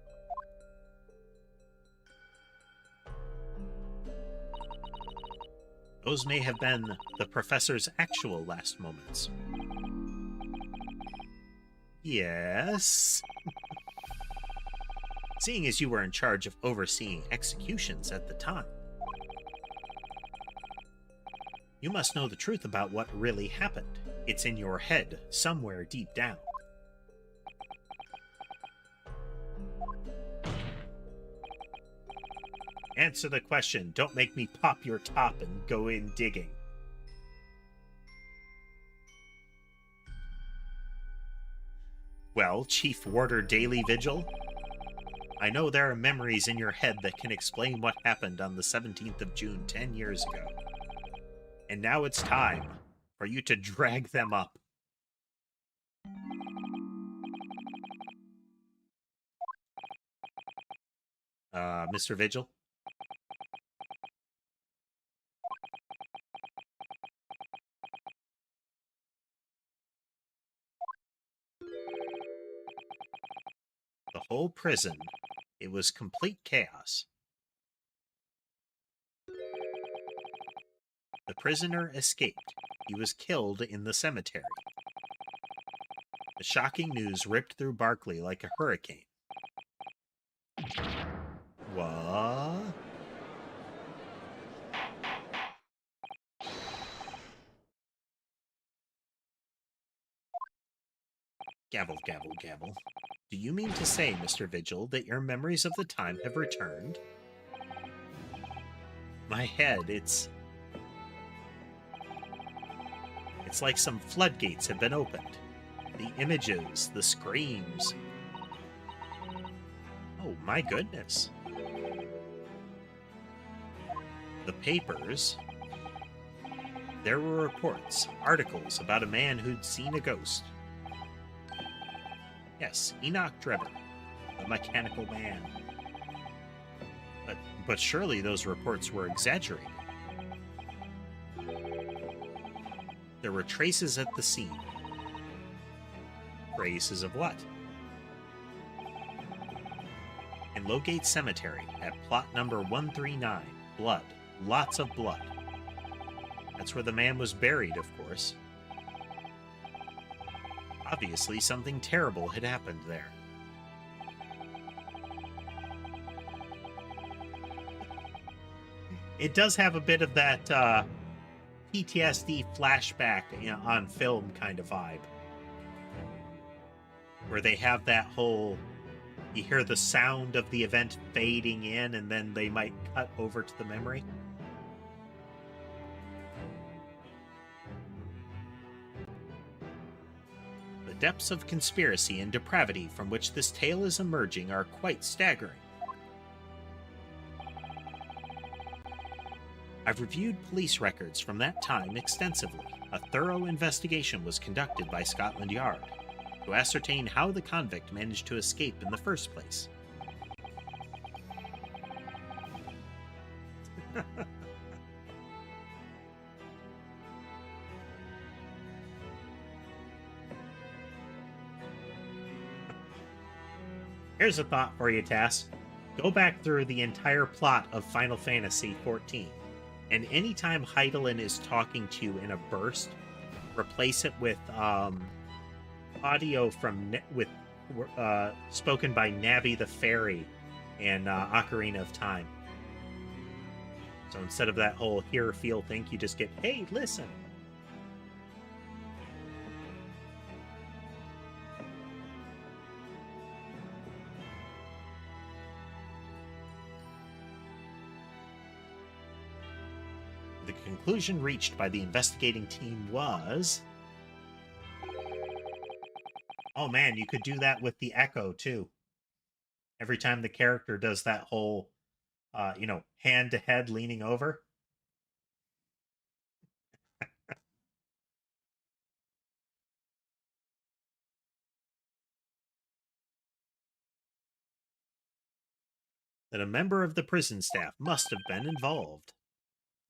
Those may have been the professor's actual last moments. Yes. Seeing as you were in charge of overseeing executions at the time, you must know the truth about what really happened. It's in your head, somewhere deep down. Answer the question. Don't make me pop your top and go in digging. Well, Chief Warder Daily Vigil, I know there are memories in your head that can explain what happened on the 17th of June 10 years ago. And now it's time for you to drag them up. Mr. Vigil? The whole prison, it was complete chaos. The prisoner escaped. He was killed in the cemetery. The shocking news ripped through Barclay like a hurricane. What? Gavel, gavel, gavel. Do you mean to say, Mr. Vigil, that your memories of the time have returned? My head, it's like some floodgates have been opened. The images, the screams. Oh, my goodness. The papers. There were reports, articles about a man who'd seen a ghost. Yes, Enoch Drebber, the mechanical man. But surely those reports were exaggerated. There were traces at the scene. Traces of what? In Lowgate Cemetery, at plot number 139, blood. Lots of blood. That's where the man was buried, of course. Obviously, something terrible had happened there. It does have a bit of that PTSD flashback on film kind of vibe. Where they have that whole, you hear the sound of the event fading in and then they might cut over to the memory. The depths of conspiracy and depravity from which this tale is emerging are quite staggering. I've reviewed police records from that time extensively. A thorough investigation was conducted by Scotland Yard to ascertain how the convict managed to escape in the first place. Here's a thought for you, Tass. Go back through the entire plot of Final Fantasy XIV, and anytime Heidelin is talking to you in a burst, replace it with audio from spoken by Navi the Fairy and Ocarina of Time. So instead of that whole hear, feel, think, you just get, hey, listen. The conclusion reached by the investigating team was... Oh man, you could do that with the echo too. Every time the character does that whole, hand to head leaning over. That a member of the prison staff must have been involved.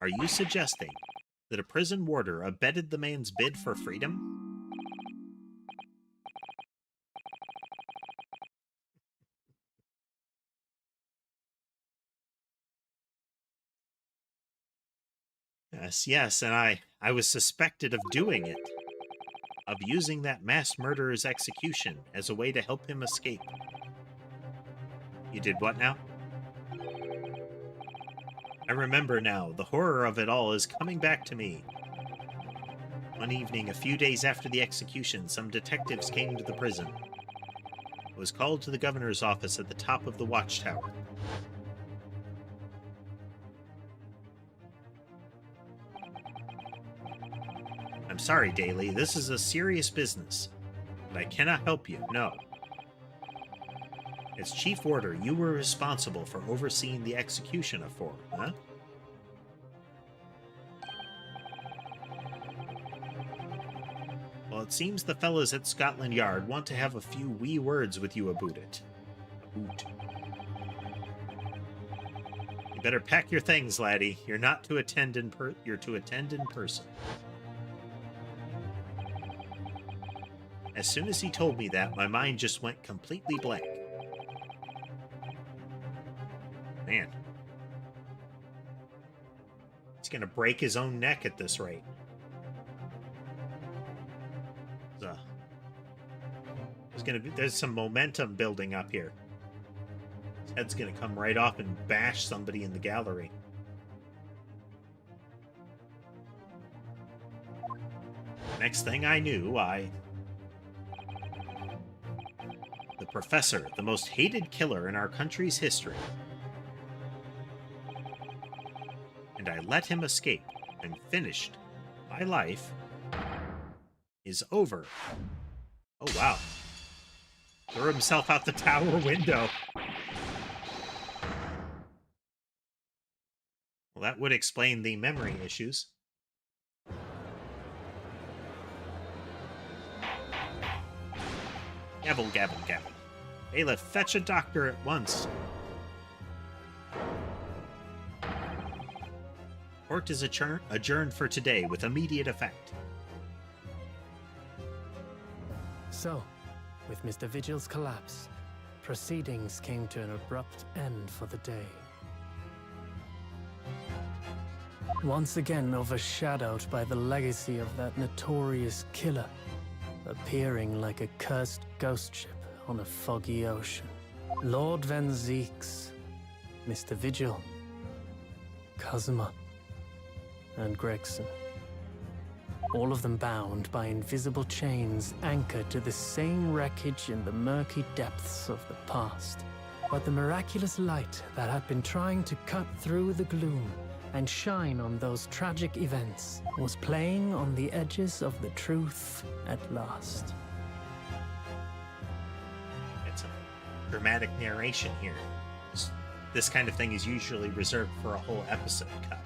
Are you suggesting that a prison warder abetted the man's bid for freedom? Yes, and I was suspected of doing it. Of using that mass murderer's execution as a way to help him escape. You did what now? I remember now. The horror of it all is coming back to me. One evening, a few days after the execution, some detectives came to the prison. I was called to the governor's office at the top of the watchtower. I'm sorry, Daly. This is a serious business. But I cannot help you, no. As chief warder, you were responsible for overseeing the execution of four, huh? Well, it seems the fellas at Scotland Yard want to have a few wee words with you about it. You better pack your things, laddie. You're not to attend you're to attend in person. As soon as he told me that, my mind just went completely blank. Man. He's gonna break his own neck at this rate. There's some momentum building up here. His head's gonna come right off and bash somebody in the gallery. Next thing I knew, the professor, the most hated killer in our country's history. And I let him escape and finished. My life is over. Oh, wow. Threw himself out the tower window. Well, that would explain the memory issues. Gavel, gavel, gavel. Bailiff, fetch a doctor at once. Court is adjourned for today with immediate effect. So, with Mr. Vigil's collapse, proceedings came to an abrupt end for the day. Once again overshadowed by the legacy of that notorious killer, appearing like a cursed ghost ship on a foggy ocean. Lord Van Zeeks, Mr. Vigil, Kazuma, and Gregson. All of them bound by invisible chains anchored to the same wreckage in the murky depths of the past. But the miraculous light that had been trying to cut through the gloom and shine on those tragic events was playing on the edges of the truth at last. It's a dramatic narration here. This kind of thing is usually reserved for a whole episode cut.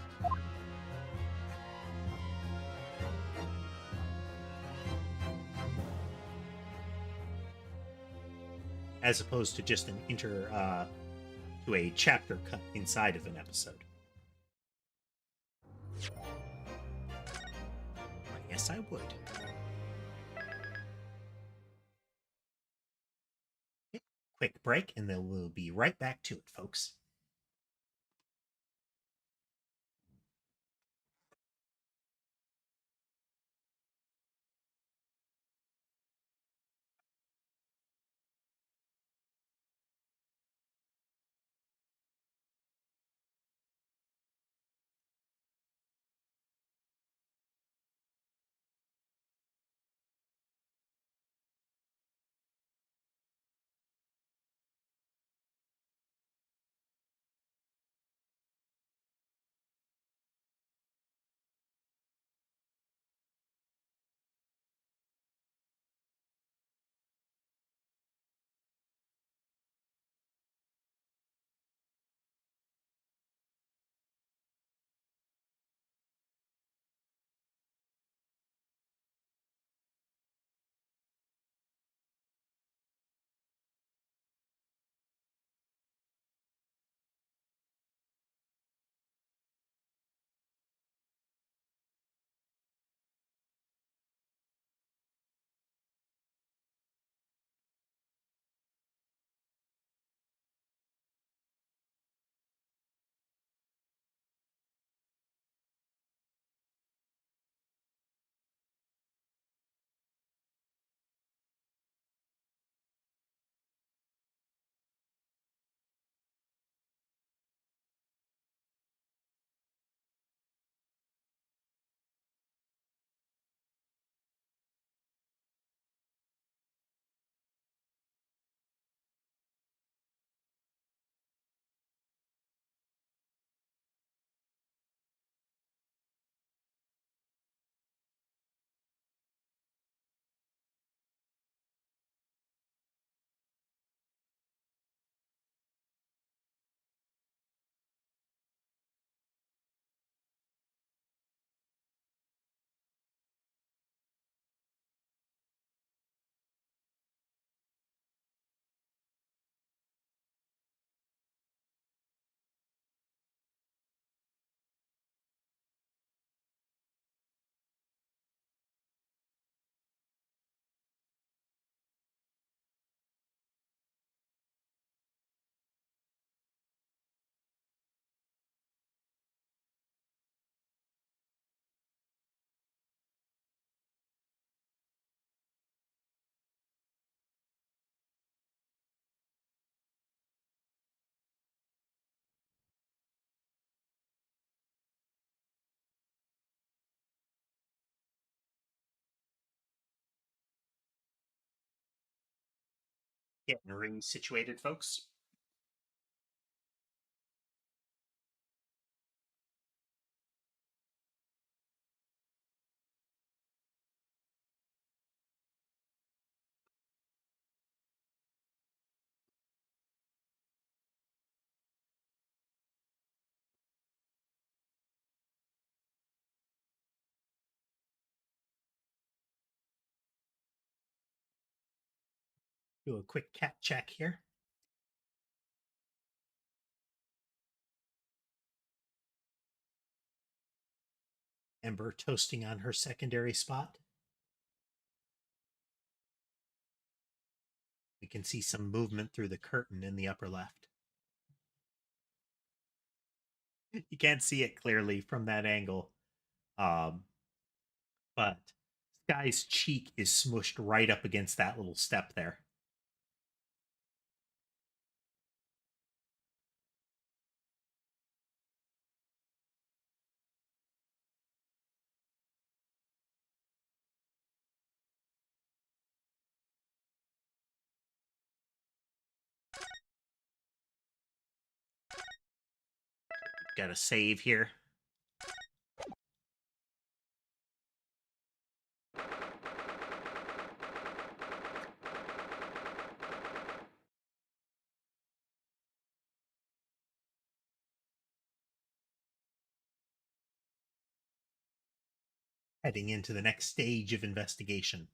As opposed to just an to a chapter cut inside of an episode. Yes, I would. Okay, quick break, and then we'll be right back to it, folks. Getting re-situated, folks. Do a quick cat check here. Ember toasting on her secondary spot. We can see some movement through the curtain in the upper left. You can't see it clearly from that angle. But Sky's cheek is smushed right up against that little step there. Got a save here. Heading into the next stage of investigation.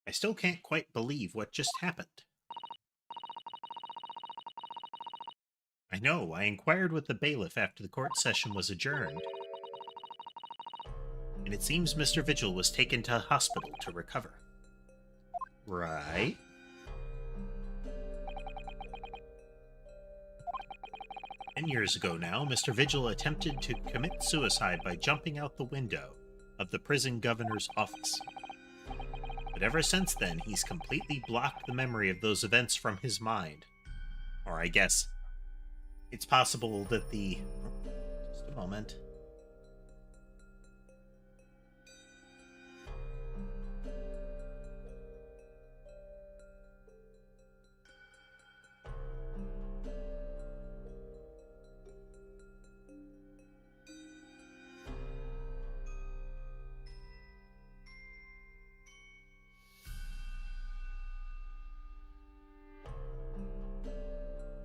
I still can't quite believe what just happened. I know, I inquired with the bailiff after the court session was adjourned. And it seems Mr. Vigil was taken to hospital to recover. Right? 10 years ago now, Mr. Vigil attempted to commit suicide by jumping out the window of the prison governor's office. But ever since then, he's completely blocked the memory of those events from his mind. Or I guess it's possible that the... Just a moment.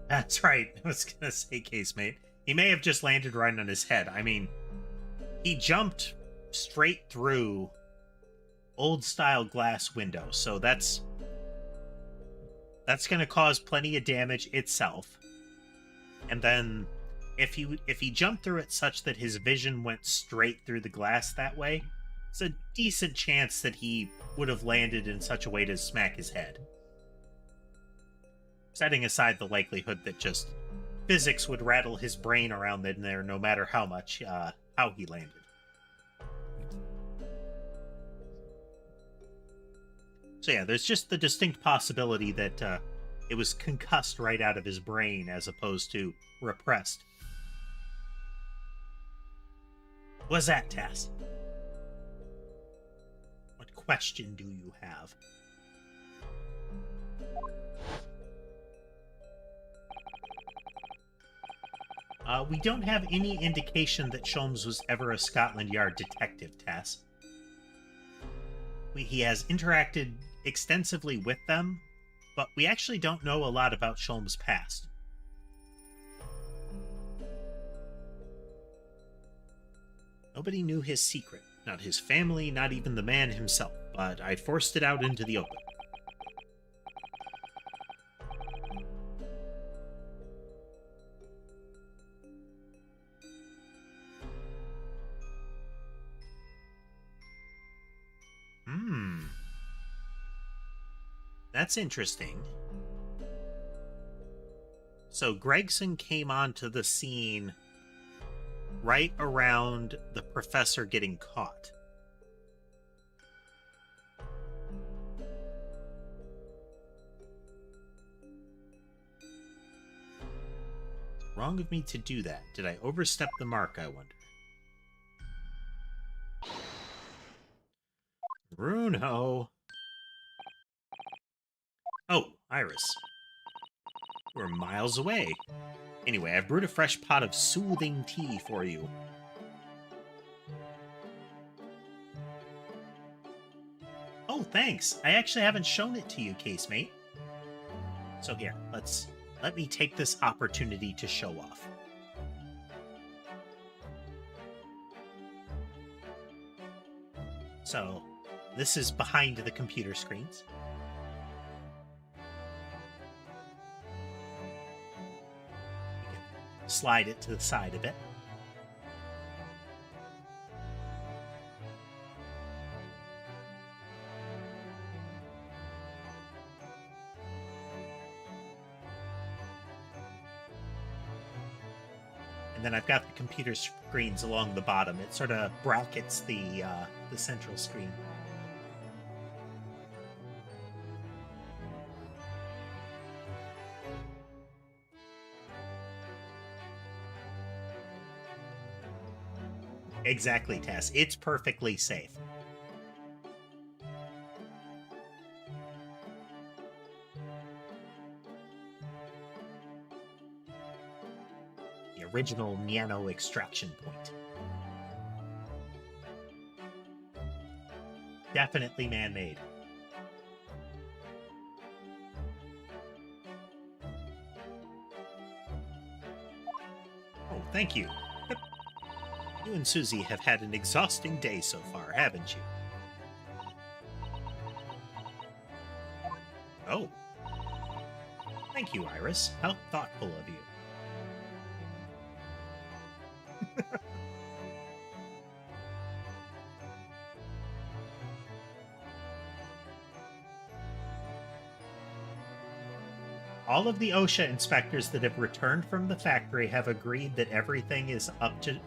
That's right. I was going to say, casemate. He may have just landed right on his head. I mean, he jumped straight through old-style glass window, so that's going to cause plenty of damage itself. And then if he jumped through it such that his vision went straight through the glass that way, it's a decent chance that he would have landed in such a way to smack his head. Setting aside the likelihood that just physics would rattle his brain around in there no matter how much, how he landed. So yeah, there's just the distinct possibility that it was concussed right out of his brain as opposed to repressed. What's that, Tess? What question do you have? We don't have any indication that Sholmes was ever a Scotland Yard detective, Tess. He has interacted extensively with them, but we actually don't know a lot about Sholmes' past. Nobody knew his secret. Not his family, not even the man himself, but I forced it out into the open. That's interesting. So Gregson came onto the scene right around the professor getting caught. Wrong of me to do that. Did I overstep the mark, I wonder? Bruno. Oh, Iris. We're miles away. Anyway, I've brewed a fresh pot of soothing tea for you. Oh, thanks. I actually haven't shown it to you, casemate. So here, let's let me take this opportunity to show off. So, this is behind the computer screens. You can slide it to the side a bit. And then I've got the computer screens along the bottom. It sort of brackets the central screen. Exactly, Tess. It's perfectly safe. Original nano extraction point. Definitely man-made. Oh, thank you. You and Susie have had an exhausting day so far, haven't you? Oh. Thank you, Iris. How thoughtful of you. All of the OSHA inspectors that have returned from the factory have agreed that everything is up to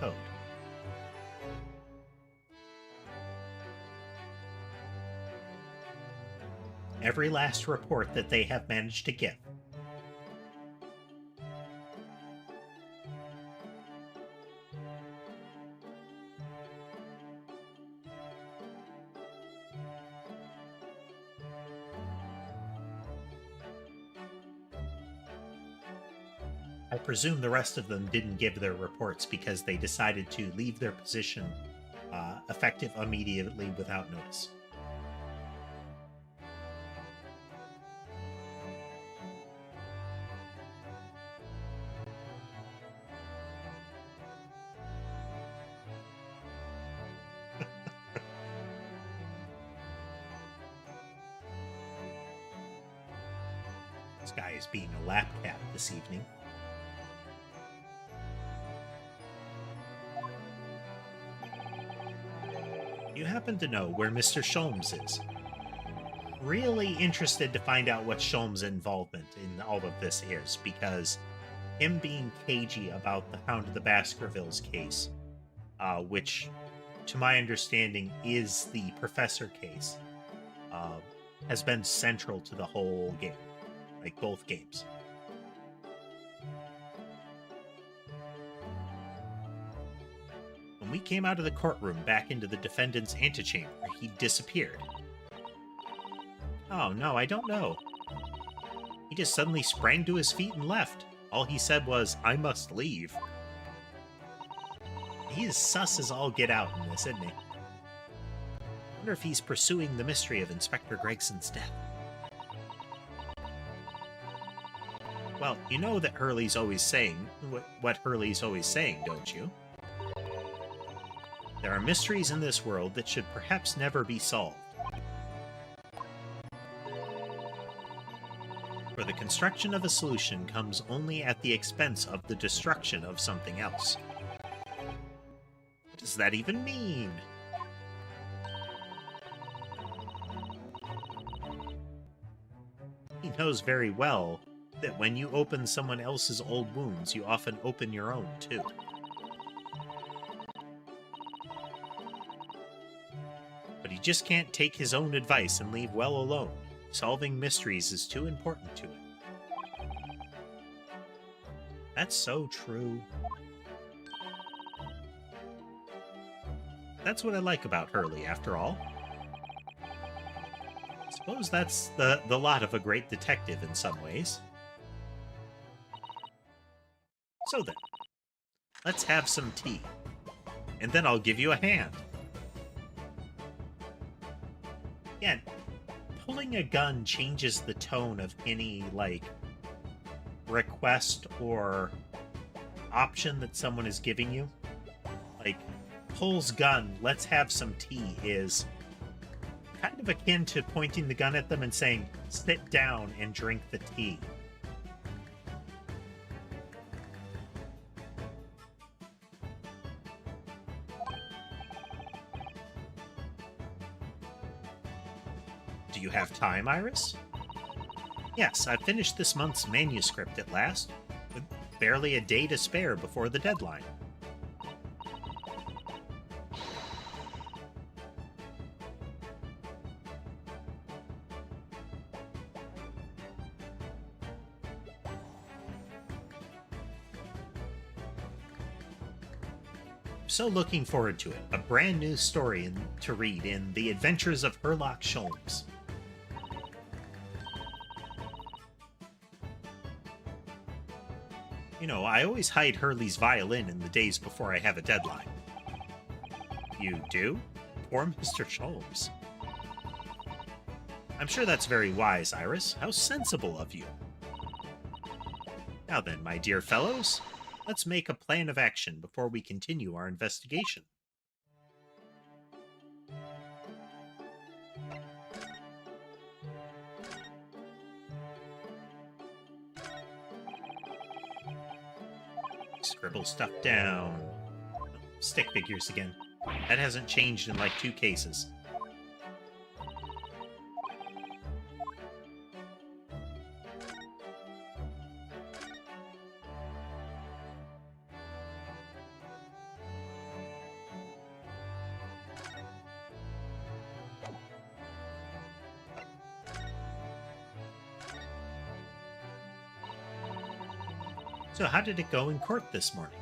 code. Every last report that they have managed to get. I presume the rest of them didn't give their reports because they decided to leave their position effective immediately without notice. This guy is being a lap cat this evening. You happen to know where Mr. Sholmes is? Really interested to find out what Sholmes' involvement in all of this is, because him being cagey about the Hound of the Baskervilles case, which, to my understanding, is the Professor case, has been central to the whole game, like both games. When we came out of the courtroom back into the defendant's antechamber, he disappeared. Oh, no, I don't know. He just suddenly sprang to his feet and left. All he said was, "I must leave." He is sus as all get out in this, isn't he? I wonder if he's pursuing the mystery of Inspector Gregson's death. Well, you know that Hurley's always saying what Hurley's always saying, don't you? There are mysteries in this world that should perhaps never be solved. For the construction of a solution comes only at the expense of the destruction of something else. What does that even mean? He knows very well that when you open someone else's old wounds, you often open your own, too. But he just can't take his own advice and leave well alone. Solving mysteries is too important to him. That's so true. That's what I like about Hurley, after all. I suppose that's the lot of a great detective in some ways. So then, let's have some tea. And then I'll give you a hand. Yeah, pulling a gun changes the tone of any, like, request or option that someone is giving you. Like, Pull's gun, let's have some tea, is kind of akin to pointing the gun at them and saying, sit down and drink the tea. Do you have time, Iris? Yes, I've finished this month's manuscript at last, with barely a day to spare before the deadline. So looking forward to it. A brand new story to read in The Adventures of Herlock Sholmes. You know, I always hide Hurley's violin in the days before I have a deadline. You do? Poor Mr. Sholmes. I'm sure that's very wise, Iris. How sensible of you. Now then, my dear fellows, let's make a plan of action before we continue our investigation. Scribble stuff down. Stick figures again. That hasn't changed in like 2 cases. So how did it go in court this morning?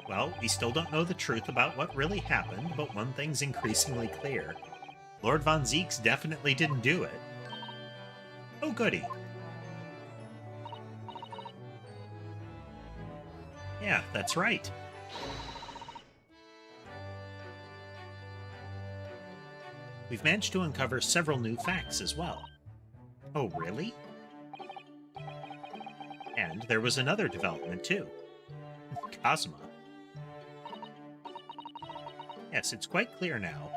Well, we still don't know the truth about what really happened, but one thing's increasingly clear. Lord Von Zeeks definitely didn't do it. Oh, goody. Yeah, that's right. We've managed to uncover several new facts as well. Oh, really? And there was another development, too. Cosma. Yes, it's quite clear now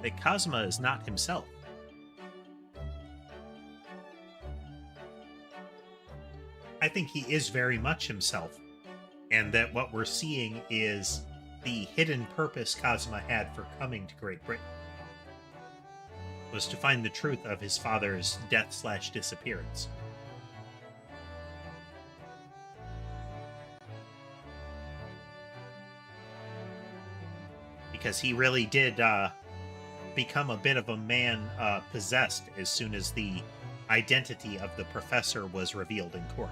that Cosma is not himself. I think he is very much himself, and that what we're seeing is the hidden purpose Cosma had for coming to Great Britain was to find the truth of his father's death/disappearance. Because he really did become a bit of a man possessed as soon as the identity of the professor was revealed in court.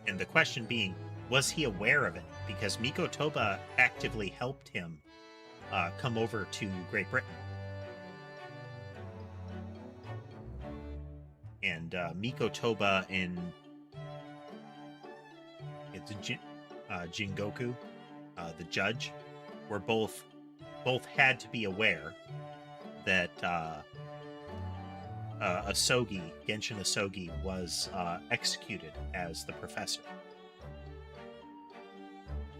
And the question being, was he aware of it? Because Miko Toba actively helped him come over to Great Britain. And Miko Toba and Jingoku, the judge, were both had to be aware that Genshin Asogi was executed as the professor.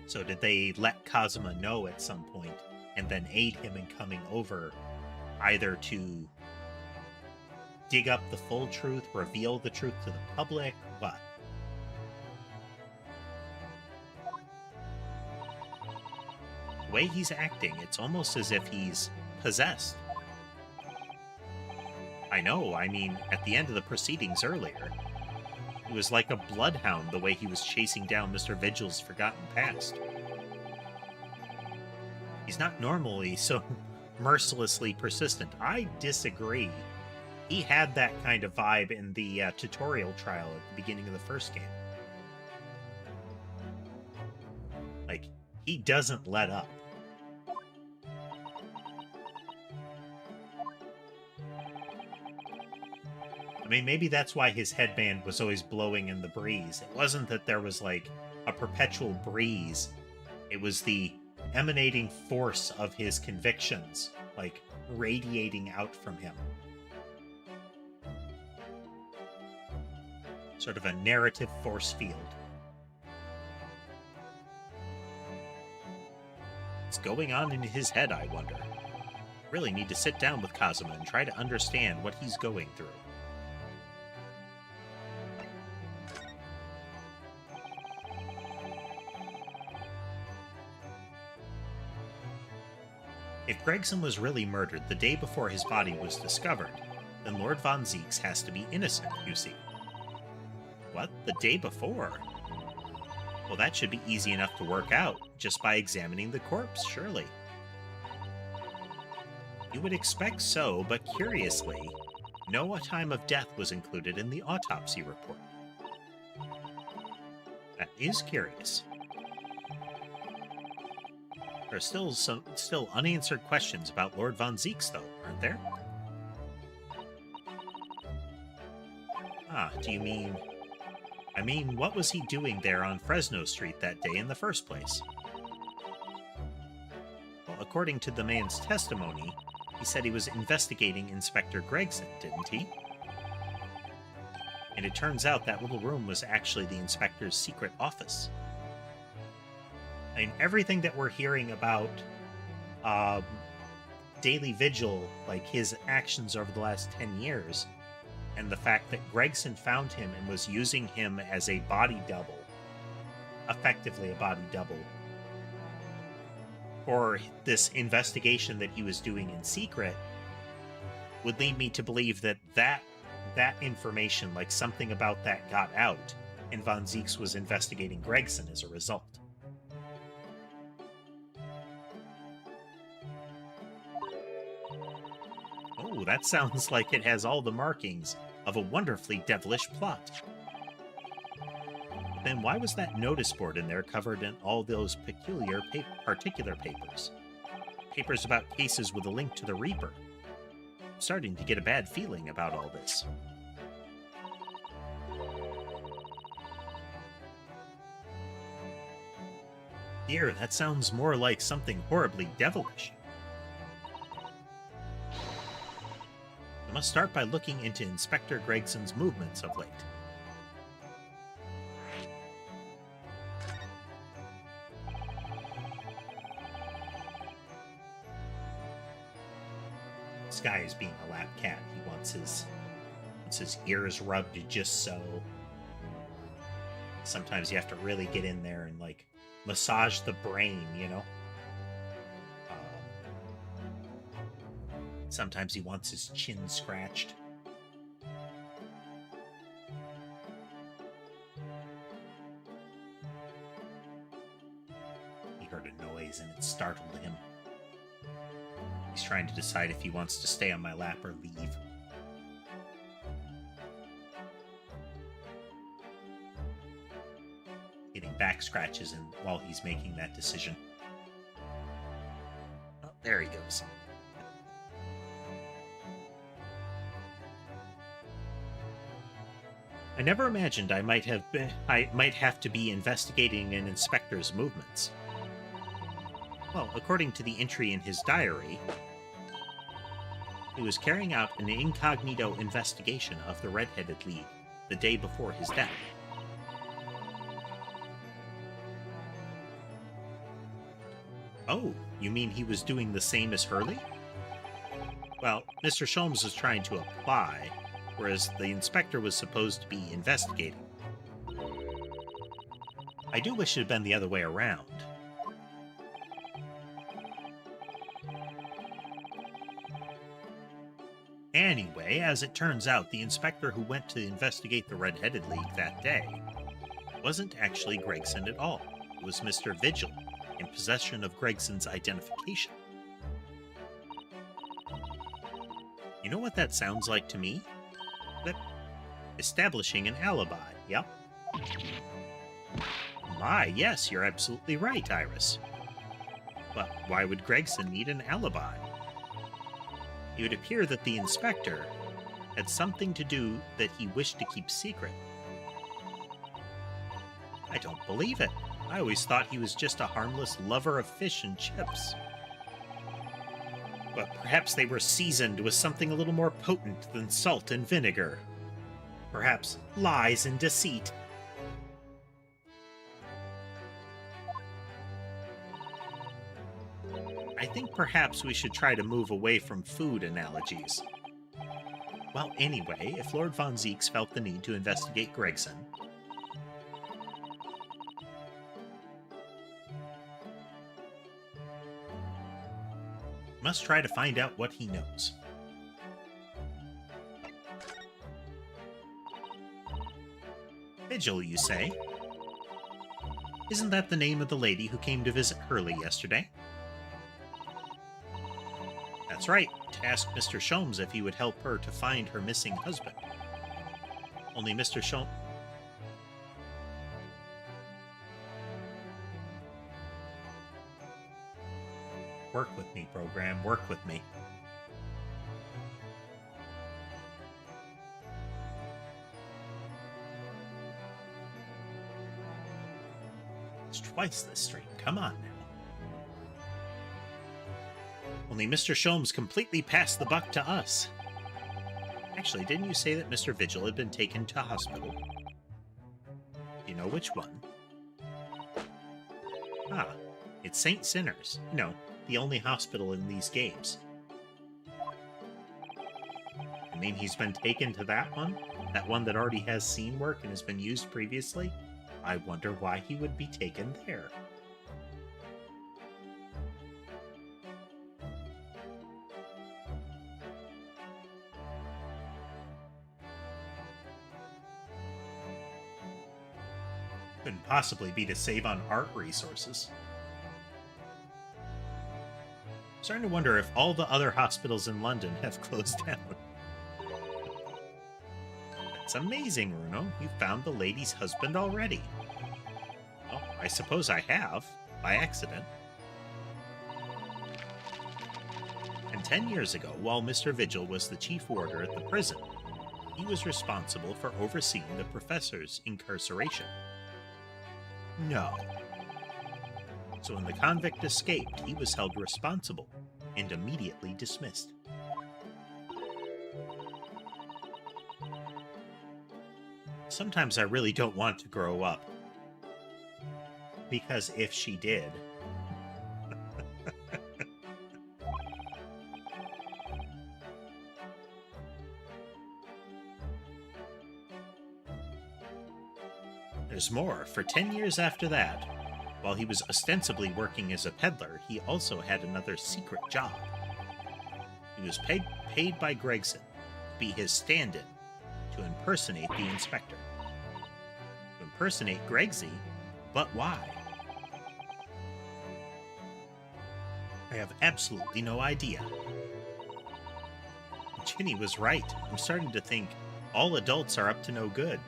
So did they let Kazuma know at some point and then aid him in coming over, either to dig up the full truth, reveal the truth to the public, what? The way he's acting, it's almost as if he's possessed. I know, I mean, at the end of the proceedings earlier, he was like a bloodhound the way he was chasing down Mr. Vigil's forgotten past. He's not normally so mercilessly persistent. I disagree. He had that kind of vibe in the tutorial trial at the beginning of the first game. Like, he doesn't let up. I mean, maybe that's why his headband was always blowing in the breeze. It wasn't that there was, like, a perpetual breeze. It was the emanating force of his convictions, like, radiating out from him. Sort of a narrative force field. What's going on in his head, I wonder? Really need to sit down with Kazuma and try to understand what he's going through. If Gregson was really murdered the day before his body was discovered, then Lord Von Zieks has to be innocent, you see. What? The day before? Well, that should be easy enough to work out, just by examining the corpse, surely. You would expect so, but curiously, no time of death was included in the autopsy report. That is curious. There are still unanswered questions about Lord Von Zieks, though, aren't there? Ah, do you mean... I mean, what was he doing there on Fresno Street that day in the first place? Well, according to the man's testimony, he said he was investigating Inspector Gregson, didn't he? And it turns out that little room was actually the inspector's secret office. I mean, everything that we're hearing about Daily Vigil, like his actions over the last 10 years, and the fact that Gregson found him and was using him as a body double, effectively a body double, for this investigation that he was doing in secret, would lead me to believe that that information, like something about that, got out, and Von Zieks was investigating Gregson as a result. Oh, that sounds like it has all the markings of a wonderfully devilish plot. Then why was that notice board in there covered in all those particular papers? Papers about cases with a link to the Reaper. I'm starting to get a bad feeling about all this. Dear, that sounds more like something horribly devilish. I must start by looking into Inspector Gregson's movements of late. This guy is being a lap cat. He wants his ears rubbed just so. Sometimes you have to really get in there and, like, massage the brain, you know? Sometimes he wants his chin scratched. He heard a noise and it startled him. He's trying to decide if he wants to stay on my lap or leave. Getting back scratches while he's making that decision. Oh, there he goes. I never imagined I might have to be investigating an inspector's movements. Well, according to the entry in his diary, he was carrying out an incognito investigation of the Red-Headed League the day before his death. Oh, you mean he was doing the same as Hurley? Well, Mr. Sholmes was trying to apply, whereas the inspector was supposed to be investigating. I do wish it had been the other way around. Anyway, as it turns out, the inspector who went to investigate the Red-Headed League that day wasn't actually Gregson at all. It was Mr. Vigil, in possession of Gregson's identification. You know what that sounds like to me? Establishing an alibi, yep. My, yes, you're absolutely right, Iris. But why would Gregson need an alibi? It would appear that the inspector had something to do that he wished to keep secret. I don't believe it. I always thought he was just a harmless lover of fish and chips. But perhaps they were seasoned with something a little more potent than salt and vinegar. Perhaps lies and deceit. I think perhaps we should try to move away from food analogies. Well, anyway, if Lord Von Zieks felt the need to investigate Gregson, must try to find out what he knows. Vigil, you say? Isn't that the name of the lady who came to visit Hurley yesterday? That's right, to ask Mr. Sholmes if he would help her to find her missing husband. Only Mr. Sholmes... Work with me, program. Work with me. It's twice this stream. Come on now. Only Mr. Sholmes completely passed the buck to us. Actually, didn't you say that Mr. Vigil had been taken to hospital? Do you know which one? Ah, it's St. Sinner's. You know, the only hospital in these games. I mean, he's been taken to that one? That one that already has scene work and has been used previously? I wonder why he would be taken there. Couldn't possibly be to save on art resources. Starting to wonder if all the other hospitals in London have closed down. That's amazing, Runo. You found the lady's husband already. Well, I suppose I have, by accident. And 10 years ago, while Mr. Vigil was the chief warder at the prison, he was responsible for overseeing the professor's incarceration. No. So when the convict escaped, he was held responsible and immediately dismissed. Sometimes I really don't want to grow up. Because if she did... There's more. For 10 years after that, while he was ostensibly working as a peddler, he also had another secret job. He was paid by Gregson to be his stand-in to impersonate the inspector. To impersonate Gregsy? But why? I have absolutely no idea. Ginny was right. I'm starting to think all adults are up to no good.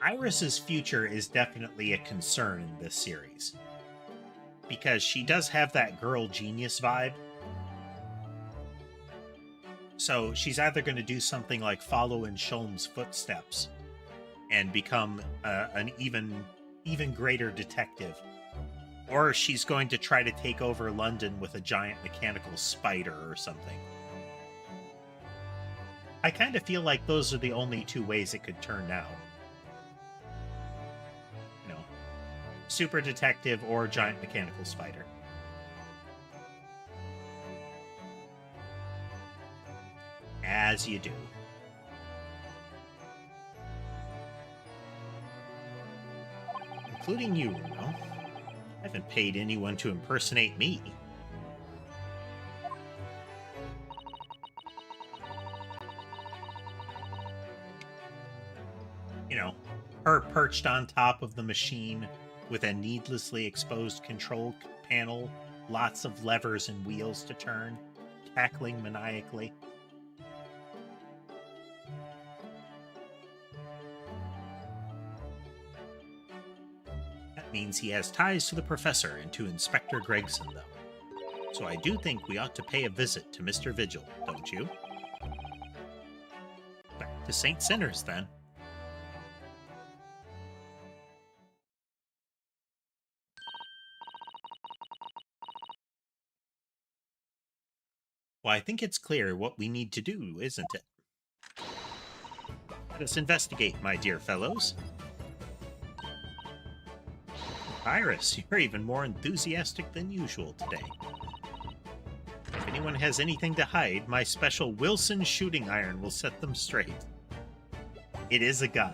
Iris's future is definitely a concern in this series. Because she does have that girl genius vibe. So she's either going to do something like follow in Sholmes' footsteps and become an even greater detective. Or she's going to try to take over London with a giant mechanical spider or something. I kind of feel like those are the only two ways it could turn out. You know, super detective or giant mechanical spider. As you do. Including you, Runo. I haven't paid anyone to impersonate me. You know, her perched on top of the machine with a needlessly exposed control panel, lots of levers and wheels to turn, cackling maniacally. Means he has ties to the professor and to Inspector Gregson, though. So I do think we ought to pay a visit to Mr. Vigil, don't you? Back to St. Sinners, then. Well, I think it's clear what we need to do, isn't it? Let us investigate, my dear fellows. Iris, you're even more enthusiastic than usual today. If anyone has anything to hide, my special Wilson shooting iron will set them straight. It is a gun.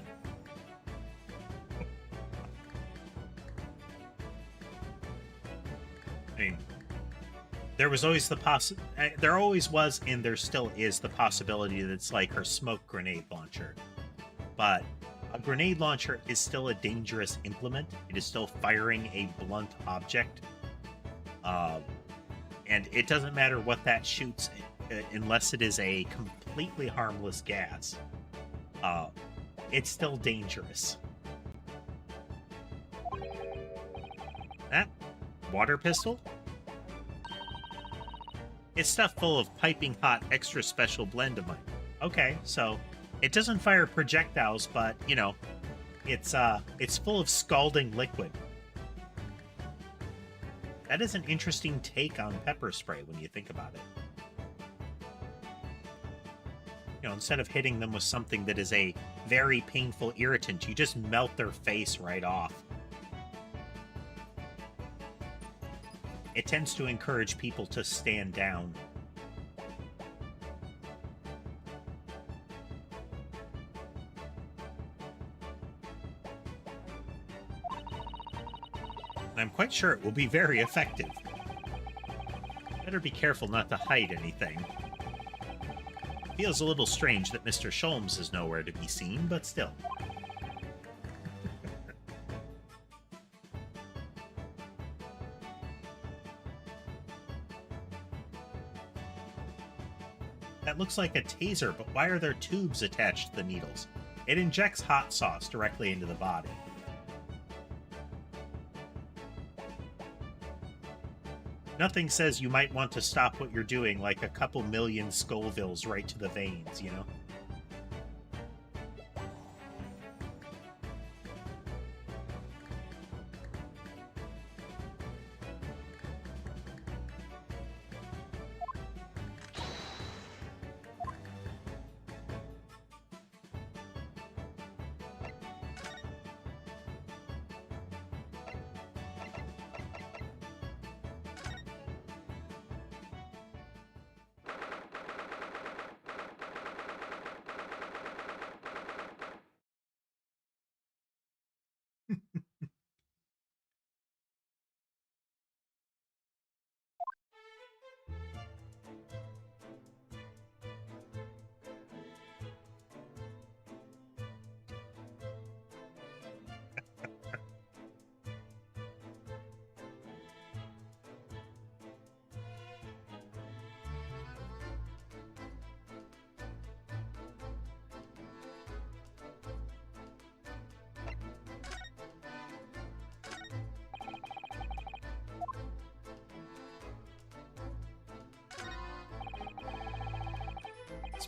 I mean, there was always there always was, and there still is the possibility that it's like her smoke grenade launcher. But a grenade launcher is still a dangerous implement. It is still firing a blunt object. And it doesn't matter what that shoots, unless it is a completely harmless gas. It's still dangerous. That water pistol? It's stuff full of piping hot extra special blend of mine. Okay, so it doesn't fire projectiles, but, you know, it's full of scalding liquid. That is an interesting take on pepper spray when you think about it. You know, instead of hitting them with something that is a very painful irritant, you just melt their face right off. It tends to encourage people to stand down. And I'm quite sure it will be very effective. Better be careful not to hide anything. Feels a little strange that Mr. Sholmes is nowhere to be seen, but still. That looks like a taser, but why are there tubes attached to the needles? It injects hot sauce directly into the body. Nothing says you might want to stop what you're doing like a couple million Scovilles right to the veins, you know?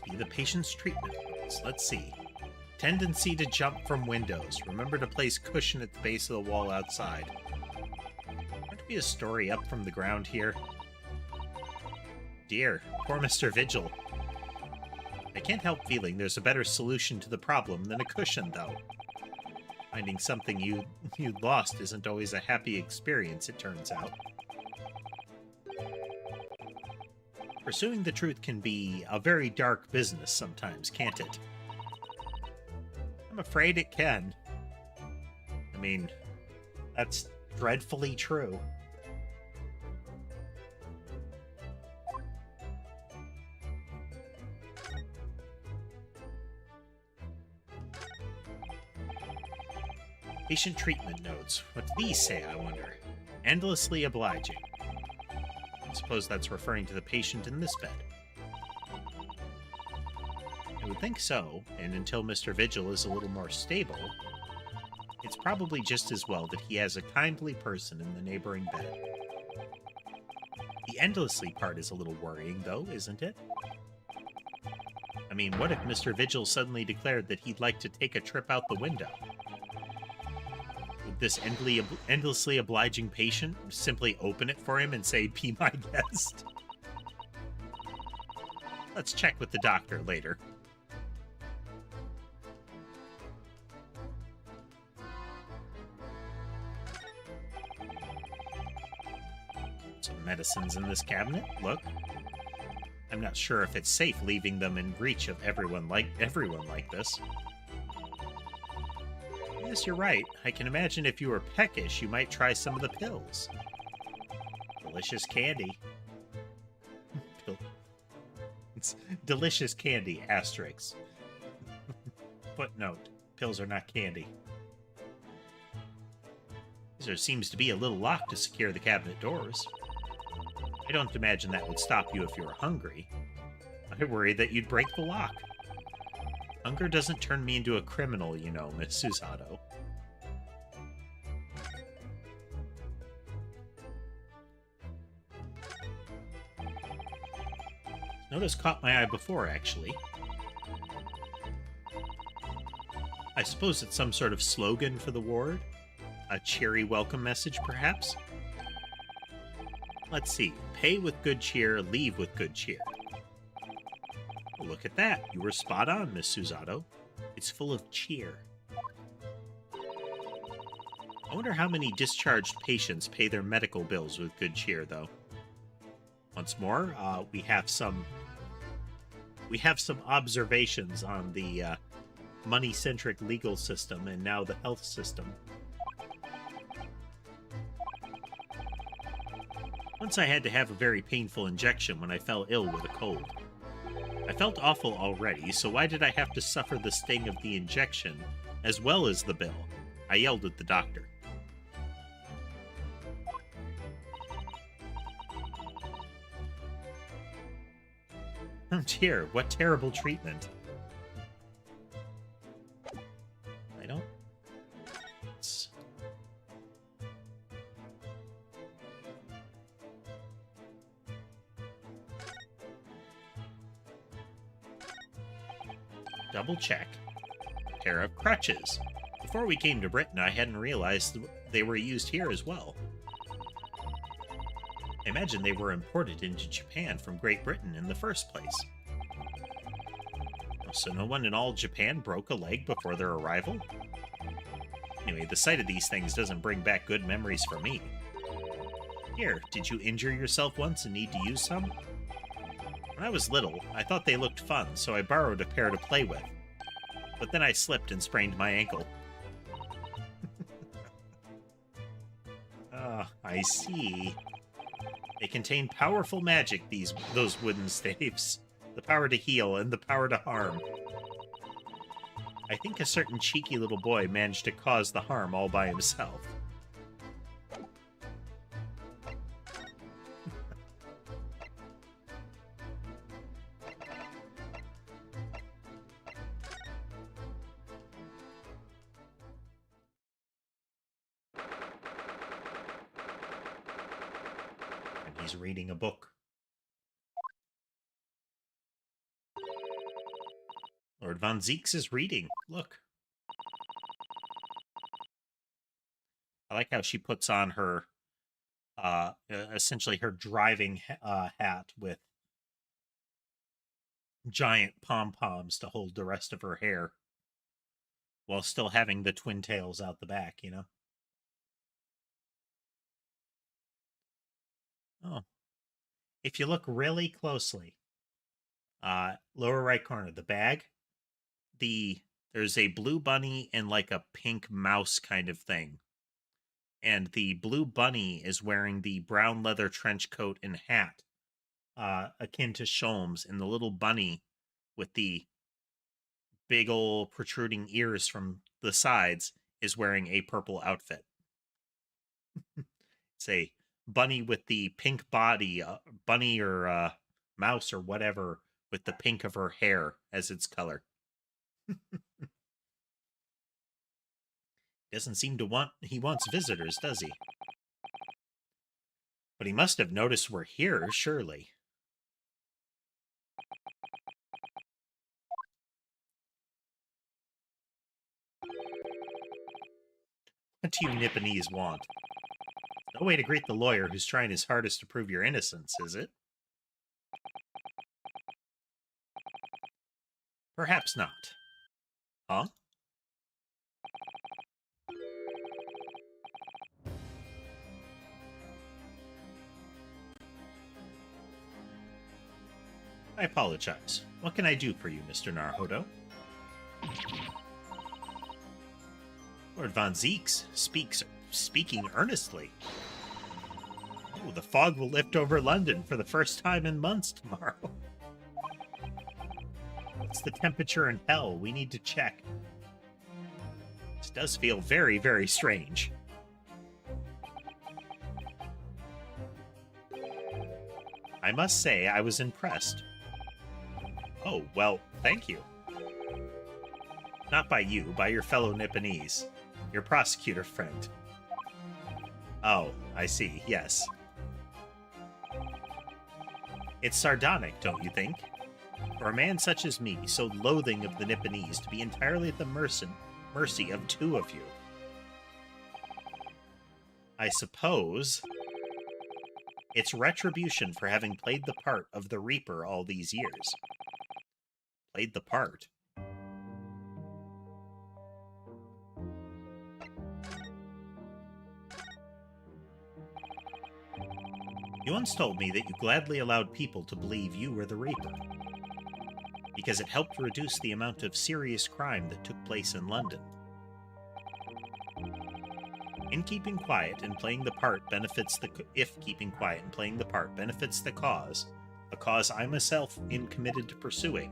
Be the patient's treatment. Let's see. Tendency to jump from windows. Remember to place cushion at the base of the wall outside. There to be a story up from the ground here. Dear, poor Mr. Vigil. I can't help feeling there's a better solution to the problem than a cushion, though. Finding something you'd lost isn't always a happy experience, it turns out. Pursuing the truth can be a very dark business sometimes, can't it? I'm afraid it can. I mean, that's dreadfully true. Patient treatment notes. What do these say, I wonder? Endlessly obliging. I suppose that's referring to the patient in this bed. I would think so, and until Mr. Vigil is a little more stable, It's probably just as well that he has a kindly person in the neighboring bed. The endlessly part is a little worrying, though, isn't it? I mean, what if Mr. Vigil suddenly declared that he'd like to take a trip out the window? Would this endlessly obliging patient simply open it for him and say, "Be my guest"? Let's check with the doctor later. Some medicines in this cabinet. Look. I'm not sure if it's safe leaving them in reach of everyone like this. Yes, you're right. I can imagine if you were peckish, you might try some of the pills. Delicious candy. It's delicious candy, asterisk. Footnote. Pills are not candy. There seems to be a little lock to secure the cabinet doors. I don't imagine that would stop you if you were hungry. I worry that you'd break the lock. Hunger doesn't turn me into a criminal, you know, Miss Susato. Notice caught my eye before, actually. I suppose it's some sort of slogan for the ward? A cheery welcome message, perhaps? Let's see. Pay with good cheer, leave with good cheer. Oh, look at that. You were spot on, Miss Susato. It's full of cheer. I wonder how many discharged patients pay their medical bills with good cheer, though. Once more, we have some observations on the money-centric legal system and now the health system. Once I had to have a very painful injection when I fell ill with a cold. I felt awful already, so why did I have to suffer the sting of the injection as well as the bill? I yelled at the doctor. Oh dear, what terrible treatment. I don't... Double check. A pair of crutches. Before we came to Britain, I hadn't realized they were used here as well. I imagine they were imported into Japan from Great Britain in the first place. So no one in all Japan broke a leg before their arrival? Anyway, the sight of these things doesn't bring back good memories for me. Here, did you injure yourself once and need to use some? When I was little, I thought they looked fun, so I borrowed a pair to play with. But then I slipped and sprained my ankle. Ah, I see. They contain powerful magic, those wooden staves. The power to heal and the power to harm. I think a certain cheeky little boy managed to cause the harm all by himself. He's reading a book. Lord Von Zeeks is reading. Look. I like how she puts on her, essentially her driving hat with giant pom-poms to hold the rest of her hair, while still having the twin tails out the back, you know? Oh. If you look really closely, lower right corner, the bag, there's a blue bunny and like a pink mouse kind of thing. And the blue bunny is wearing the brown leather trench coat and hat, akin to Sholmes, and the little bunny with the big ol' protruding ears from the sides is wearing a purple outfit. It's a bunny with the pink body, bunny or mouse or whatever, with the pink of her hair as its color. Doesn't seem to want... He wants visitors, does he? But he must have noticed we're here, surely. What do you Nipponese want? No way to greet the lawyer who's trying his hardest to prove your innocence, is it? Perhaps not. Huh? I apologize. What can I do for you, Mr. Naruhodo? Lord Von Zeeks speaking earnestly. Oh, the fog will lift over London for the first time in months tomorrow. What's the temperature in hell? We need to check. This does feel very, very strange. I must say I was impressed. Oh, well, thank you. Not by you, by your fellow Nipponese. Your prosecutor friend. Oh, I see, yes. It's sardonic, don't you think? For a man such as me, so loathing of the Nipponese, to be entirely at the mercy of two of you. I suppose it's retribution for having played the part of the Reaper all these years. Played the part. You once told me that you gladly allowed people to believe you were the Reaper, because it helped reduce the amount of serious crime that took place in London. In keeping quiet and playing the part benefits the... If keeping quiet and playing the part benefits the cause, a cause I myself am committed to pursuing,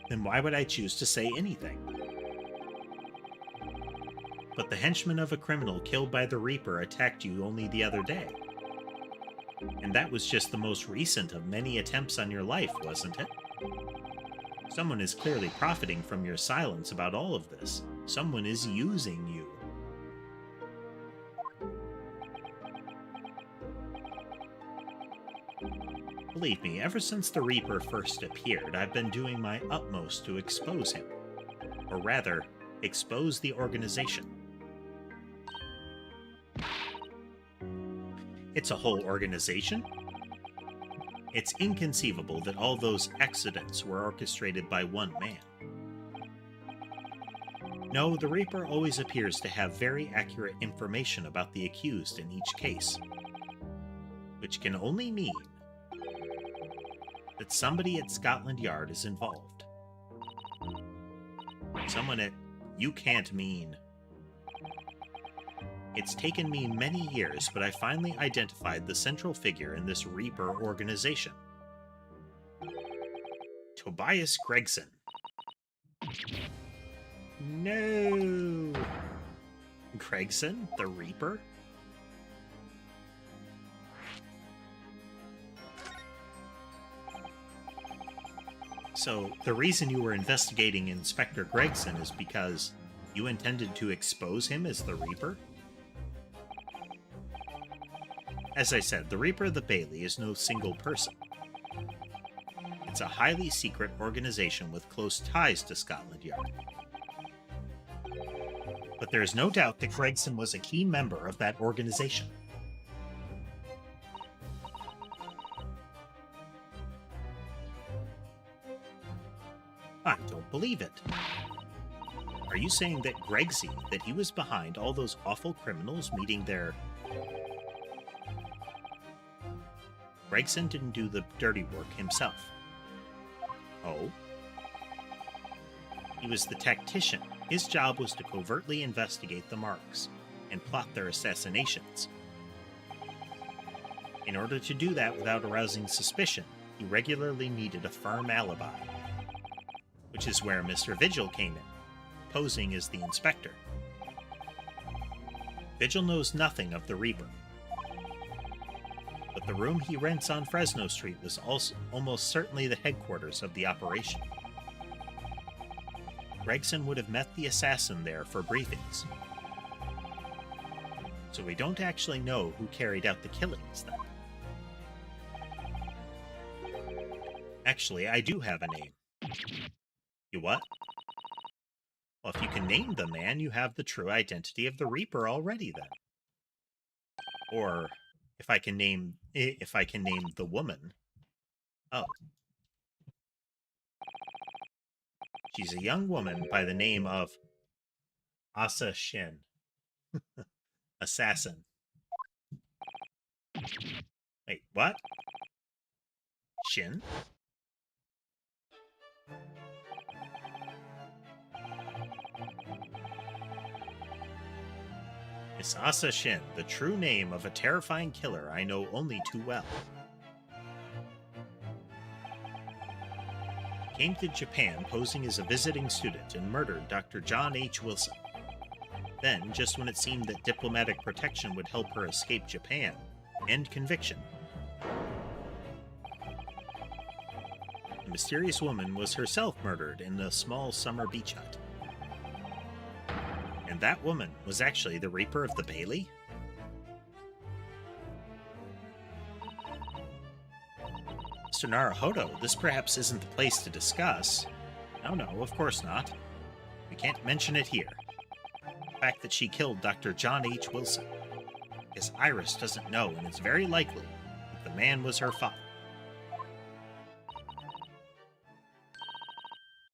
then why would I choose to say anything? But the henchman of a criminal killed by the Reaper attacked you only the other day. And that was just the most recent of many attempts on your life, wasn't it? Someone is clearly profiting from your silence about all of this. Someone is using you. Believe me, ever since the Reaper first appeared, I've been doing my utmost to expose him. Or rather, expose the organization. It's a whole organization? It's inconceivable that all those accidents were orchestrated by one man. No, the Reaper always appears to have very accurate information about the accused in each case, which can only mean that somebody at Scotland Yard is involved. Someone at... You can't mean... It's taken me many years, but I finally identified the central figure in this Reaper organization. Tobias Gregson. No! Gregson, the Reaper? So, the reason you were investigating Inspector Gregson is because you intended to expose him as the Reaper? As I said, the Reaper of the Bailey is no single person. It's a highly secret organization with close ties to Scotland Yard. But there is no doubt that Gregson was a key member of that organization. I don't believe it. Are you saying that Gregsy, that he was behind all those awful criminals meeting their... Gregson didn't do the dirty work himself. Oh? He was the tactician. His job was to covertly investigate the Marks and plot their assassinations. In order to do that without arousing suspicion, he regularly needed a firm alibi, which is where Mr. Vigil came in, posing as the inspector. Vigil knows nothing of the Reaper, but the room he rents on Fresno Street was also almost certainly the headquarters of the operation. Gregson would have met the assassin there for briefings. So we don't actually know who carried out the killings, then. Actually, I do have a name. You what? Well, if you can name the man, you have the true identity of the Reaper already, then. Or if I can name the woman. Oh. She's a young woman by the name of Asa Shin. Assassin. Wait, what? Shin? Miss Asa Shin, the true name of a terrifying killer I know only too well. Came to Japan posing as a visiting student and murdered Dr. John H. Wilson. Then, just when it seemed that diplomatic protection would help her escape Japan, end conviction. The mysterious woman was herself murdered in a small summer beach hut. And that woman was actually the Reaper of the Bailey? Mr. Naruhodo, this perhaps isn't the place to discuss. No, of course not. We can't mention it here. The fact that she killed Dr. John H. Wilson. Because Iris doesn't know, and it's very likely that the man was her father.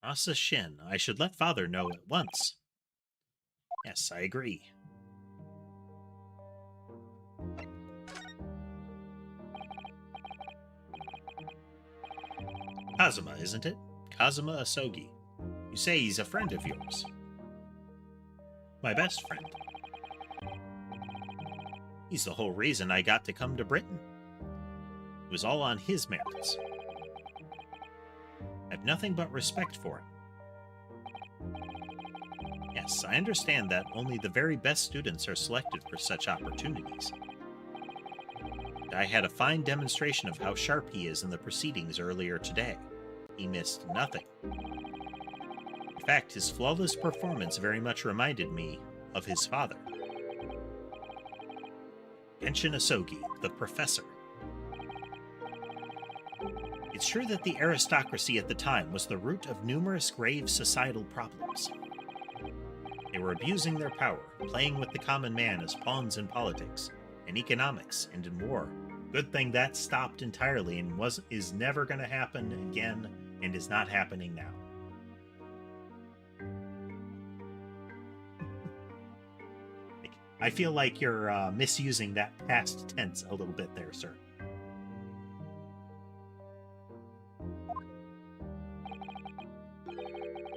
Asa Shin, I should let father know at once. Yes, I agree. Kazuma, isn't it? Kazuma Asogi. You say he's a friend of yours. My best friend. He's the whole reason I got to come to Britain. It was all on his merits. I have nothing but respect for him. Yes, I understand that only the very best students are selected for such opportunities. I had a fine demonstration of how sharp he is in the proceedings earlier today. He missed nothing. In fact, his flawless performance very much reminded me of his father. Genshin Asogi, the professor. It's true that the aristocracy at the time was the root of numerous grave societal problems. They were abusing their power, playing with the common man as pawns in politics, in economics, and in war. Good thing that stopped entirely and is never going to happen again, and is not happening now. I feel like you're misusing that past tense a little bit there, sir.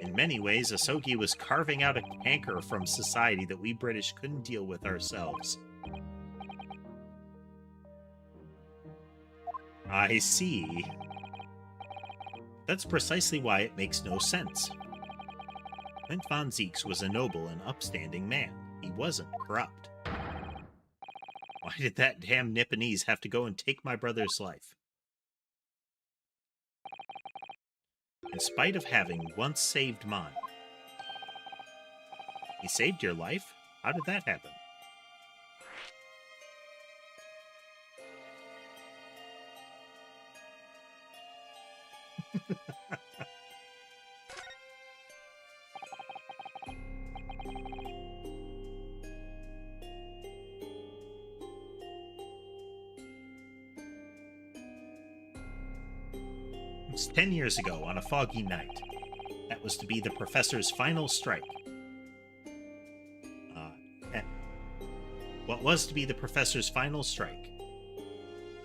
In many ways, Asogi was carving out a canker from society that we British couldn't deal with ourselves. I see. That's precisely why it makes no sense. Clint von Zieks was a noble and upstanding man. He wasn't corrupt. Why did that damn Nipponese have to go and take my brother's life? In spite of having once saved mine. He saved your life? How did that happen? It was 10 years ago on a foggy night. That was to be the professor's final strike. What was to be the professor's final strike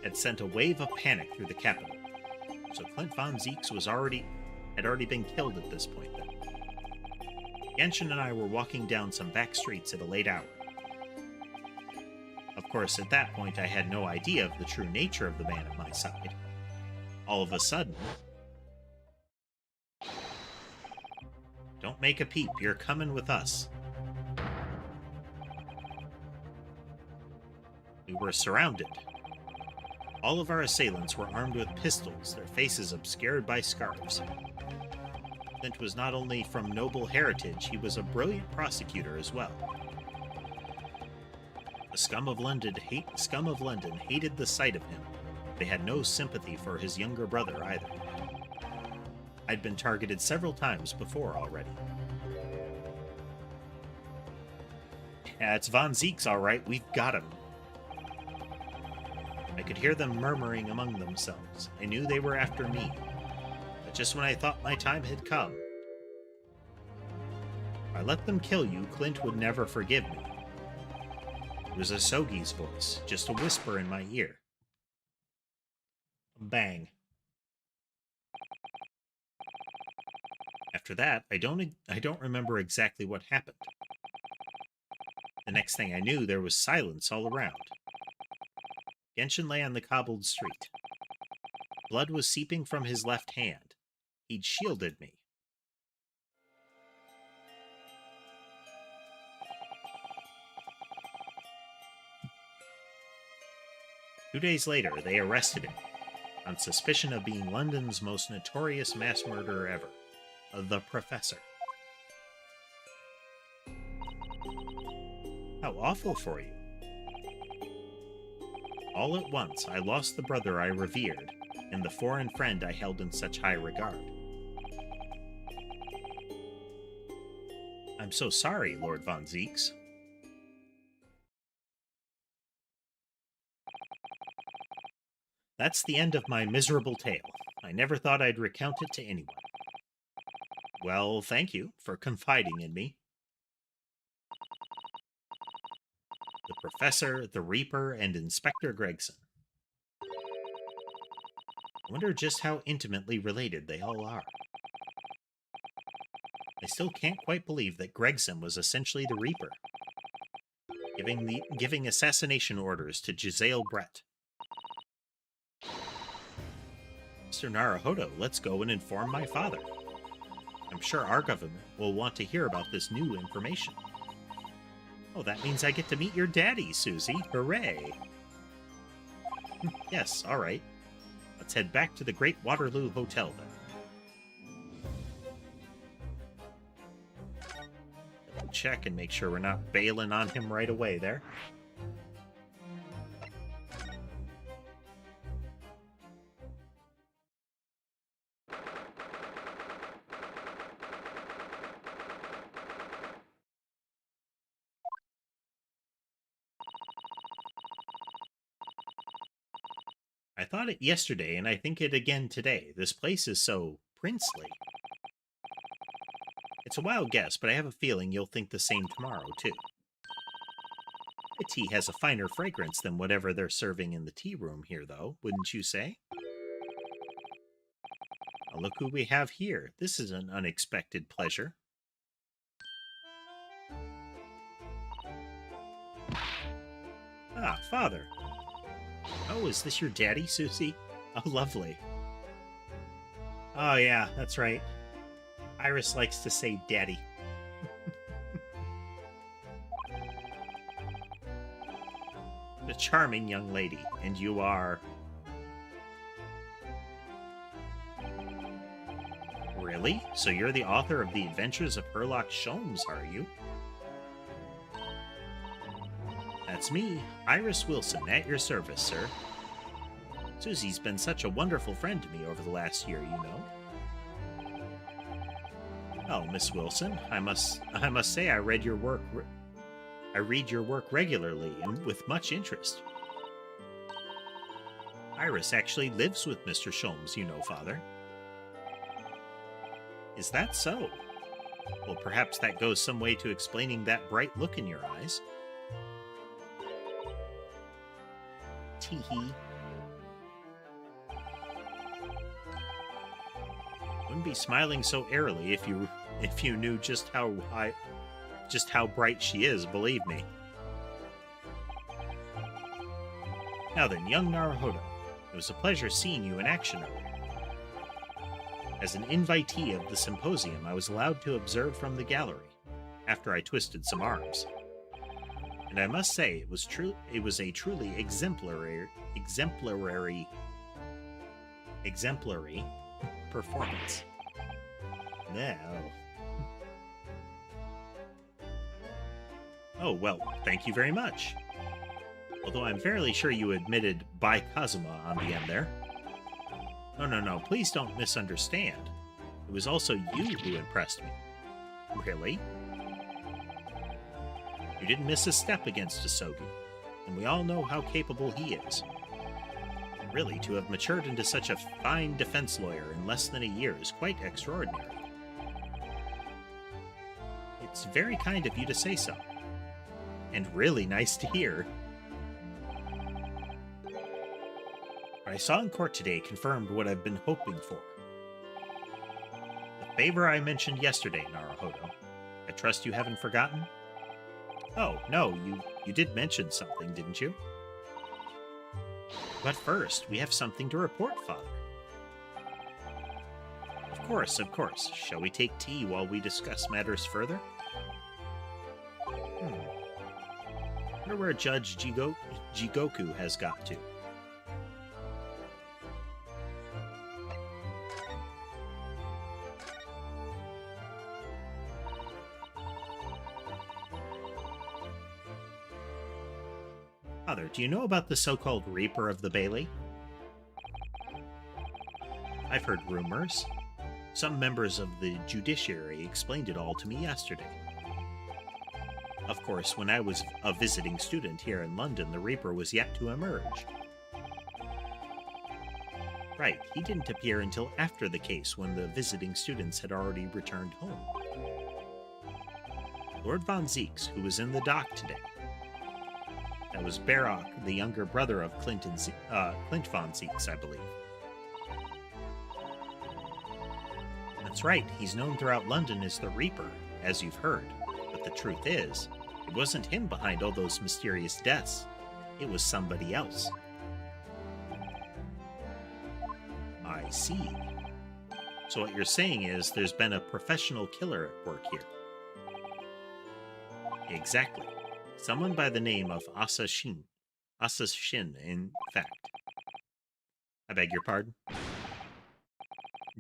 had sent a wave of panic through the capital. So Clint von Zieks had already been killed at this point then. Genshin and I were walking down some back streets at a late hour. Of course, at that point I had no idea of the true nature of the man at my side. All of a sudden... Don't make a peep, you're coming with us. We were surrounded. All of our assailants were armed with pistols, their faces obscured by scarves. Clint was not only from noble heritage, he was a brilliant prosecutor as well. The scum of London hated the sight of him. They had no sympathy for his younger brother either. I'd been targeted several times before already. Yeah, it's Von Zeke's all right. We've got him. I could hear them murmuring among themselves. I knew they were after me. But just when I thought my time had come, if I let them kill you, Clint would never forgive me. It was Asogi's voice, just a whisper in my ear. Bang. After that, I don't remember exactly what happened. The next thing I knew, there was silence all around. Genshin lay on the cobbled street. Blood was seeping from his left hand. He'd shielded me. Two days later, they arrested him on suspicion of being London's most notorious mass murderer ever, the Professor. How awful for you. All at once, I lost the brother I revered and the foreign friend I held in such high regard. I'm so sorry, Lord Von Zeeks. That's the end of my miserable tale. I never thought I'd recount it to anyone. Well, thank you for confiding in me. The Professor, the Reaper, and Inspector Gregson. I wonder just how intimately related they all are. I still can't quite believe that Gregson was essentially the Reaper, giving assassination orders to Giselle Brett. Mr. Naruhodo, let's go and inform my father. I'm sure our government will want to hear about this new information. Oh, that means I get to meet your daddy, Susie. Hooray! Yes, all right. Let's head back to the Great Waterloo Hotel, then. Check and make sure we're not bailing on him right away there. I thought it yesterday, and I think it again today. This place is so princely. It's a wild guess, but I have a feeling you'll think the same tomorrow, too. The tea has a finer fragrance than whatever they're serving in the tea room here, though, wouldn't you say? Now look who we have here. This is an unexpected pleasure. Ah, Father. Oh, is this your daddy, Susie? Oh, lovely. Oh, yeah, that's right. Iris likes to say daddy. A charming young lady, and you are... Really? So you're the author of The Adventures of Herlock Sholmes, are you? That's me, Iris Wilson, at your service, sir. Susie's been such a wonderful friend to me over the last year, you know. Oh, Miss Wilson, I must say I read your work. I read your work regularly and with much interest. Iris actually lives with Mr. Sholmes, you know, Father. Is that so? Well, perhaps that goes some way to explaining that bright look in your eyes. Tee-hee. Wouldn't be smiling so airily if you knew just how bright she is, believe me. Now then, young Naruhodo, it was a pleasure seeing you in action earlier. As an invitee of the symposium, I was allowed to observe from the gallery, after I twisted some arms. And I must say, it was a truly exemplary performance. No. Oh, well, thank you very much. Although I'm fairly sure you admitted by Kazuma on the end there. No, please don't misunderstand. It was also you who impressed me. Really? You didn't miss a step against Asogi, and we all know how capable he is. Really, to have matured into such a fine defense lawyer in less than a year is quite extraordinary. It's very kind of you to say so. And really nice to hear. What I saw in court today confirmed what I've been hoping for. The favor I mentioned yesterday, Naruhodo. I trust you haven't forgotten? Oh, no, you did mention something, didn't you? But first, we have something to report, Father. Of course. Shall we take tea while we discuss matters further? I wonder where Judge Jigoku has got to. Father, do you know about the so-called Reaper of the Bailey? I've heard rumors. Some members of the judiciary explained it all to me yesterday. Of course, when I was a visiting student here in London, the Reaper was yet to emerge. Right, he didn't appear until after the case, when the visiting students had already returned home. Lord von Zeeks, who was in the dock today. That was Barock, the younger brother of Clint von Zeeks, I believe. That's right, he's known throughout London as the Reaper, as you've heard. But the truth is, it wasn't him behind all those mysterious deaths. It was somebody else. I see. So what you're saying is there's been a professional killer at work here. Exactly. Someone by the name of Asa Shin, in fact. I beg your pardon?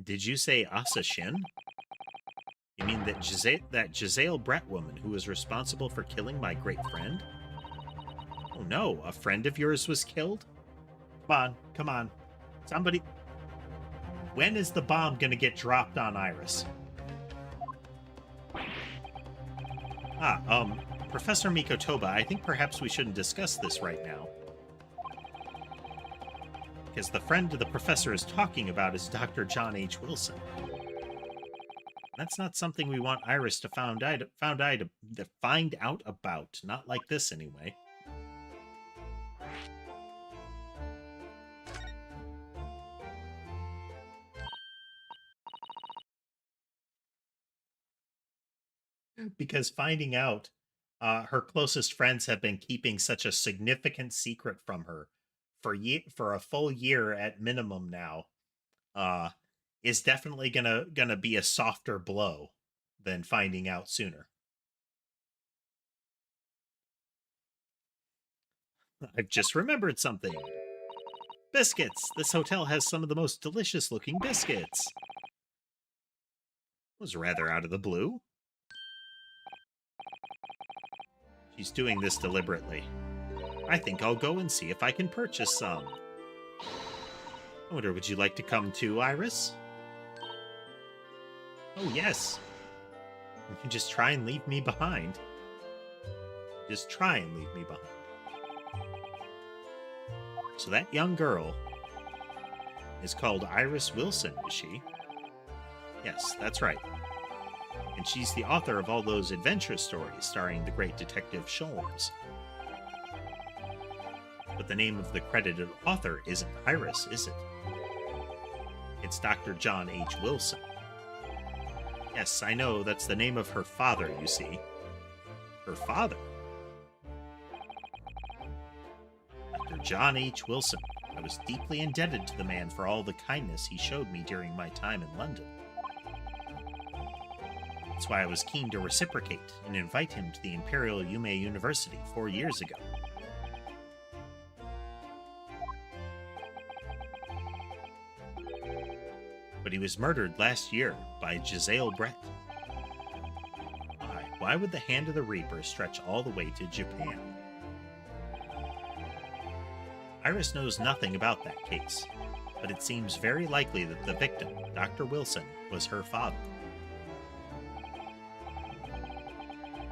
Did you say Asa Shin? You mean that Giselle Brett woman who was responsible for killing my great friend? Oh no, a friend of yours was killed? Come on. Somebody... When is the bomb gonna get dropped on Iris? Professor Mikotoba, I think perhaps we shouldn't discuss this right now. Because the friend the professor is talking about is Dr. John H. Wilson. That's not something we want Iris to find out about. Not like this, anyway. Because finding out her closest friends have been keeping such a significant secret from her for a full year at minimum now, is definitely gonna be a softer blow than finding out sooner. I've just remembered something. Biscuits! This hotel has some of the most delicious looking biscuits. Was rather out of the blue. She's doing this deliberately. I think I'll go and see if I can purchase some. I wonder, would you like to come too, Iris? Oh, yes. You can just try and leave me behind. Just try and leave me behind. So that young girl is called Iris Wilson, is she? Yes, that's right. And she's the author of all those adventure stories starring the great detective Sholmes. But the name of the credited author isn't Iris, is it? It's Dr. John H. Wilson. Yes, I know, that's the name of her father, you see. Her father? Dr. John H. Wilson. I was deeply indebted to the man for all the kindness he showed me during my time in London. That's why I was keen to reciprocate and invite him to the Imperial Yume University 4 years ago. but he was murdered last year by Giselle Brett. Why would the hand of the Reaper stretch all the way to Japan? Iris knows nothing about that case, but it seems very likely that the victim, Dr. Wilson, was her father.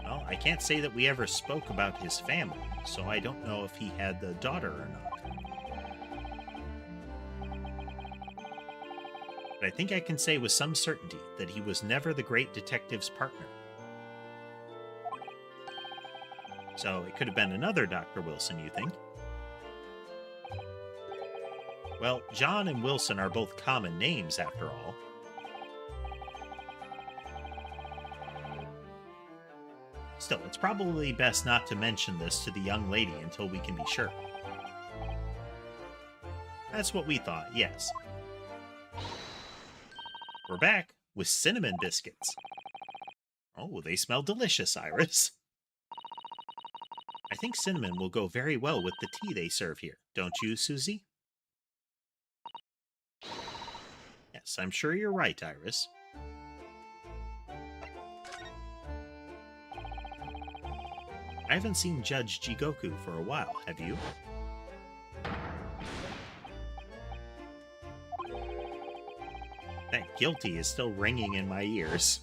Well, I can't say that we ever spoke about his family, so I don't know if he had a daughter or not. But I think I can say with some certainty that he was never the great detective's partner. So it could have been another Dr. Wilson, you think? Well, John and Wilson are both common names, after all. Still, it's probably best not to mention this to the young lady until we can be sure. That's what we thought, yes. We're back with cinnamon biscuits. Oh, they smell delicious, Iris. I think cinnamon will go very well with the tea they serve here, don't you, Susie? Yes, I'm sure you're right, Iris. I haven't seen Judge Jigoku for a while, have you? That guilty is still ringing in my ears.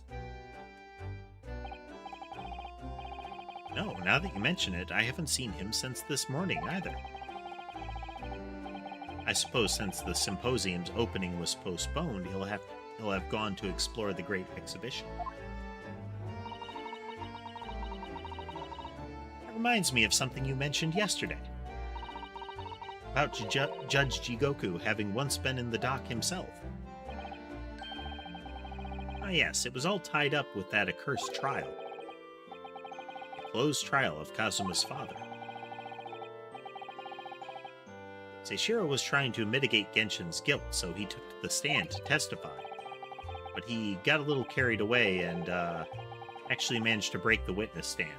No, now that you mention it, I haven't seen him since this morning either. I suppose since the symposium's opening was postponed, he'll have gone to explore the great exhibition. That reminds me of something you mentioned yesterday. About Judge Jigoku having once been in the dock himself. Ah yes, it was all tied up with that accursed trial. The closed trial of Kazuma's father. Seishiro was trying to mitigate Genshin's guilt, so he took the stand to testify. But he got a little carried away and actually managed to break the witness stand.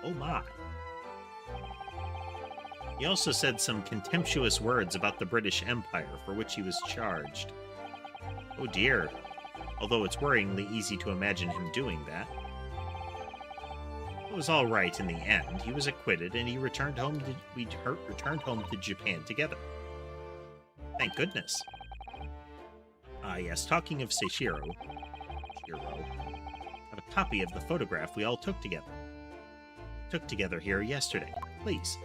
Oh my. He also said some contemptuous words about the British Empire, for which he was charged. Oh dear. Although it's worryingly easy to imagine him doing that. It was all right in the end. He was acquitted, and we returned home to Japan together. Thank goodness. Ah, yes. Talking of Seishiro, I have a copy of the photograph we all took together here yesterday. Please.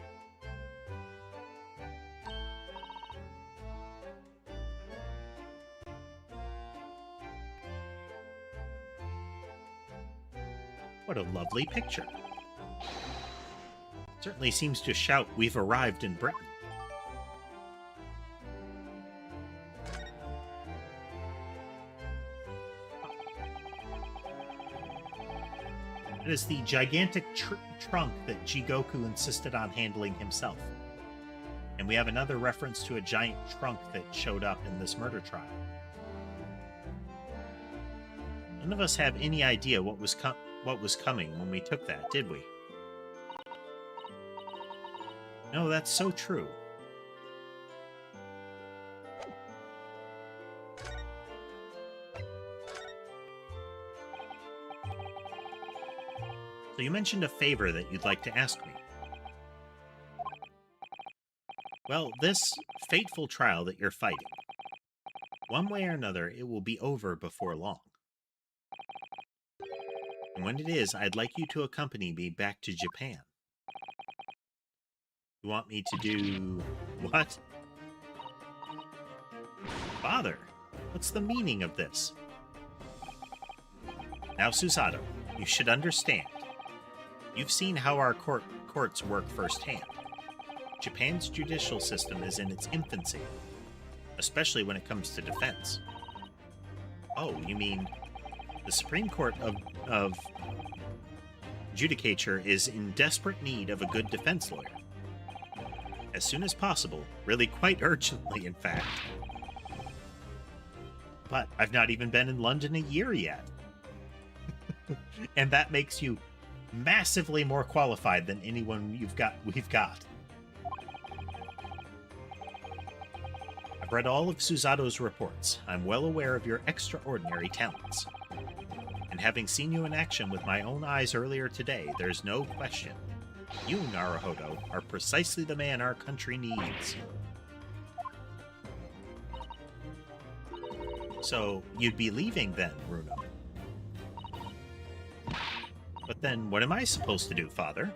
What a lovely picture. Certainly seems to shout, "We've arrived in Britain." It is the gigantic trunk that Jigoku insisted on handling himself. And we have another reference to a giant trunk that showed up in this murder trial. None of us have any idea what was coming when we took that, did we? No, that's so true. So you mentioned a favor that you'd like to ask me. Well, this fateful trial that you're fighting, one way or another, it will be over before long. And when it is, I'd like you to accompany me back to Japan. You want me to do... what? Father, what's the meaning of this? Now, Susato, you should understand. You've seen how our courts work firsthand. Japan's judicial system is in its infancy, especially when it comes to defense. Oh, you mean the Supreme Court of Judicature is in desperate need of a good defense lawyer. As soon as possible, really quite urgently, in fact. But I've not even been in London a year yet. And that makes you massively more qualified than anyone we've got. I've read all of Suzado's reports. I'm well aware of your extraordinary talents. And having seen you in action with my own eyes earlier today, there's no question. You, Naruhodo, are precisely the man our country needs. So, you'd be leaving then, Runo? But then, what am I supposed to do, Father?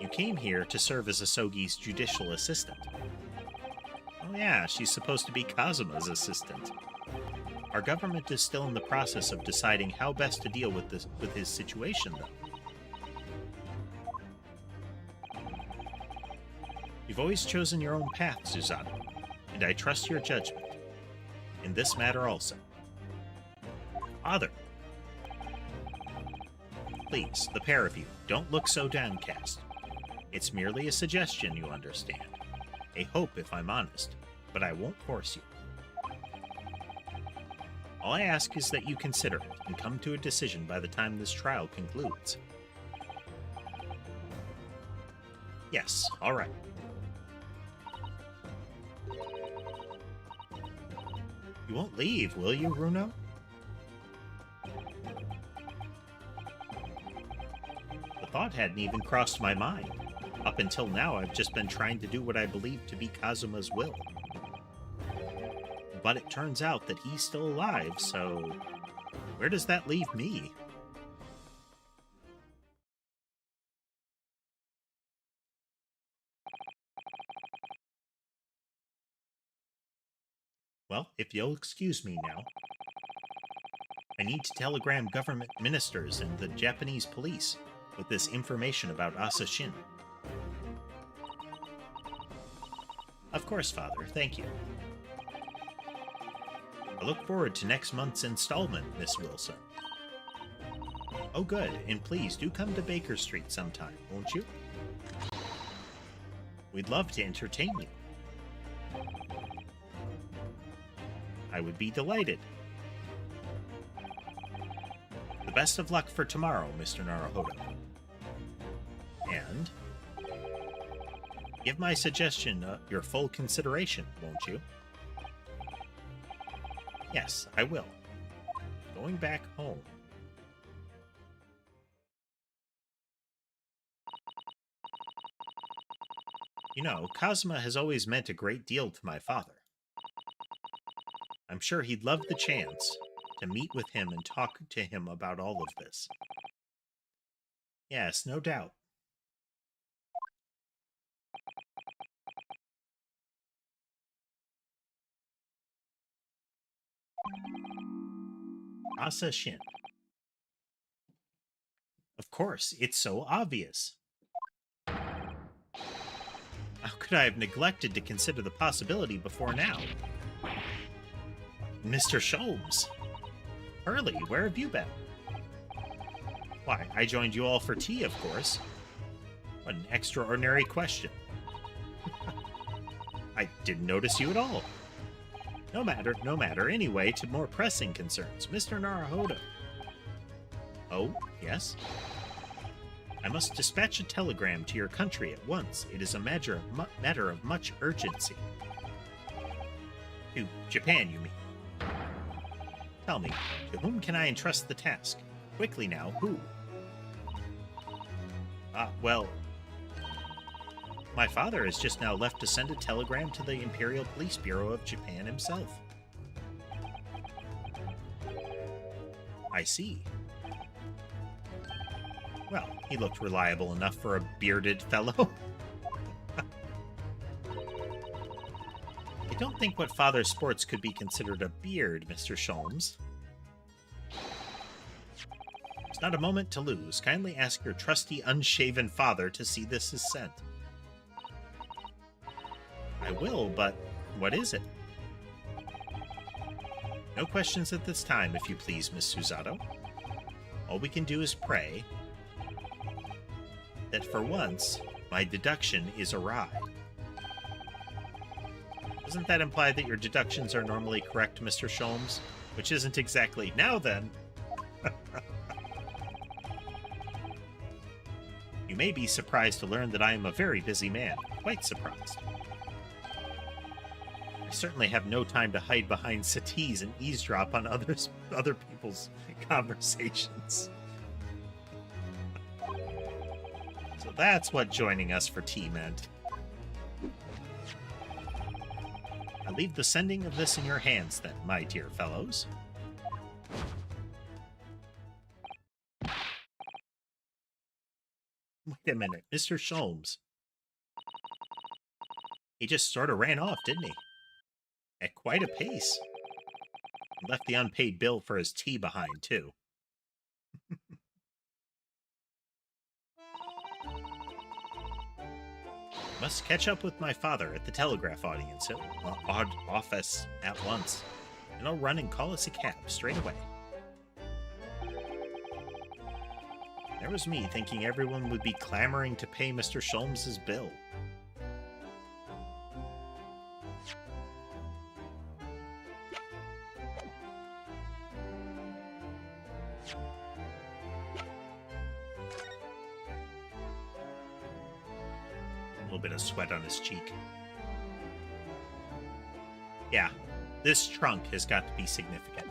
You came here to serve as Asogi's judicial assistant. Oh yeah, she's supposed to be Kazuma's assistant. Our government is still in the process of deciding how best to deal with his situation, though. You've always chosen your own path, Susanoo, and I trust your judgment. In this matter also. Father! Please, the pair of you, don't look so downcast. It's merely a suggestion, you understand. A hope, if I'm honest, but I won't force you. All I ask is that you consider it and come to a decision by the time this trial concludes. Yes, all right. You won't leave, will you, Runo? The thought hadn't even crossed my mind. Up until now, I've just been trying to do what I believe to be Kazuma's will. But it turns out that he's still alive, so where does that leave me? Well, if you'll excuse me now, I need to telegram government ministers and the Japanese police with this information about Asashin. Of course, Father, thank you. I look forward to next month's installment, Miss Wilson. Oh good, and please do come to Baker Street sometime, won't you? We'd love to entertain you. I would be delighted. The best of luck for tomorrow, Mr. Naruhodo. And give my suggestion your full consideration, won't you? Yes, I will. Going back home. You know, Kazuma has always meant a great deal to my father. I'm sure he'd love the chance to meet with him and talk to him about all of this. Yes, no doubt. Asashin. Of course, it's so obvious. How could I have neglected to consider the possibility before now? Mr. Sholmes! Hurley, where have you been? Why, I joined you all for tea, of course. What an extraordinary question. I didn't notice you at all. No matter, no matter. Anyway, to more pressing concerns. Mr. Naruhodo. Oh, yes? I must dispatch a telegram to your country at once. It is a matter of much urgency. To Japan, you mean? Tell me, to whom can I entrust the task? Quickly now, who? Well, my father has just now left to send a telegram to the Imperial Police Bureau of Japan himself. I see. Well, he looked reliable enough for a bearded fellow. I don't think what father sports could be considered a beard, Mr. Sholmes. There's not a moment to lose. Kindly ask your trusty, unshaven father to see this is sent. I will, but what is it? No questions at this time, if you please, Miss Suzato. All we can do is pray that for once, my deduction is awry. Doesn't that imply that your deductions are normally correct, Mr. Sholmes? Which isn't exactly... Now then! You may be surprised to learn that I am a very busy man. quite surprised. I certainly have no time to hide behind settees and eavesdrop on other people's conversations. So that's what joining us for tea meant. I leave the sending of this in your hands, then, my dear fellows. Wait a minute, Mr. Sholmes. He just sort of ran off, didn't he? At quite a pace. Left the unpaid bill for his tea behind, too. Must catch up with my father at the telegraph office at once, and I'll run and call us a cab straight away. There was me thinking everyone would be clamoring to pay Mr. Sholmes's bill. A little bit of sweat on his cheek. Yeah, this trunk has got to be significant.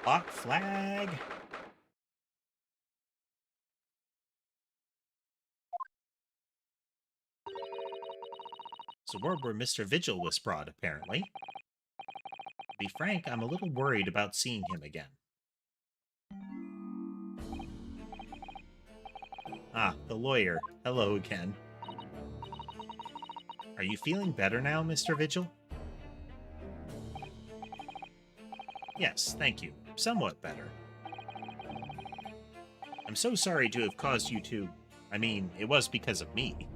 Lock flag. It's a world where Mr. Vigil was brought, apparently. To be frank, I'm a little worried about seeing him again. Ah, the lawyer. Hello again. Are you feeling better now, Mr. Vigil? Yes, thank you. Somewhat better. I'm so sorry to have caused you to... I mean, it was because of me.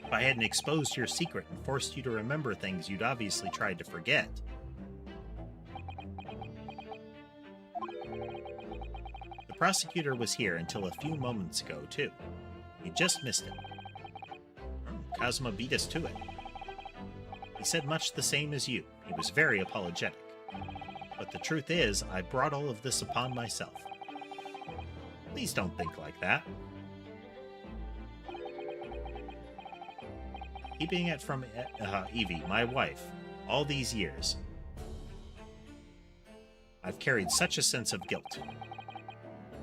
If I hadn't exposed your secret and forced you to remember things you'd obviously tried to forget. The prosecutor was here until a few moments ago, too. You just missed it. Cosmo beat us to it. He said much the same as you. He was very apologetic. But the truth is, I brought all of this upon myself. Please don't think like that. Keeping it from Evie, my wife, all these years, I've carried such a sense of guilt.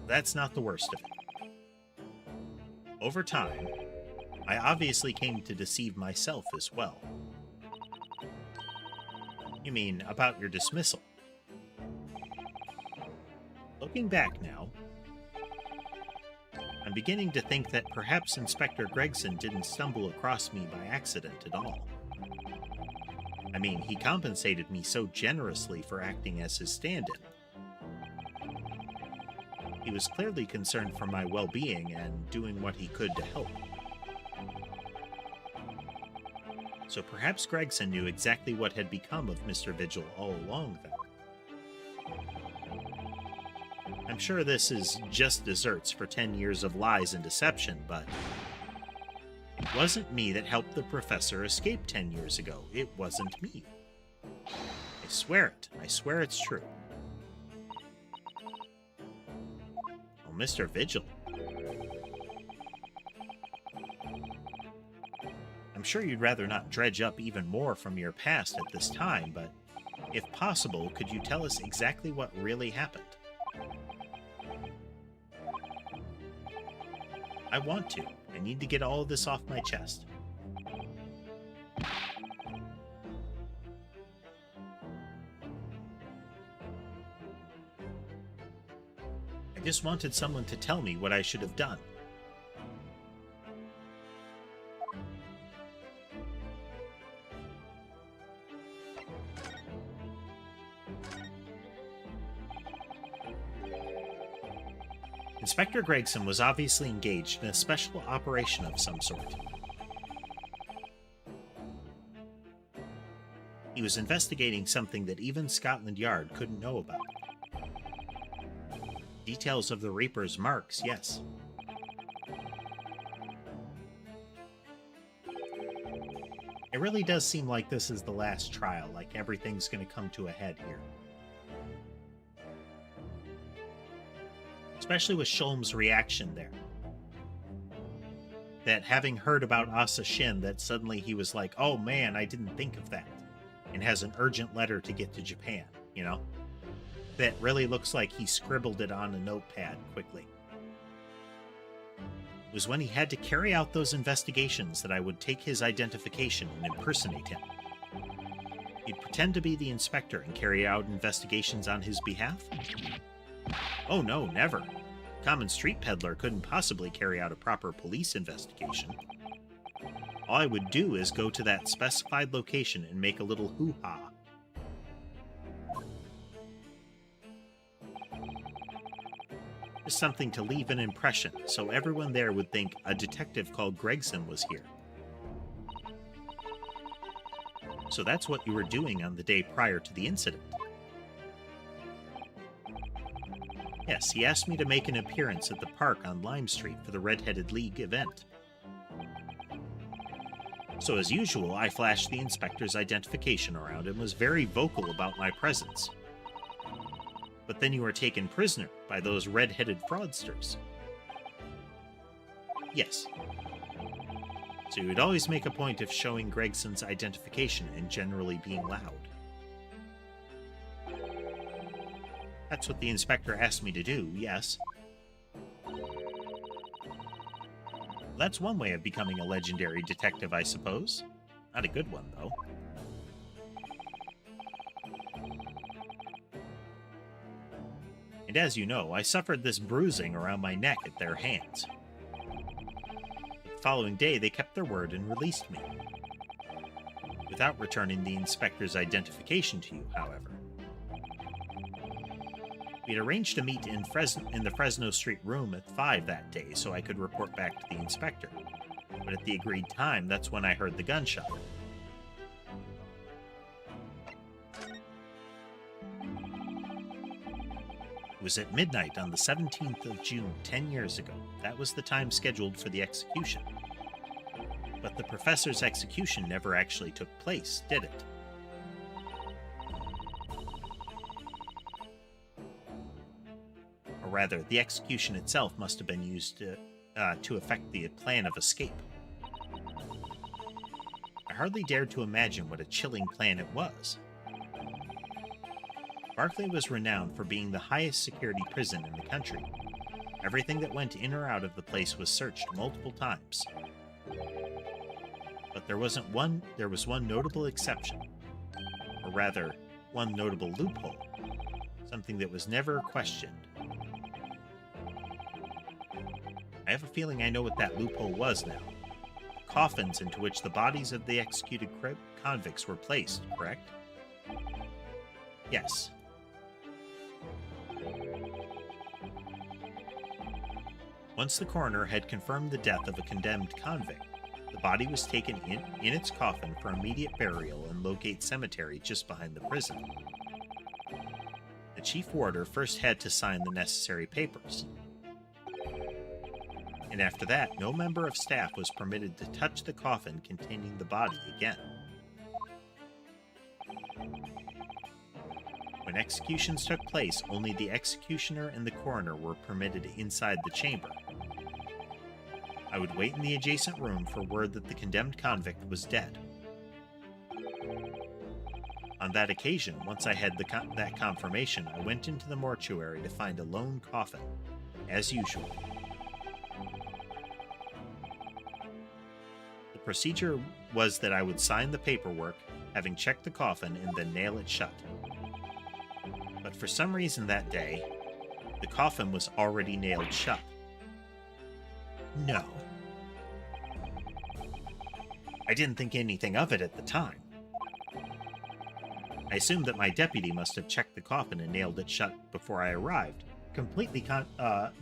That's not the worst of it. Over time, I obviously came to deceive myself as well. You mean about your dismissal? Looking back now, I'm beginning to think that perhaps Inspector Gregson didn't stumble across me by accident at all. I mean, he compensated me so generously for acting as his stand-in. He was clearly concerned for my well-being and doing what he could to help. So perhaps Gregson knew exactly what had become of Mr. Vigil all along, then. I'm sure this is just desserts for 10 years of lies and deception, but it wasn't me that helped the professor escape 10 years ago. It wasn't me. I swear it. I swear it's true. Oh, Mr. Vigil. I'm sure you'd rather not dredge up even more from your past at this time, but if possible, could you tell us exactly what really happened? I want to. I need to get all of this off my chest. I just wanted someone to tell me what I should have done. Inspector Gregson was obviously engaged in a special operation of some sort. He was investigating something that even Scotland Yard couldn't know about. Details of the Reaper's marks, yes. It really does seem like this is the last trial, like everything's going to come to a head here. Especially with Sholm's reaction there. That having heard about Asa Shin, that suddenly he was like, oh man, I didn't think of that. And has an urgent letter to get to Japan, you know? That really looks like he scribbled it on a notepad quickly. It was when he had to carry out those investigations that I would take his identification and impersonate him. He'd pretend to be the inspector and carry out investigations on his behalf? Oh no, never. Common street peddler couldn't possibly carry out a proper police investigation. All I would do is go to that specified location and make a little hoo-ha. Just something to leave an impression, so everyone there would think a detective called Gregson was here. So that's what you were doing on the day prior to the incident. Yes, he asked me to make an appearance at the park on Lime Street for the Red-Headed League event. So as usual, I flashed the inspector's identification around and was very vocal about my presence. But then you were taken prisoner by those red-headed fraudsters. Yes. So you would always make a point of showing Gregson's identification and generally being loud. That's what the inspector asked me to do, yes. That's one way of becoming a legendary detective, I suppose. Not a good one, though. And as you know, I suffered this bruising around my neck at their hands. The following day, they kept their word and released me. Without returning the inspector's identification to you, however. We had arranged to meet in the Fresno Street room at 5 that day so I could report back to the inspector. But at the agreed time, that's when I heard the gunshot. It was at midnight on the 17th of June, 10 years ago. That was the time scheduled for the execution. But the professor's execution never actually took place, did it? Or rather, the execution itself must have been used to effect the plan of escape. I hardly dared to imagine what a chilling plan it was. Barclay was renowned for being the highest security prison in the country. Everything that went in or out of the place was searched multiple times. But there was one notable exception. Or rather, one notable loophole. Something that was never questioned. I have a feeling I know what that loophole was now. Coffins into which the bodies of the executed convicts were placed, correct? Yes. Once the coroner had confirmed the death of a condemned convict, the body was taken in its coffin for immediate burial in Logate Cemetery just behind the prison. The chief warder first had to sign the necessary papers. And after that, no member of staff was permitted to touch the coffin containing the body again. When executions took place, only the executioner and the coroner were permitted inside the chamber. I would wait in the adjacent room for word that the condemned convict was dead. On that occasion, once I had that confirmation, I went into the mortuary to find a lone coffin, as usual. The procedure was that I would sign the paperwork, having checked the coffin, and then nail it shut. But for some reason that day, the coffin was already nailed shut. No. I didn't think anything of it at the time. I assumed that my deputy must have checked the coffin and nailed it shut before I arrived, completely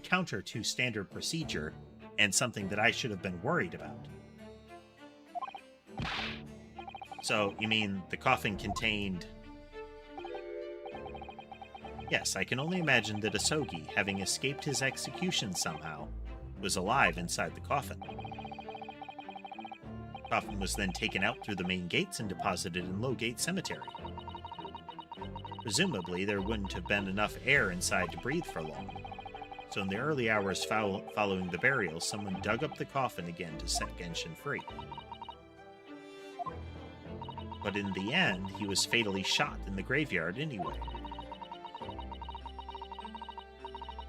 counter to standard procedure and something that I should have been worried about. So, you mean the coffin contained... Yes, I can only imagine that Asogi, having escaped his execution somehow, was alive inside the coffin. Coffin was then taken out through the main gates and deposited in Lowgate Cemetery. Presumably, there wouldn't have been enough air inside to breathe for long, so in the early hours following the burial, someone dug up the coffin again to set Genshin free. But in the end, he was fatally shot in the graveyard anyway.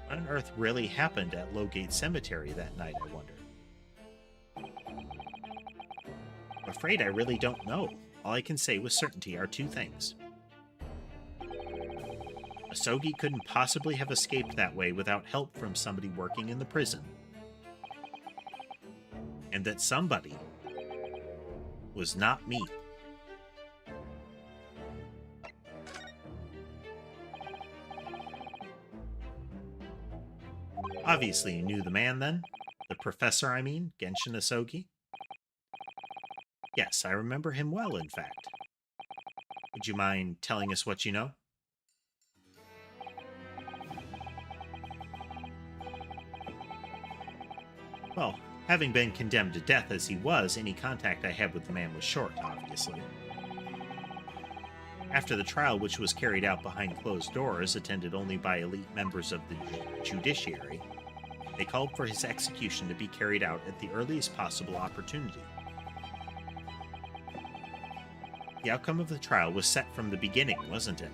What on earth really happened at Lowgate Cemetery that night, I wonder? I'm afraid I really don't know. All I can say with certainty are two things. Asogi couldn't possibly have escaped that way without help from somebody working in the prison. And that somebody was not me. Obviously, you knew the man then? The professor, I mean, Genshin Asogi? Yes, I remember him well, in fact. Would you mind telling us what you know? Well, having been condemned to death as he was, any contact I had with the man was short, obviously. After the trial, which was carried out behind closed doors, attended only by elite members of the judiciary, they called for his execution to be carried out at the earliest possible opportunity. The outcome of the trial was set from the beginning, wasn't it?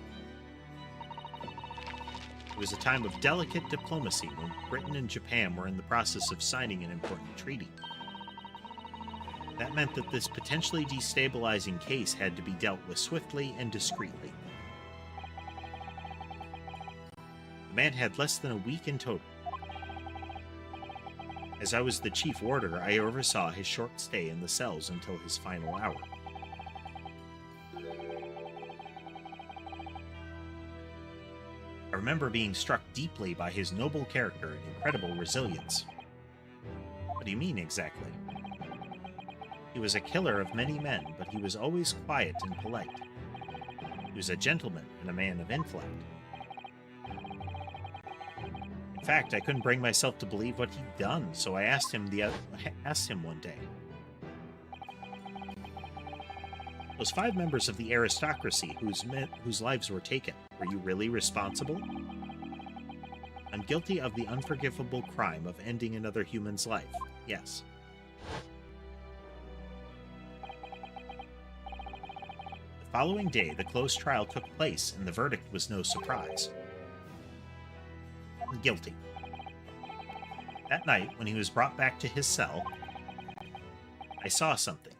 It was a time of delicate diplomacy when Britain and Japan were in the process of signing an important treaty. That meant that this potentially destabilizing case had to be dealt with swiftly and discreetly. The man had less than a week in total. As I was the chief warder, I oversaw his short stay in the cells until his final hour. I remember being struck deeply by his noble character and incredible resilience. What do you mean, exactly? He was a killer of many men, but he was always quiet and polite. He was a gentleman and a man of intellect. In fact, I couldn't bring myself to believe what he'd done, so I asked him one day. Those 5 members of the aristocracy whose lives were taken, were you really responsible? I'm guilty of the unforgivable crime of ending another human's life, yes. The following day, the closed trial took place, and the verdict was no surprise. Guilty. That night, when he was brought back to his cell, I saw something.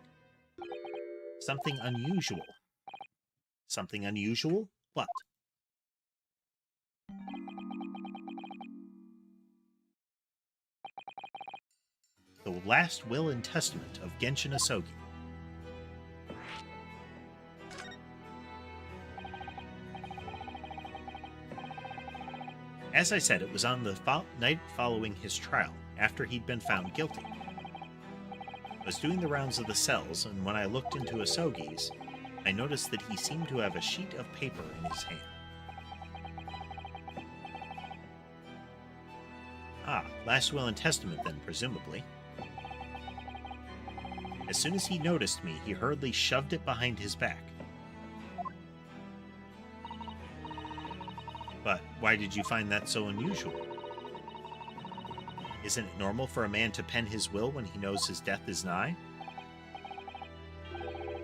Something unusual. Something unusual? What? The last will and testament of Genshin Asogi. As I said, it was on the night following his trial, after he'd been found guilty. I was doing the rounds of the cells, and when I looked into Asogi's, I noticed that he seemed to have a sheet of paper in his hand. Ah, last will and testament then, presumably. As soon as he noticed me, he hurriedly shoved it behind his back. But why did you find that so unusual? Isn't it normal for a man to pen his will when he knows his death is nigh?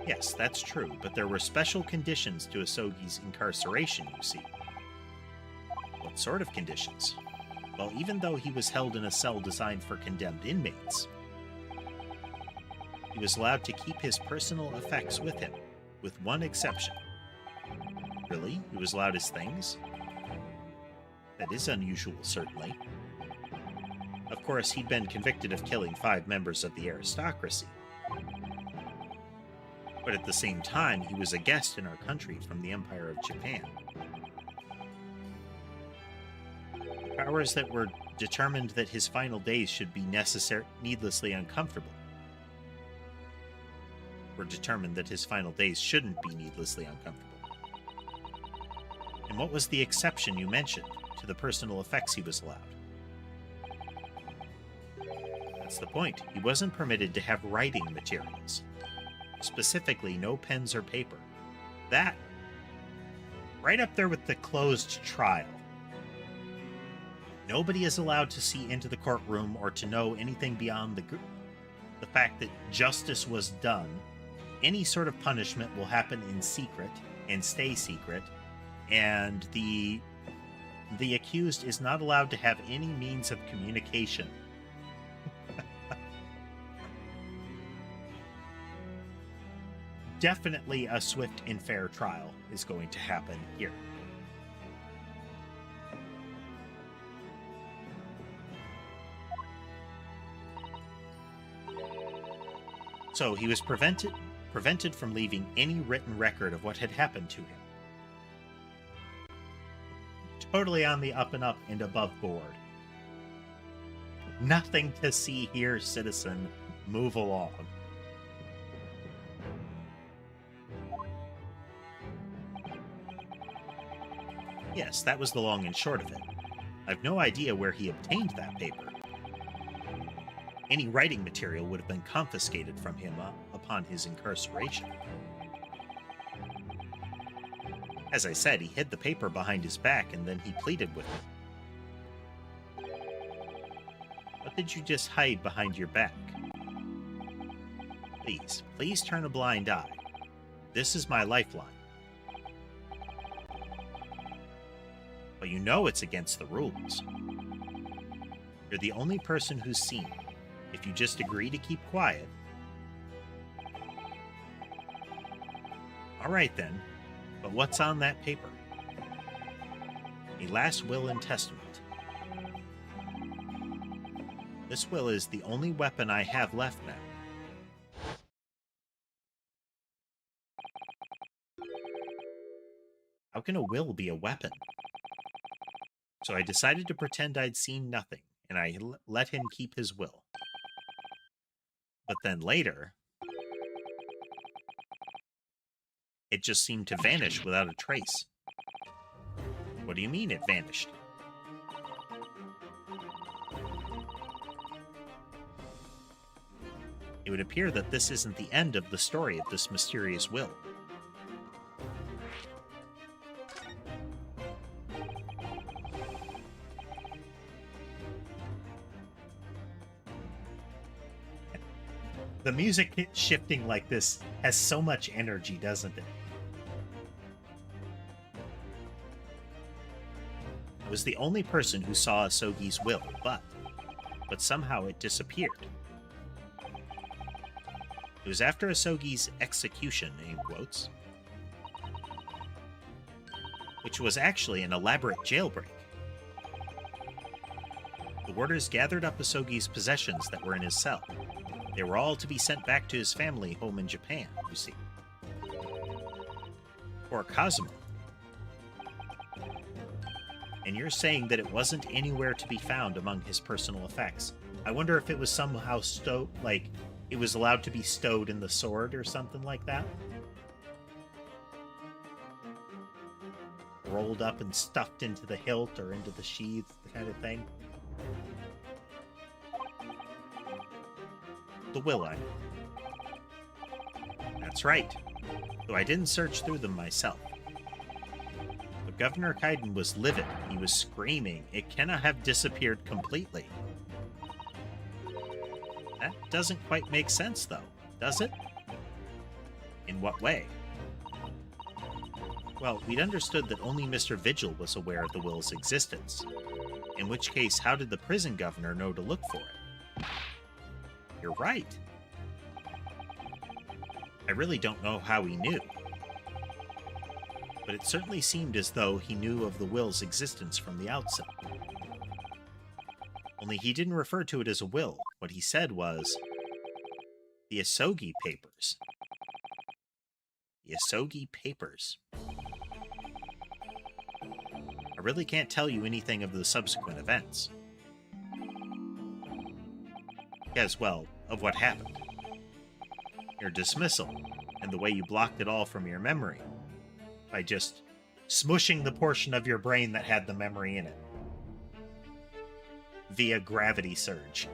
Yes, that's true, but there were special conditions to Asogi's incarceration, you see. What sort of conditions? Well, even though he was held in a cell designed for condemned inmates, he was allowed to keep his personal effects with him, with one exception. Really? He was allowed his things? That is unusual, certainly. Of course, he'd been convicted of killing 5 members of the aristocracy. But at the same time, he was a guest in our country from the Empire of Japan. The powers that were determined that his final days should be needlessly uncomfortable. Were determined that his final days shouldn't be needlessly uncomfortable. And what was the exception you mentioned to the personal effects he was allowed? That's the point. He wasn't permitted to have writing materials. Specifically, no pens or paper. That, right up there with the closed trial. Nobody is allowed to see into the courtroom or to know anything beyond the fact that justice was done. Any sort of punishment will happen in secret and stay secret, and the accused is not allowed to have any means of communication. Definitely a swift and fair trial is going to happen here. So he was prevented from leaving any written record of what had happened to him. Totally on the up and up and above board. Nothing to see here, citizen. Move along. Yes, that was the long and short of it. I've no idea where he obtained that paper. Any writing material would have been confiscated from him upon his incarceration. As I said, he hid the paper behind his back and then he pleaded with me. What did you just hide behind your back? Please turn a blind eye. This is my lifeline. But you know it's against the rules. You're the only person who's seen. If you just agree to keep quiet... All right, then. But what's on that paper? A last will and testament. This will is the only weapon I have left now. How can a will be a weapon? So I decided to pretend I'd seen nothing, and I let him keep his will. But then later, it just seemed to vanish without a trace. What do you mean it vanished? It would appear that this isn't the end of the story of this mysterious will. The music shifting like this has so much energy, doesn't it? I was the only person who saw Asogi's will, but somehow it disappeared. It was after Asogi's execution, in quotes, which was actually an elaborate jailbreak. The warders gathered up Asogi's possessions that were in his cell. They were all to be sent back to his family home in Japan, you see. Or Kazuma. And you're saying that it wasn't anywhere to be found among his personal effects. I wonder if it was somehow stowed, like, it was allowed to be stowed in the sword or something like that? Rolled up and stuffed into the hilt or into the sheath, kind of thing. The will I. That's right, though I didn't search through them myself. But Governor Kaiden was livid. He was screaming. It cannot have disappeared completely. That doesn't quite make sense, though, does it? In what way? Well, we'd understood that only Mr. Vigil was aware of the will's existence. In which case, how did the prison governor know to look for it? You're right. I really don't know how he knew. But it certainly seemed as though he knew of the will's existence from the outset. Only he didn't refer to it as a will. What he said was, the Asogi Papers. The Asogi Papers. I really can't tell you anything of the subsequent events. As well, of what happened. Your dismissal, and the way you blocked it all from your memory. By just smushing the portion of your brain that had the memory in it. Via gravity surge.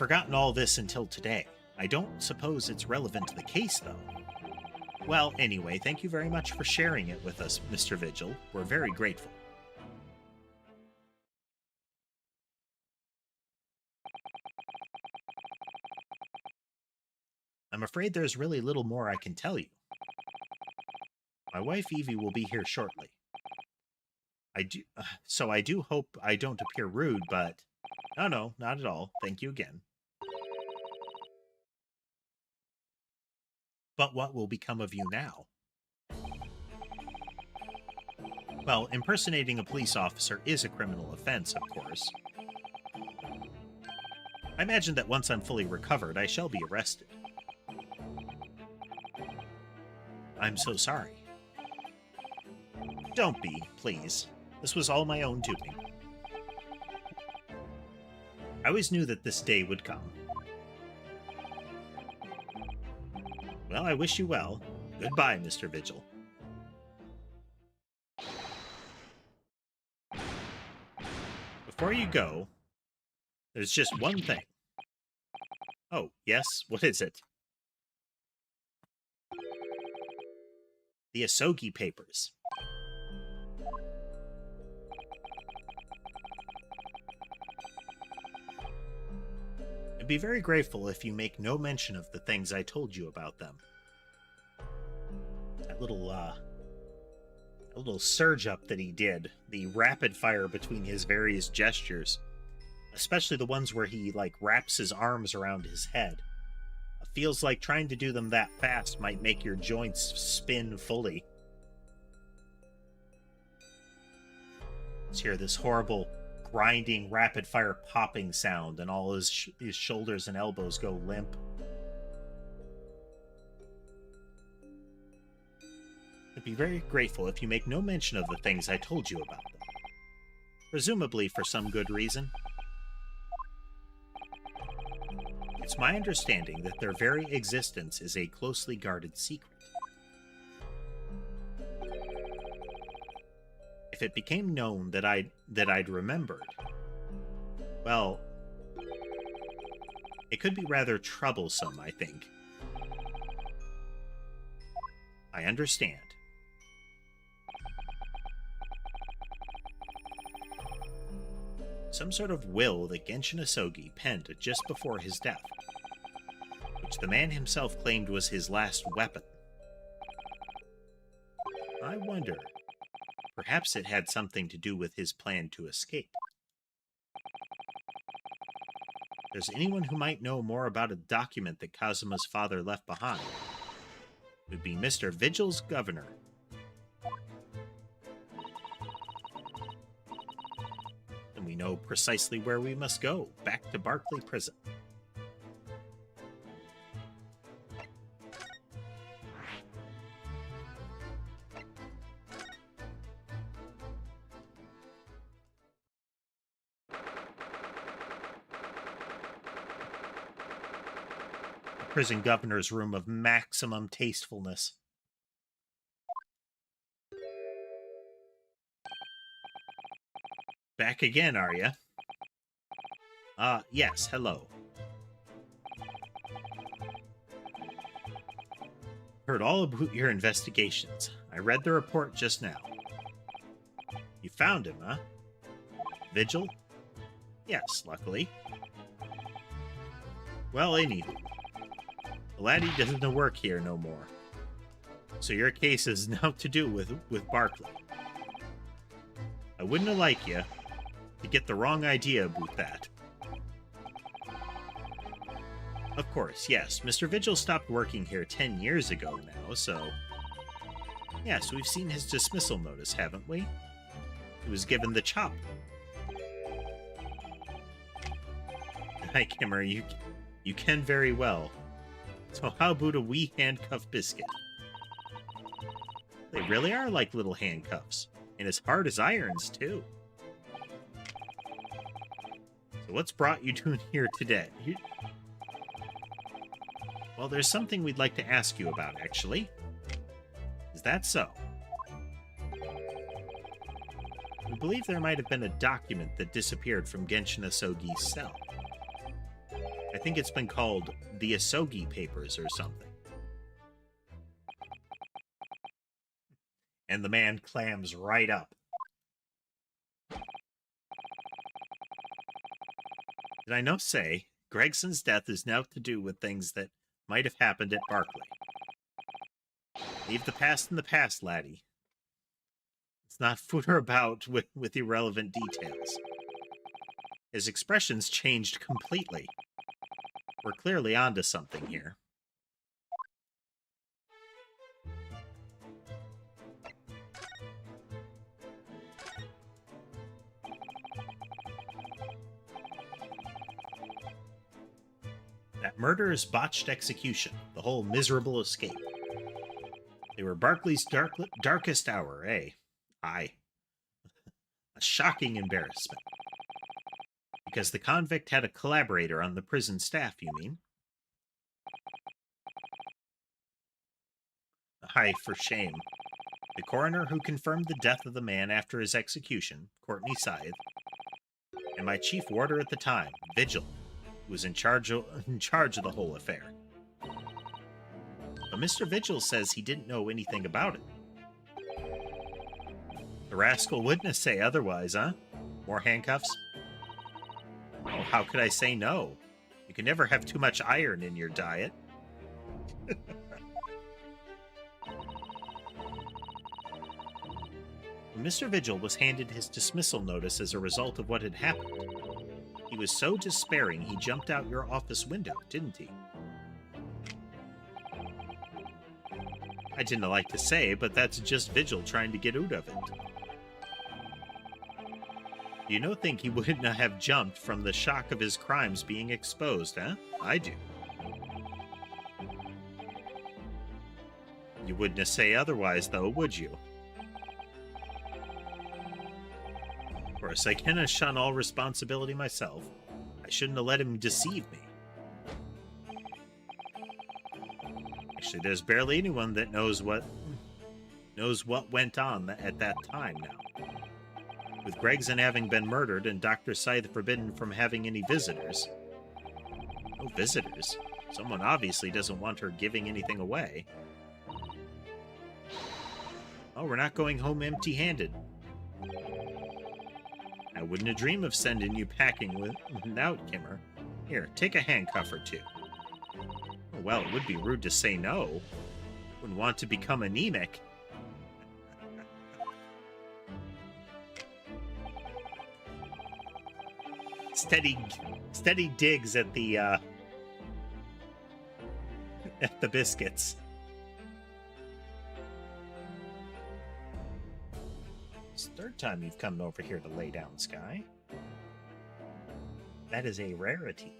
forgotten all this until today. I don't suppose it's relevant to the case, though. Well, anyway, thank you very much for sharing it with us, Mr. Vigil. We're very grateful. I'm afraid there's really little more I can tell you. My wife Evie will be here shortly. So I do hope I don't appear rude, but... No, not at all. Thank you again. But what will become of you now? Well, impersonating a police officer is a criminal offense, of course. I imagine that once I'm fully recovered, I shall be arrested. I'm so sorry. Don't be, please. This was all my own doing. I always knew that this day would come. Well, I wish you well. Goodbye, Mr. Vigil. Before you go, there's just one thing. Oh, yes? What is it? The Asogi Papers. I'd be very grateful if you make no mention of the things I told you about them. That little surge up that he did, the rapid fire between his various gestures, especially the ones where he, like, wraps his arms around his head. It feels like trying to do them that fast might make your joints spin fully. Let's hear this horrible grinding, rapid-fire popping sound, and all his shoulders and elbows go limp. I'd be very grateful if you make no mention of the things I told you about them. Presumably for some good reason. It's my understanding that their very existence is a closely guarded secret. If it became known that I'd remembered, well, it could be rather troublesome, I think. I understand. Some sort of will that Genshin Asogi penned just before his death, which the man himself claimed was his last weapon. I wonder... perhaps it had something to do with his plan to escape. If there's anyone who might know more about a document that Kazuma's father left behind, it would be Mr. Vigil's governor. And we know precisely where we must go, back to Barclay Prison. Prison governor's room of maximum tastefulness. Back again, are ya? Yes, hello. Heard all about your investigations. I read the report just now. You found him, huh? Vigil? Yes, luckily. Well, anywho. The laddie doesn't work here no more. So your case is now to do with Barclay. I wouldn't have liked you to get the wrong idea about that. Of course, yes, Mr. Vigil stopped working here 10 years ago now, so... Yes, we've seen his dismissal notice, haven't we? He was given the chop. Hi, Kimmer, you can very well. So how about a wee handcuff biscuit? They really are like little handcuffs, and as hard as irons, too. So what's brought you to here today? Well, there's something we'd like to ask you about, actually. Is that so? We believe there might have been a document that disappeared from Genshin Asogi's cell. I think it's been called the Asogi Papers or something. And the man clams right up. Did I no say, Gregson's death is now to do with things that might have happened at Barclay. Leave the past in the past, laddie. Let's not footer about with irrelevant details. His expressions changed completely. We're clearly onto something here. That murderous botched execution, the whole miserable escape. They were Barclay's darkest hour, eh? Aye. A shocking embarrassment. Because the convict had a collaborator on the prison staff, you mean? Aye, for shame. The coroner who confirmed the death of the man after his execution, Courtney Scythe, and my chief warder at the time, Vigil, who was in charge of the whole affair. But Mr. Vigil says he didn't know anything about it. The rascal witness say otherwise, huh? More handcuffs? Oh, how could I say no? You can never have too much iron in your diet. Mr. Vigil was handed his dismissal notice as a result of what had happened. He was so despairing he jumped out your office window, didn't he? I didn't like to say, but that's just Vigil trying to get out of it. You don't think he wouldn't have jumped from the shock of his crimes being exposed, huh? I do. You wouldn't say otherwise, though, would you? Of course, I cannot shun all responsibility myself. I shouldn't have let him deceive me. Actually, there's barely anyone that knows what went on at that time now. With Gregson having been murdered and Dr. Scythe forbidden from having any visitors. No visitors? Someone obviously doesn't want her giving anything away. Oh, we're not going home empty-handed. I wouldn't dream of sending you packing without Kimmer. Here, take a handcuff or two. Oh, well, it would be rude to say no. Wouldn't want to become anemic. Steady digs at the biscuits. It's the third time you've come over here to lay down, Sky. That is a rarity.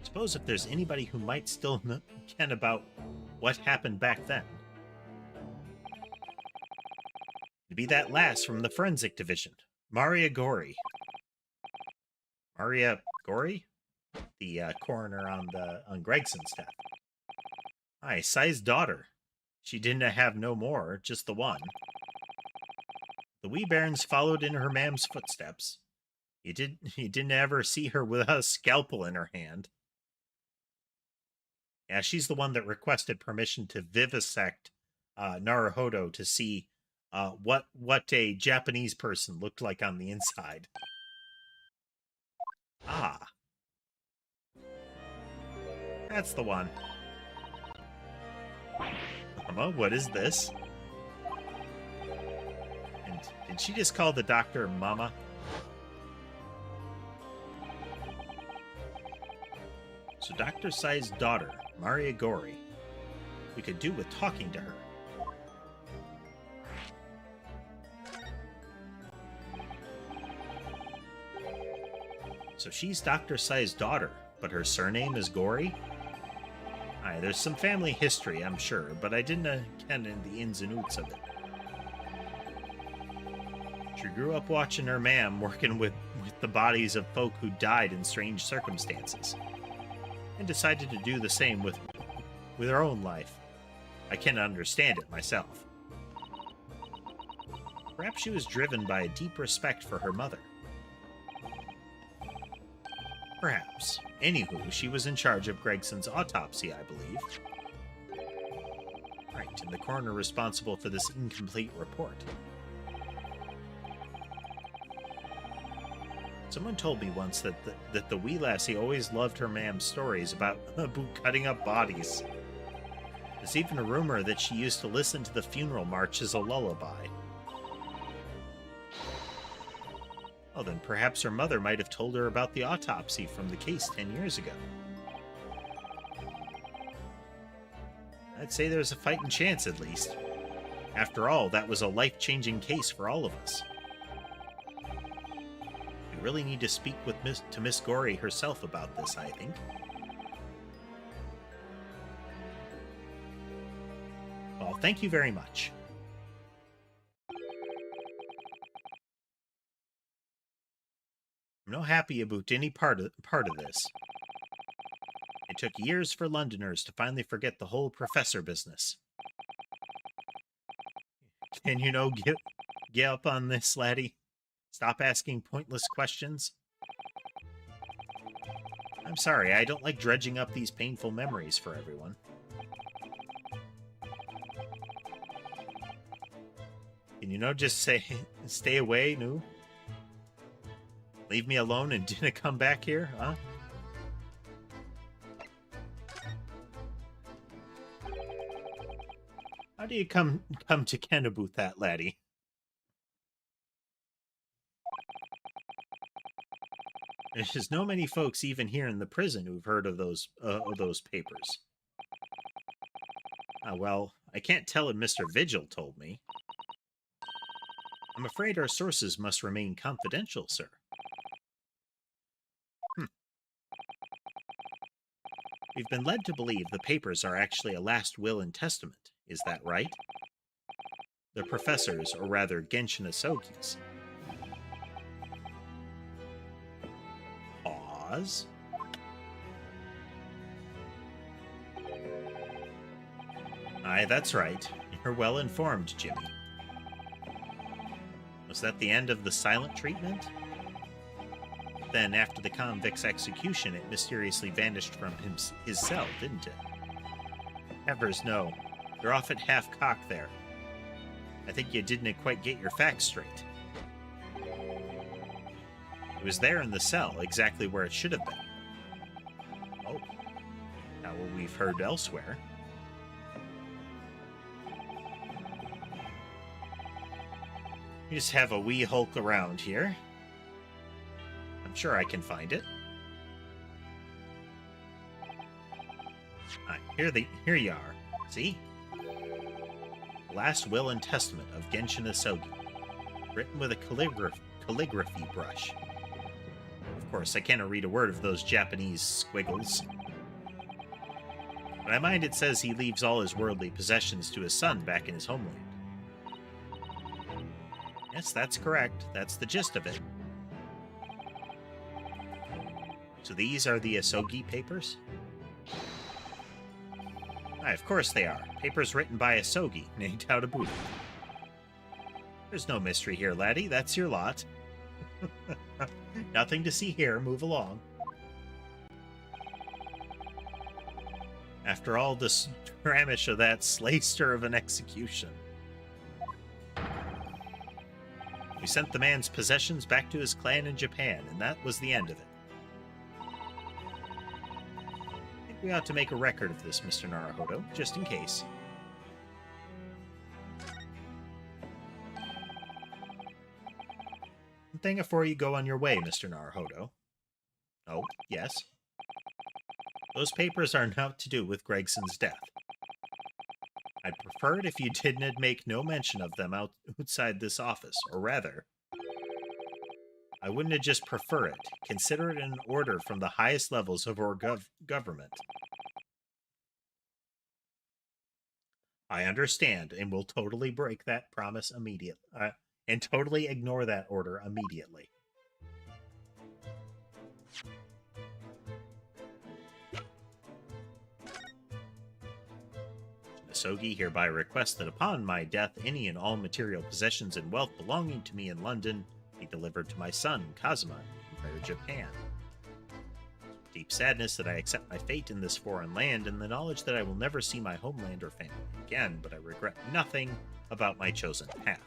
Suppose if there's anybody who might still ken about what happened back then. It'd be that lass from the forensic division. Maria Gori. Maria Gori? The coroner on Gregson's death. Aye, Scythe's daughter. She didn't have no more, just the one. The wee bairns followed in her mam's footsteps. You didn't ever see her with a scalpel in her hand. Yeah, she's the one that requested permission to vivisect Naruhodo to see what a Japanese person looked like on the inside. Ah. That's the one. Mama, what is this? And did she just call the doctor Mama? So Dr. Sai's daughter, Maria Gori. We could do with talking to her. So she's Dr. Sai's daughter, but her surname is Gori? Aye, there's some family history, I'm sure, but I didn't ken in the ins and outs of it. She grew up watching her mam working with the bodies of folk who died in strange circumstances, and decided to do the same with her own life. I cannot understand it myself. Perhaps she was driven by a deep respect for her mother. Perhaps. Anywho, she was in charge of Gregson's autopsy, I believe. Right, and the coroner responsible for this incomplete report. Someone told me once that the wee lassie always loved her mam's stories about cutting up bodies. There's even a rumor that she used to listen to the funeral march as a lullaby. Oh, then perhaps her mother might have told her about the autopsy from the case 10 years ago. I'd say there's a fighting chance, at least. After all, that was a life-changing case for all of us. We really need to speak with Miss Gorey herself about this, I think. Well, thank you very much. I'm not happy about any part of this. It took years for Londoners to finally forget the whole professor business. Can you get up on this, laddie? Stop asking pointless questions. I'm sorry, I don't like dredging up these painful memories for everyone. Can you just say, stay away, no? Leave me alone and didn't come back here, huh? How do you come to ken about that, laddie? There's no many folks even here in the prison who've heard of those papers. Well, I can't tell if Mr. Vigil told me. I'm afraid our sources must remain confidential, sir. We've been led to believe the papers are actually a last will and testament. Is that right? The professor's, or rather Genshin Asogi's. Pause. Aye, that's right. You're well informed, Jimmy. Was that the end of the silent treatment? Then, after the convict's execution, it mysteriously vanished from his cell, didn't it? Heavers, no. You're off at half-cock there. I think you didn't quite get your facts straight. It was there in the cell, exactly where it should have been. Oh. Now, what we've heard elsewhere. You just have a wee hulk around here. I'm sure I can find it. Here you are. See? Last Will and Testament of Genshin Asogi. Written with a calligraphy brush. Of course, I cannot read a word of those Japanese squiggles. But I mind it says he leaves all his worldly possessions to his son back in his homeland. Yes, that's correct. That's the gist of it. So these are the Asogi papers? Aye, of course they are. Papers written by Asogi, nae doubt about it. There's no mystery here, laddie. That's your lot. Nothing to see here. Move along. After all the skirmish of that slayster of an execution. We sent the man's possessions back to his clan in Japan, and that was the end of it. I think we ought to make a record of this, Mr. Naruhodo, just in case. One thing before you go on your way, Mr. Naruhodo. Oh, yes. Those papers are not to do with Gregson's death. I'd prefer it if you didn't make no mention of them outside this office, or rather, I wouldn't have just prefer it. Consider it an order from the highest levels of our government. I understand, and will totally break that promise immediately, and totally ignore that order immediately. Asogi hereby requests that upon my death, any and all material possessions and wealth belonging to me in London be delivered to my son, Kazuma, in Empire Japan. deep sadness that I accept my fate in this foreign land and the knowledge that I will never see my homeland or family again, but I regret nothing about my chosen path.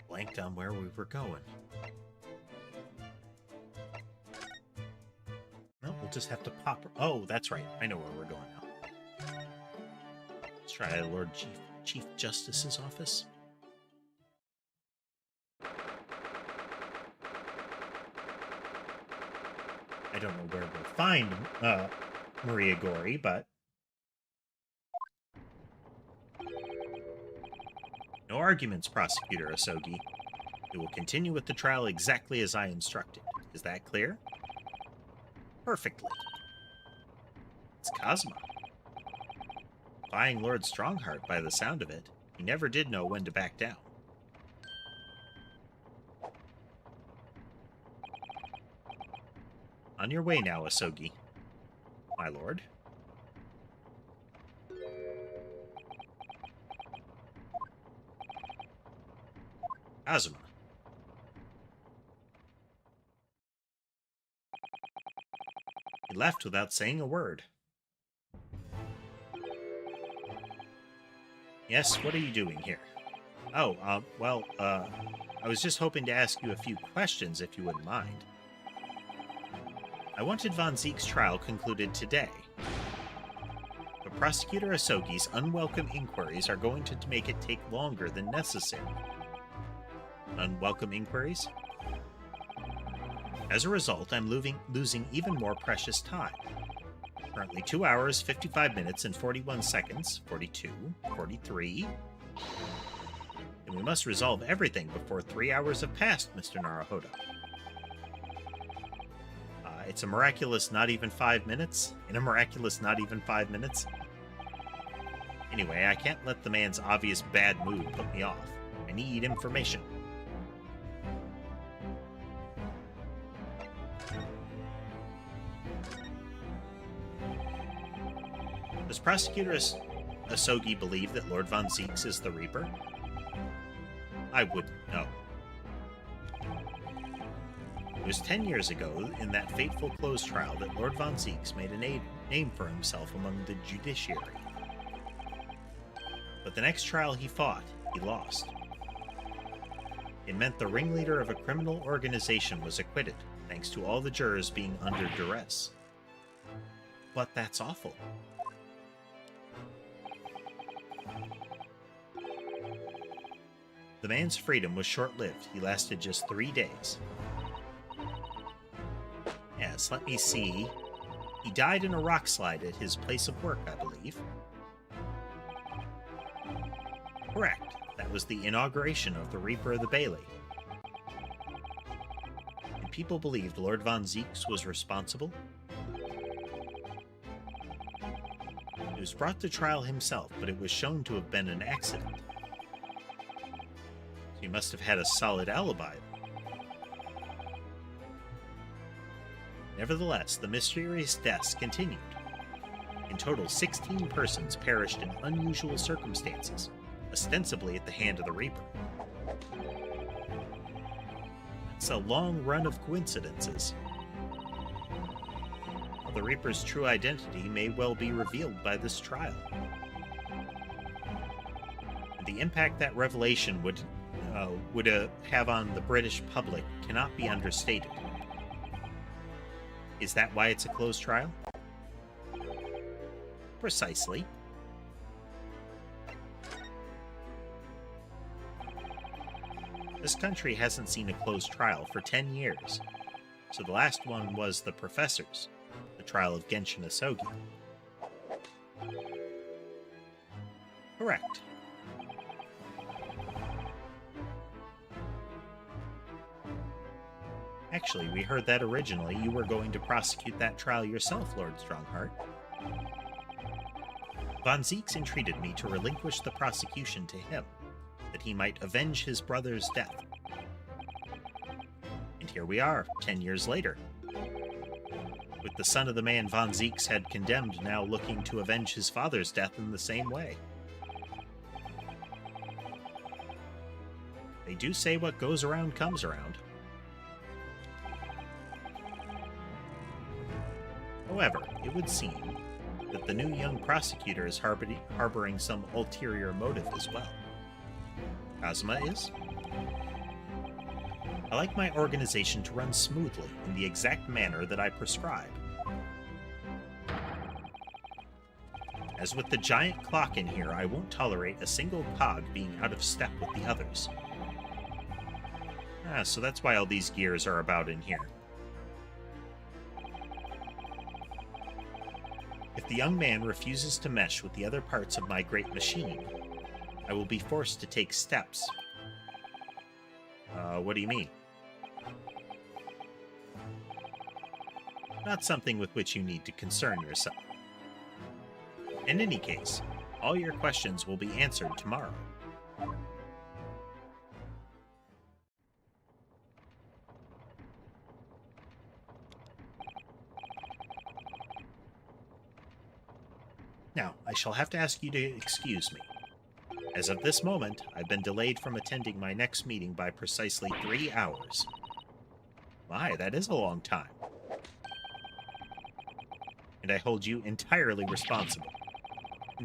Blanked on where we were going. No, we'll just have to pop. Oh, that's right. I know where we're going now. Let's try Lord Chief Justice's office. I don't know where we'll find Maria Gori, but no arguments, Prosecutor Asogi. We will continue with the trial exactly as I instructed. Is that clear? Perfectly. It's Kazuma. Defying Lord Strongheart by the sound of it. He never did know when to back down. On your way now, Asogi. My lord. Kazuma. He left without saying a word. Yes, what are you doing here? Oh, I was just hoping to ask you a few questions, if you wouldn't mind. I wanted Von Zeke's trial concluded today. But Prosecutor Asogi's unwelcome inquiries are going to make it take longer than necessary. Unwelcome inquiries? As a result, I'm losing even more precious time. Currently 2 hours, 55 minutes, and 41 seconds. 42, 43. And we must resolve everything before 3 hours have passed, Mr. Naruhodo. It's a miraculous not even 5 minutes. In a miraculous not even 5 minutes. Anyway, I can't let the man's obvious bad mood put me off. I need information. Does Prosecutor Asogi believe that Lord Von Zeeks is the Reaper? I wouldn't know. It was 10 years ago, in that fateful closed trial, that Lord Von Zeeks made a name for himself among the judiciary. But the next trial he fought, he lost. It meant the ringleader of a criminal organization was acquitted, thanks to all the jurors being under duress. But that's awful. The man's freedom was short-lived. He lasted just 3 days. Yes, let me see. He died in a rock slide at his place of work, I believe. Correct. That was the inauguration of the Reaper of the Bailey. And people believed Lord Von Zeeks was responsible. He was brought to trial himself, but it was shown to have been an accident. So he must have had a solid alibi. Nevertheless, the mysterious deaths continued. In total, 16 persons perished in unusual circumstances, ostensibly at the hand of the Reaper. It's a long run of coincidences. The Reaper's true identity may well be revealed by this trial. And the impact that revelation would have on the British public cannot be understated. Is that why it's a closed trial? Precisely. This country hasn't seen a closed trial for 10 years, so the last one was the Professors, the trial of Genshin Asogi. Correct. Actually, we heard that originally you were going to prosecute that trial yourself, Lord Strongheart. Von Zieks entreated me to relinquish the prosecution to him, that he might avenge his brother's death. And here we are, 10 years later, with the son of the man Von Zieks had condemned now looking to avenge his father's death in the same way. They do say what goes around comes around. However, it would seem that the new young prosecutor is harboring some ulterior motive as well. Kazuma is? I like my organization to run smoothly in the exact manner that I prescribe. As with the giant clock in here, I won't tolerate a single cog being out of step with the others. So that's why all these gears are about in here. If the young man refuses to mesh with the other parts of my great machine, I will be forced to take steps. What do you mean? Not something with which you need to concern yourself. In any case, all your questions will be answered tomorrow. Now, I shall have to ask you to excuse me. As of this moment, I've been delayed from attending my next meeting by precisely 3 hours. My, that is a long time. And I hold you entirely responsible.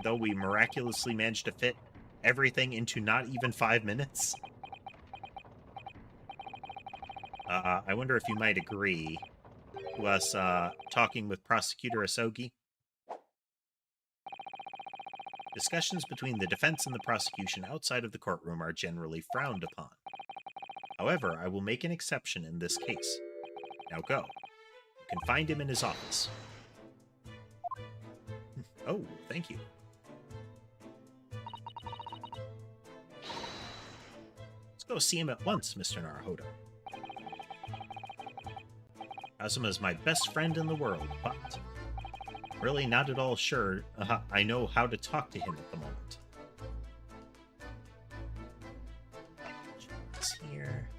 Though we miraculously managed to fit everything into not even 5 minutes. I wonder if you might agree to us talking with Prosecutor Asogi. Discussions between the defense and the prosecution outside of the courtroom are generally frowned upon. However, I will make an exception in this case. Now go. You can find him in his office. Oh, thank you. Let's go see him at once, Mr. Naruhodo. Kazuma is my best friend in the world, but really not at all sure I know how to talk to him at the moment. It's here.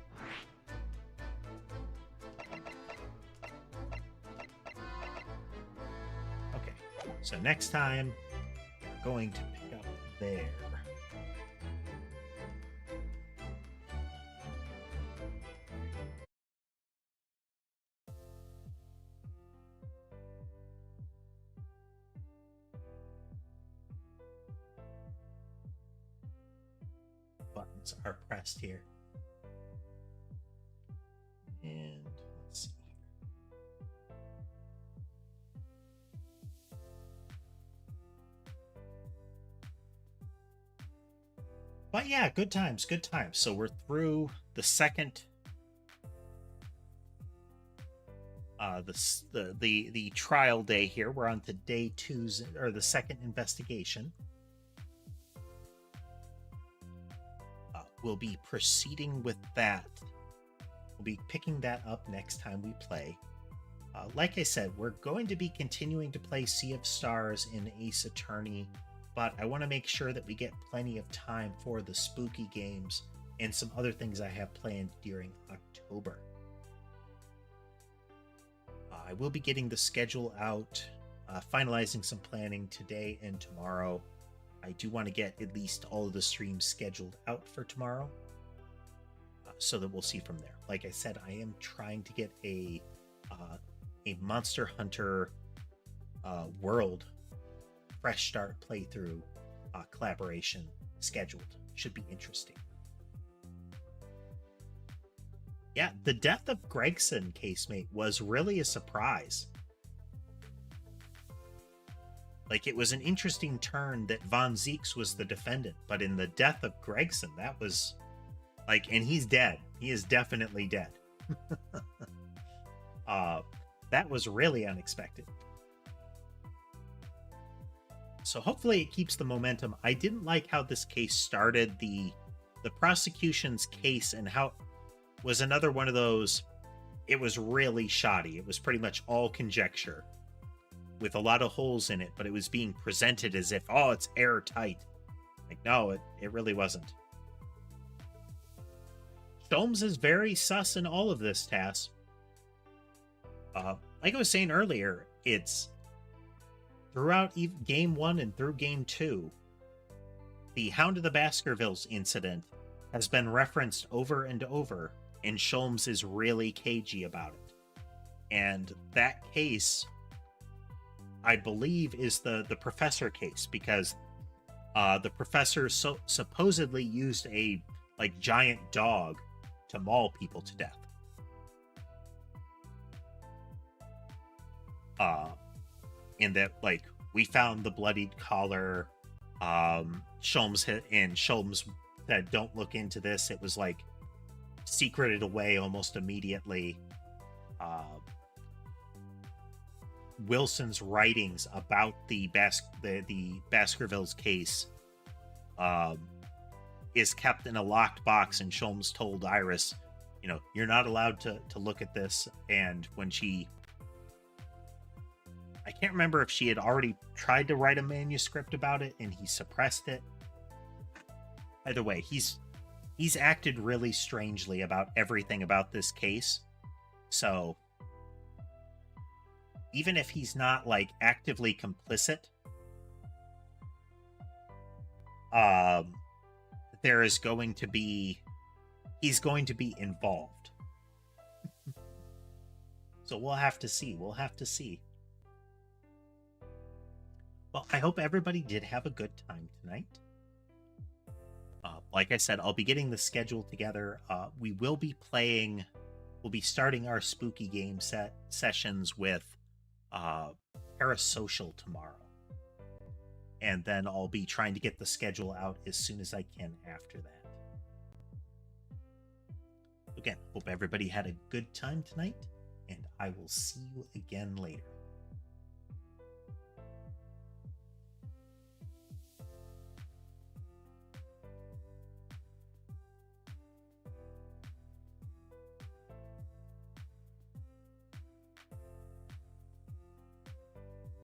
Okay, so next time, we're going to pick up there. Buttons are pressed here. And let's see here. But yeah, good times, good times. So we're through the second the trial day here. We're on to day 2's or the second investigation. We'll be proceeding with that. We'll be picking that up next time we play. Like I said, we're going to be continuing to play Sea of Stars in Ace Attorney, but I want to make sure that we get plenty of time for the spooky games and some other things I have planned during October. I will be getting the schedule out, finalizing some planning today and tomorrow. I do want to get at least all of the streams scheduled out for tomorrow, so that we'll see from there. Like I said, I am trying to get a Monster Hunter World Fresh Start playthrough collaboration scheduled. Should be interesting. Yeah, the death of Gregson, casemate, was really a surprise. Like, it was an interesting turn that Von Zieks was the defendant, but in the death of Gregson, that was like, and he's dead. He is definitely dead. That was really unexpected. So hopefully it keeps the momentum. I didn't like how this case started. The prosecution's case and how was another one of those, it was really shoddy. It was pretty much all conjecture. with a lot of holes in it, but it was being presented as if, oh, it's airtight. Like, no, it really wasn't. Sholmes is very sus in all of this, Tass. Like I was saying earlier, it's throughout Game 1 and through Game 2, the Hound of the Baskervilles incident has been referenced over and over, and Sholmes is really cagey about it. And that case, I believe, is the professor case, because the professor supposedly used a giant dog to maul people to death. In that, we found the bloodied collar. Sholmes said, "Don't look into this." It was secreted away almost immediately. Wilson's writings about the Baskervilles case is kept in a locked box, and Sholmes told Iris, you're not allowed to look at this. And when I can't remember if she had already tried to write a manuscript about it and he suppressed it. Either way, he's acted really strangely about everything about this case. So even if he's not actively complicit, he's going to be involved. So we'll have to see. Well, I hope everybody did have a good time tonight. Like I said, I'll be getting the schedule together. We'll be starting our spooky game sessions with Parasocial tomorrow. And then I'll be trying to get the schedule out as soon as I can after that. Again, hope everybody had a good time tonight, and I will see you again later.